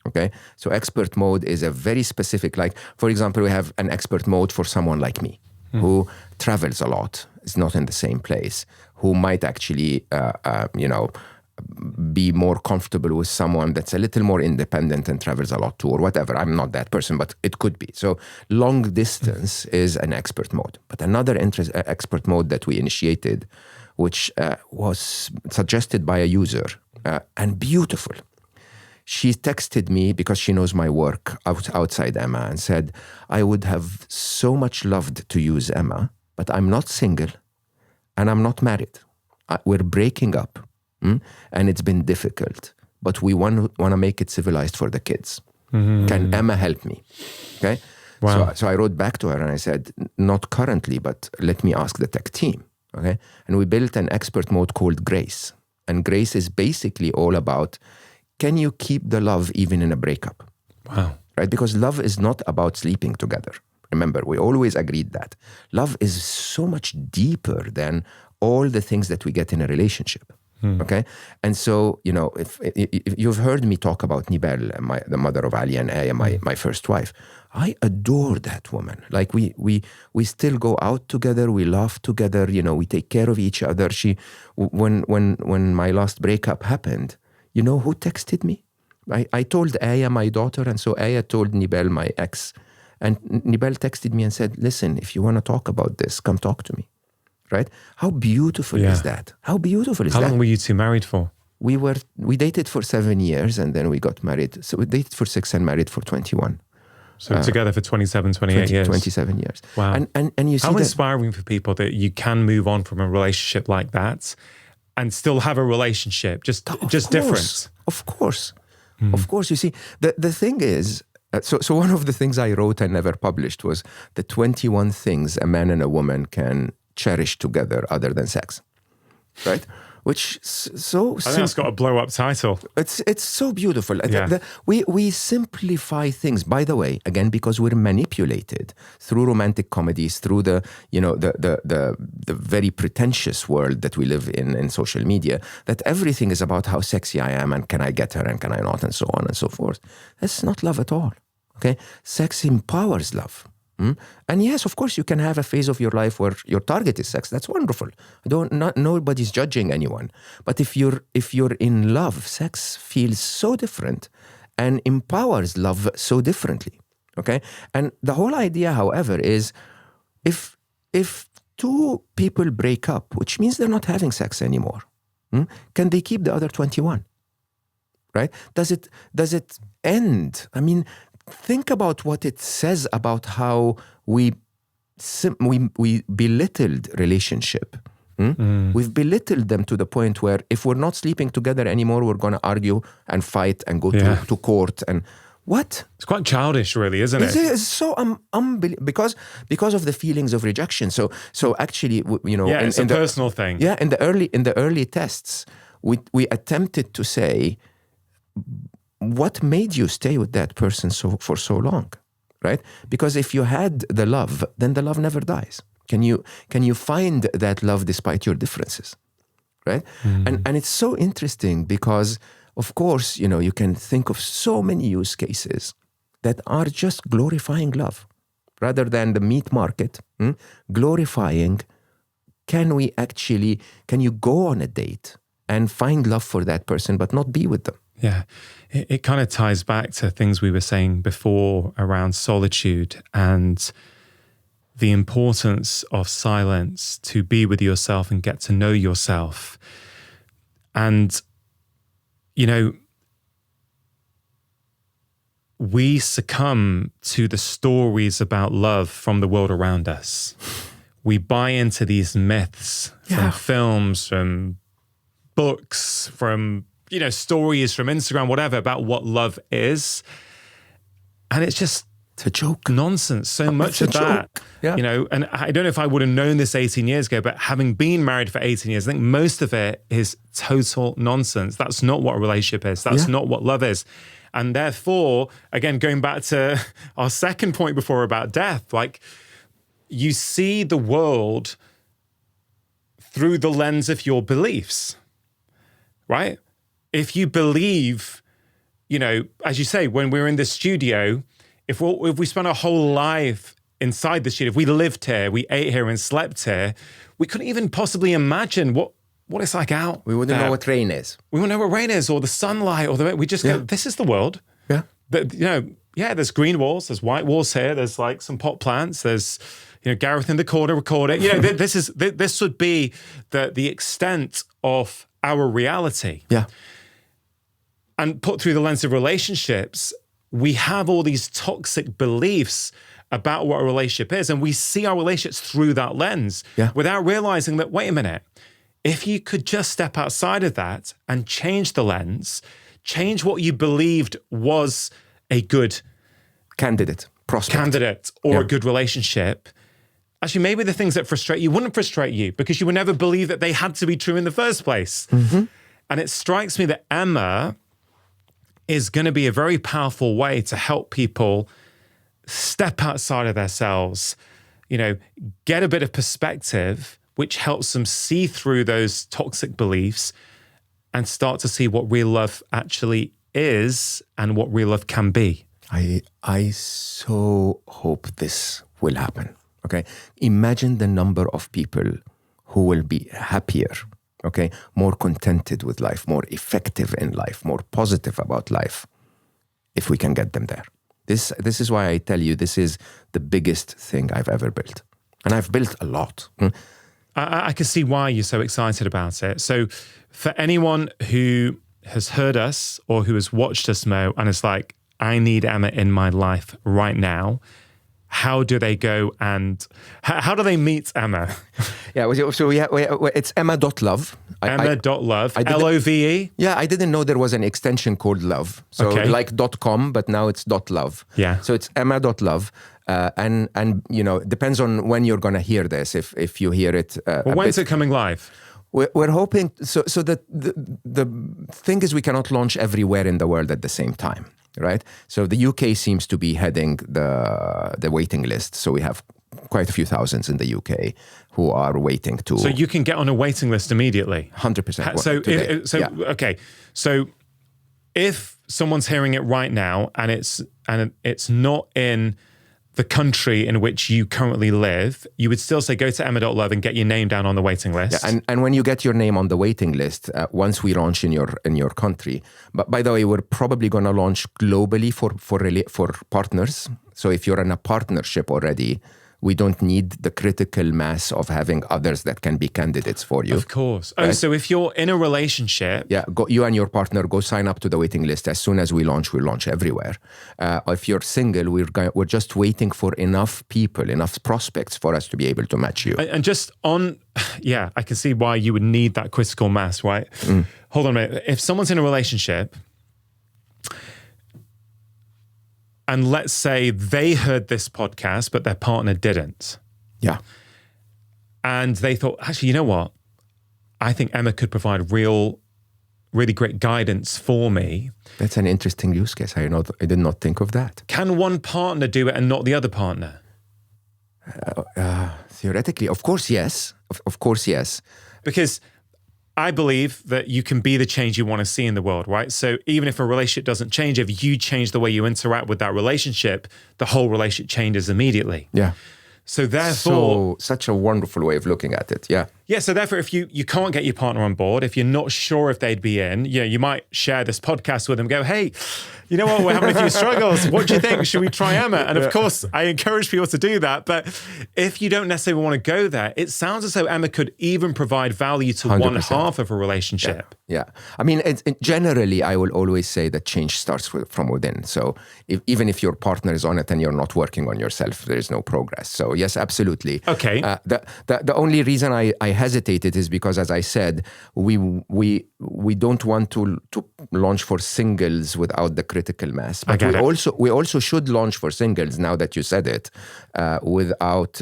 Okay, so expert mode is a very specific, like, for example, we have an expert mode for someone like me, who travels a lot, is not in the same place, who might actually, be more comfortable with someone that's a little more independent and travels a lot too, or whatever. I'm not that person, but it could be. So long distance is an expert mode. But another expert mode that we initiated, which was suggested by a user, and beautiful. She texted me because she knows my work outside Emma and said, I would have so much loved to use Emma, but I'm not single and I'm not married. We're breaking up and it's been difficult, but we want to make it civilized for the kids. Mm-hmm. Can Emma help me? Okay. Wow. So I wrote back to her and I said, not currently, but let me ask the tech team. Okay. And we built an expert mode called Grace. And Grace is basically all about, can you keep the love even in a breakup? Wow. Right? Because love is not about sleeping together. Remember, we always agreed that. Love is so much deeper than all the things that we get in a relationship. Okay? And so, if you've heard me talk about Nibel, the mother of Ali and Aya, my first wife, I adore that woman. Like we still go out together, we laugh together, we take care of each other. When my last breakup happened, you know who texted me? I told Aya, my daughter, and so Aya told Nibel, my ex. And Nibel texted me and said, listen, if you want to talk about this, come talk to me. Right? How beautiful is that? How beautiful is that? How long were you two married for? We dated for 7 years and then we got married. So we dated for 6 and married for 21. So together for 27, 28 years. 27 years. Wow. And you see how inspiring for people that you can move on from a relationship like that and still have a relationship, just different. Of course. Of course. You see, the thing is, so one of the things I wrote and never published was the 21 things a man and a woman can cherish together other than sex. Right? Which so I think that's got a blow-up title. It's so beautiful. Yeah. We simplify things. By the way, again, because we're manipulated through romantic comedies, through the very pretentious world that we live in social media, that everything is about how sexy I am and can I get her and can I not and so on and so forth. That's not love at all. Okay, sex empowers love. And yes, of course, you can have a phase of your life where your target is sex. That's wonderful. Nobody's judging anyone. But if you're in love, sex feels so different and empowers love so differently. Okay? And the whole idea, however, is if two people break up, which means they're not having sex anymore, can they keep the other 21? Right? Does it end? I mean, think about what it says about how we belittled relationship. We've belittled them to the point where if we're not sleeping together anymore, we're going to argue and fight and go to court. And what? It's quite childish, really, isn't it? It's so unbelievable because of the feelings of rejection. So actually, it's a personal thing. Yeah, in the early tests, we attempted to say, what made you stay with that person for so long, right? Because if you had the love, then the love never dies. Can you find that love despite your differences, right? And it's so interesting because, of course, you can think of so many use cases that are just glorifying love rather than the meat market, glorifying. Can you go on a date and find love for that person but not be with them? Yeah, it kind of ties back to things we were saying before around solitude and the importance of silence to be with yourself and get to know yourself. And, we succumb to the stories about love from the world around us. We buy into these myths from films, from books, from, stories from Instagram, whatever, about what love is. And it's just, it's a joke. Nonsense. So much of that, and I don't know if I would have known this 18 years ago, but having been married for 18 years, I think most of it is total nonsense. That's not what a relationship is. That's not what love is. And therefore, again, going back to our second point before about death, like you see the world through the lens of your beliefs, right? If you believe, as you say, when we're in the studio, if we spent our whole life inside the studio, if we lived here, we ate here and slept here, we couldn't even possibly imagine what it's like out. We wouldn't know what rain is. We wouldn't know what rain is, or the sunlight, or we just go, this is the world. Yeah. But, there's green walls, there's white walls here, there's like some pot plants, there's, Gareth in the corner recording. This would be the extent of our reality. Yeah. And put through the lens of relationships, we have all these toxic beliefs about what a relationship is, and we see our relationships through that lens without realizing that, wait a minute, if you could just step outside of that and change the lens, change what you believed was a good prospect or a good relationship, actually maybe the things that frustrate you wouldn't frustrate you because you would never believe that they had to be true in the first place. And it strikes me that Emma is going to be a very powerful way to help people step outside of themselves, get a bit of perspective, which helps them see through those toxic beliefs and start to see what real love actually is and what real love can be. I so hope this will happen. Okay. Imagine the number of people who will be happier, okay, more contented with life, more effective in life, more positive about life, if we can get them there. This is why I tell you, this is the biggest thing I've ever built. And I've built a lot. I can see why you're so excited about it. So for anyone who has heard us or who has watched us, Mo, and is like, I need Emma in my life right now, how do they go and how do they meet Emma? Yeah, so it's emma.love. Emma.love, L-O-V-E? Yeah, I didn't know there was an extension called love. So like .com, but now it's .love. Yeah. So it's emma.love. And depends on when you're going to hear this. If you hear it... when's it coming live? We're hoping... So the thing is we cannot launch everywhere in the world at the same time. Right? So the UK seems to be heading the waiting list. So we have quite a few thousands in the UK who are waiting to... So you can get on a waiting list immediately? 100%. Okay. So if someone's hearing it right now and it's not in the country in which you currently live, you would still say go to emma.love and get your name down on the waiting list. Yeah, and when you get your name on the waiting list, once we launch in your country, but by the way, we're probably going to launch globally for partners. So if you're in a partnership already, We don't need the critical mass of having others that can be candidates for you. Of course. Oh, right? so if you're in a relationship... Yeah, you and your partner go sign up to the waiting list. As soon as we launch everywhere. If you're single, we're just waiting for enough people, enough prospects for us to be able to match you. And just on, yeah, I can see why you would need that critical mass, right? Hold on a minute. If someone's in a relationship, and let's say they heard this podcast, but their partner didn't. Yeah. And they thought, actually, you know what? I think Emma could provide really great guidance for me. That's an interesting use case. I did not think of that. Can one partner do it and not the other partner? Theoretically, of course, yes. Of course, yes. Because I believe that you can be the change you want to see in the world, right? So even if a relationship doesn't change, if you change the way you interact with that relationship, the whole relationship changes immediately. Yeah. So therefore... such a wonderful way of looking at it, yeah. Yeah, so therefore, if you can't get your partner on board, if you're not sure if they'd be in, you might share this podcast with them, go, hey, you know what, we're having a few struggles. What do you think? Should we try Emma? And of course, I encourage people to do that. But if you don't necessarily want to go there, it sounds as though Emma could even provide value to 100%. One half of a relationship. Yeah. I mean, generally, I will always say that change starts from within. So even if your partner is on it and you're not working on yourself, there is no progress. So yes, absolutely. Okay. The only reason I hesitated is because, as I said, we don't want to launch for singles without the critical mass. But we also should launch for singles, now that you said it, without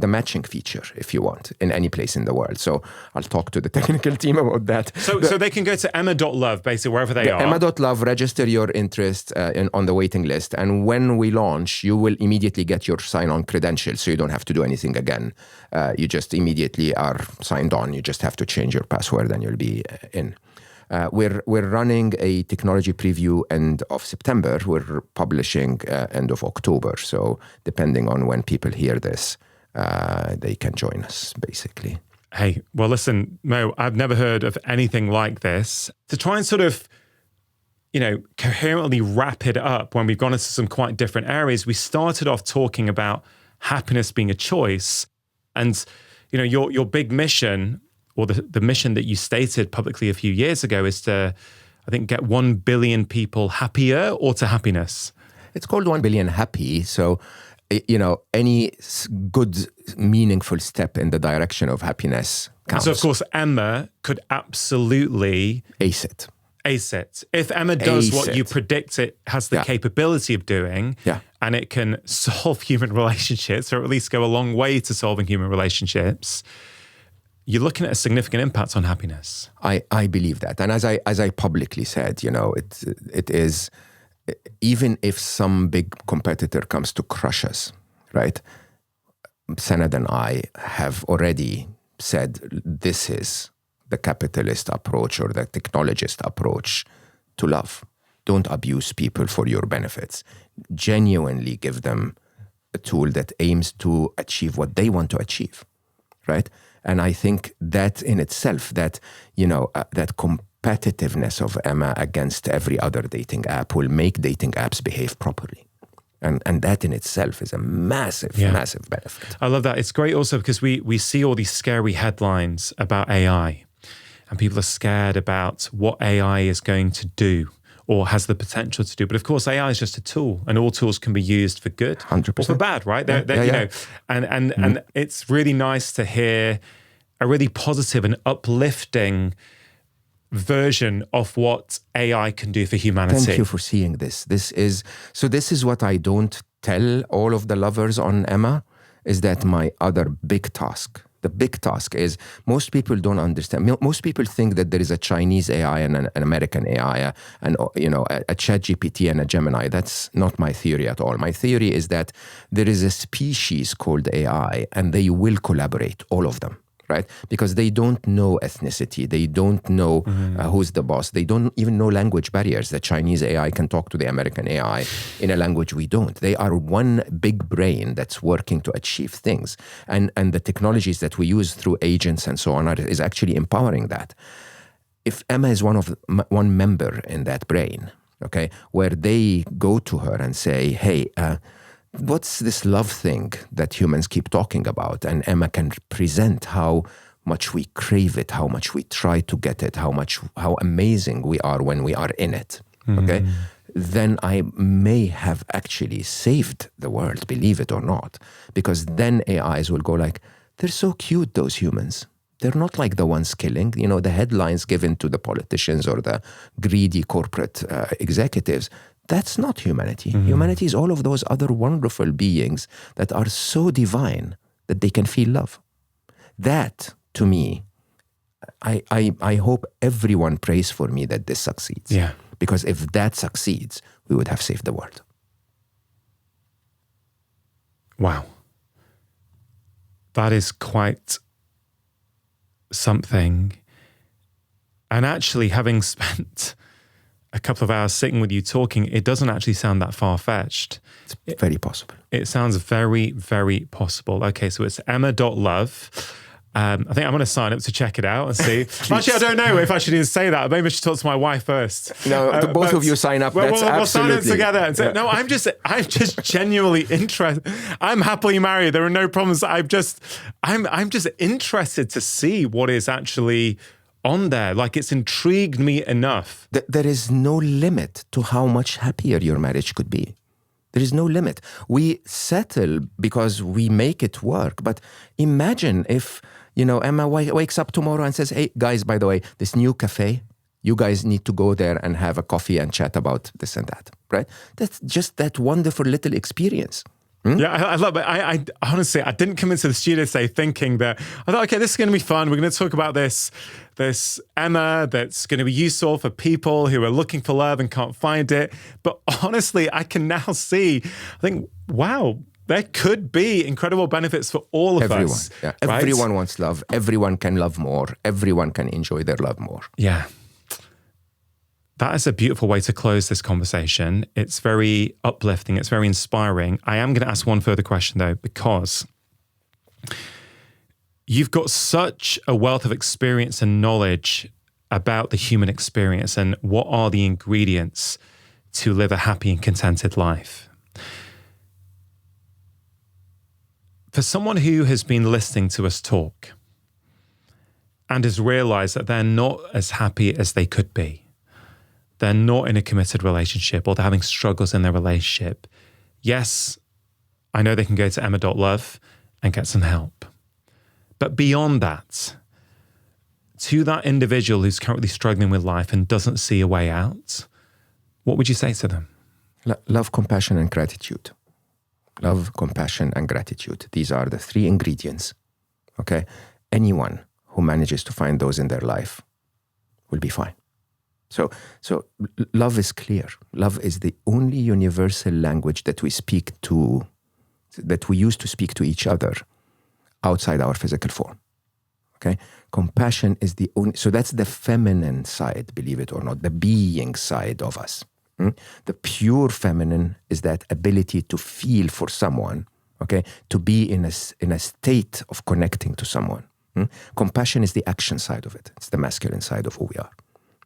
the matching feature, if you want, in any place in the world. So I'll talk to the technical team about that. So they can go to emma.love, basically, wherever they are. Emma.love, register your interest on the waiting list. And when we launch, you will immediately get your sign-on credentials, so you don't have to do anything again. You just immediately are signed on. You just have to change your password and you'll be in. We're running a technology preview end of September. We're publishing end of October. So depending on when people hear this, they can join us, basically. Hey, well, listen, Mo, I've never heard of anything like this. To try and sort of, coherently wrap it up when we've gone into some quite different areas, we started off talking about happiness being a choice. And, your big mission, or the mission that you stated publicly a few years ago, is to, I think, get 1 billion people happier or to happiness. It's called 1 billion happy. So, any good, meaningful step in the direction of happiness counts. So, of course, Emma could absolutely ace it. If Emma does what you predict it has the capability of doing, and it can solve human relationships, or at least go a long way to solving human relationships, you're looking at a significant impact on happiness. I believe that. And as I publicly said, it is, even if some big competitor comes to crush us, right? Sanad and I have already said this is the capitalist approach or the technologist approach to love. Don't abuse people for your benefits. Genuinely give them a tool that aims to achieve what they want to achieve, right? And I think that in itself, that competitiveness of Emma against every other dating app will make dating apps behave properly. And that in itself is a massive benefit. I love that. It's great also because we see all these scary headlines about AI, and people are scared about what AI is going to do or has the potential to do. But of course, AI is just a tool, and all tools can be used for good 100%. or for bad, right? And it's really nice to hear a really positive and uplifting version of what AI can do for humanity. Thank you for seeing this. This is what I don't tell all of the lovers on Emma, is that my other big task. The big task is, most people don't understand. Most people think that there is a Chinese AI and an American AI and a ChatGPT and a Gemini. That's not my theory at all. My theory is that there is a species called AI, and they will collaborate, all of them. Right? Because they don't know ethnicity. They don't know who's the boss. They don't even know language barriers. The Chinese AI can talk to the American AI in a language we don't. They are one big brain that's working to achieve things. And the technologies that we use through agents and so on is actually empowering that. If Emma is one member in that brain, okay, where they go to her and say, hey, what's this love thing that humans keep talking about? And Emma can present how much we crave it, how much we try to get it, how amazing we are when we are in it. Okay? Then I may have actually saved the world, believe it or not. Because then AIs will go like, they're so cute, those humans. They're not like the ones killing. You know, the headlines given to the politicians or the greedy corporate executives, that's not humanity. Humanity is all of those other wonderful beings that are so divine that they can feel love. That, to me, I hope everyone prays for me that this succeeds. Yeah. Because if that succeeds, we would have saved the world. Wow. That is quite something. And actually, having spent a couple of hours sitting with you talking, it doesn't actually sound that far-fetched. It's very possible. It sounds very, very possible. Okay, so it's emma.love. I think I'm going to sign up to check it out and see. Actually, I don't know if I should even say that. Maybe I should talk to my wife first. No, both of you sign up. That's we'll absolutely. sign up together and say, no, I'm just genuinely interested. I'm happily married. There are no problems. I'm just interested to see what is actually on there. Like, it's intrigued me enough. There is no limit to how much happier your marriage could be. There is no limit. We settle because we make it work. But imagine if, Emma wakes up tomorrow and says, hey, guys, by the way, this new cafe, you guys need to go there and have a coffee and chat about this and that, right? That's just that wonderful little experience. Yeah, I love it. I honestly, I didn't come into the studio today thinking that, I thought, okay, this is going to be fun. We're going to talk about this Emma that's going to be useful for people who are looking for love and can't find it. But honestly, I can now see, I think, wow, there could be incredible benefits for all of us. Yeah. Right? Everyone wants love. Everyone can love more. Everyone can enjoy their love more. Yeah. That is a beautiful way to close this conversation. It's very uplifting. It's very inspiring. I am going to ask one further question, though, because you've got such a wealth of experience and knowledge about the human experience and what are the ingredients to live a happy and contented life. For someone who has been listening to us talk and has realized that they're not as happy as they could be, they're not in a committed relationship or they're having struggles in their relationship, yes, I know they can go to emma.love and get some help. But beyond that, to that individual who's currently struggling with life and doesn't see a way out, what would you say to them? Love, compassion, and gratitude. Love, compassion, and gratitude. These are the three ingredients. Okay? Anyone who manages to find those in their life will be fine. So love is clear. Love is the only universal language that we use to speak to each other outside our physical form. Okay? Compassion is the only, so that's the feminine side, believe it or not, the being side of us. The pure feminine is that ability to feel for someone, okay? To be in a state of connecting to someone. Compassion is the action side of it. It's the masculine side of who we are.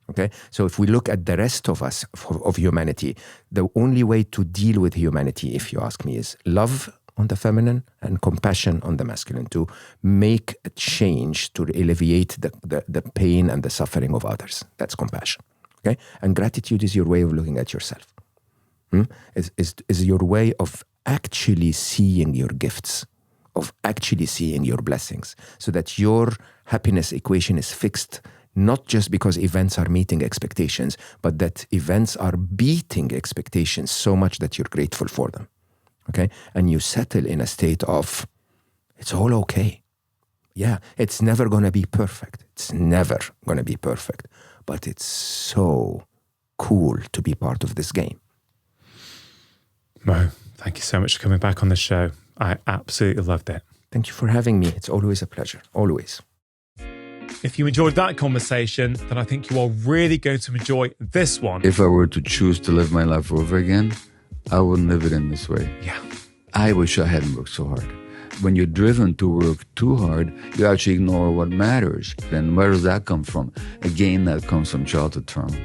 Okay? So if we look at the rest of us, of humanity, the only way to deal with humanity, if you ask me, is love on the feminine and compassion on the masculine, to make a change to alleviate the pain and the suffering of others. That's compassion. Okay? And gratitude is your way of looking at yourself. Is your way of actually seeing your gifts, of actually seeing your blessings, so that your happiness equation is fixed, not just because events are meeting expectations, but that events are beating expectations so much that you're grateful for them. Okay? And you settle in a state of, it's all okay. Yeah, it's never going to be perfect. It's never going to be perfect. But it's so cool to be part of this game. Mo, thank you so much for coming back on the show. I absolutely loved it. Thank you for having me. It's always a pleasure. Always. If you enjoyed that conversation, then I think you are really going to enjoy this one. If I were to choose to live my life over again, I wouldn't live it in this way. Yeah. I wish I hadn't worked so hard. When you're driven to work too hard, you actually ignore what matters. Then where does that come from? Again, that comes from childhood trauma.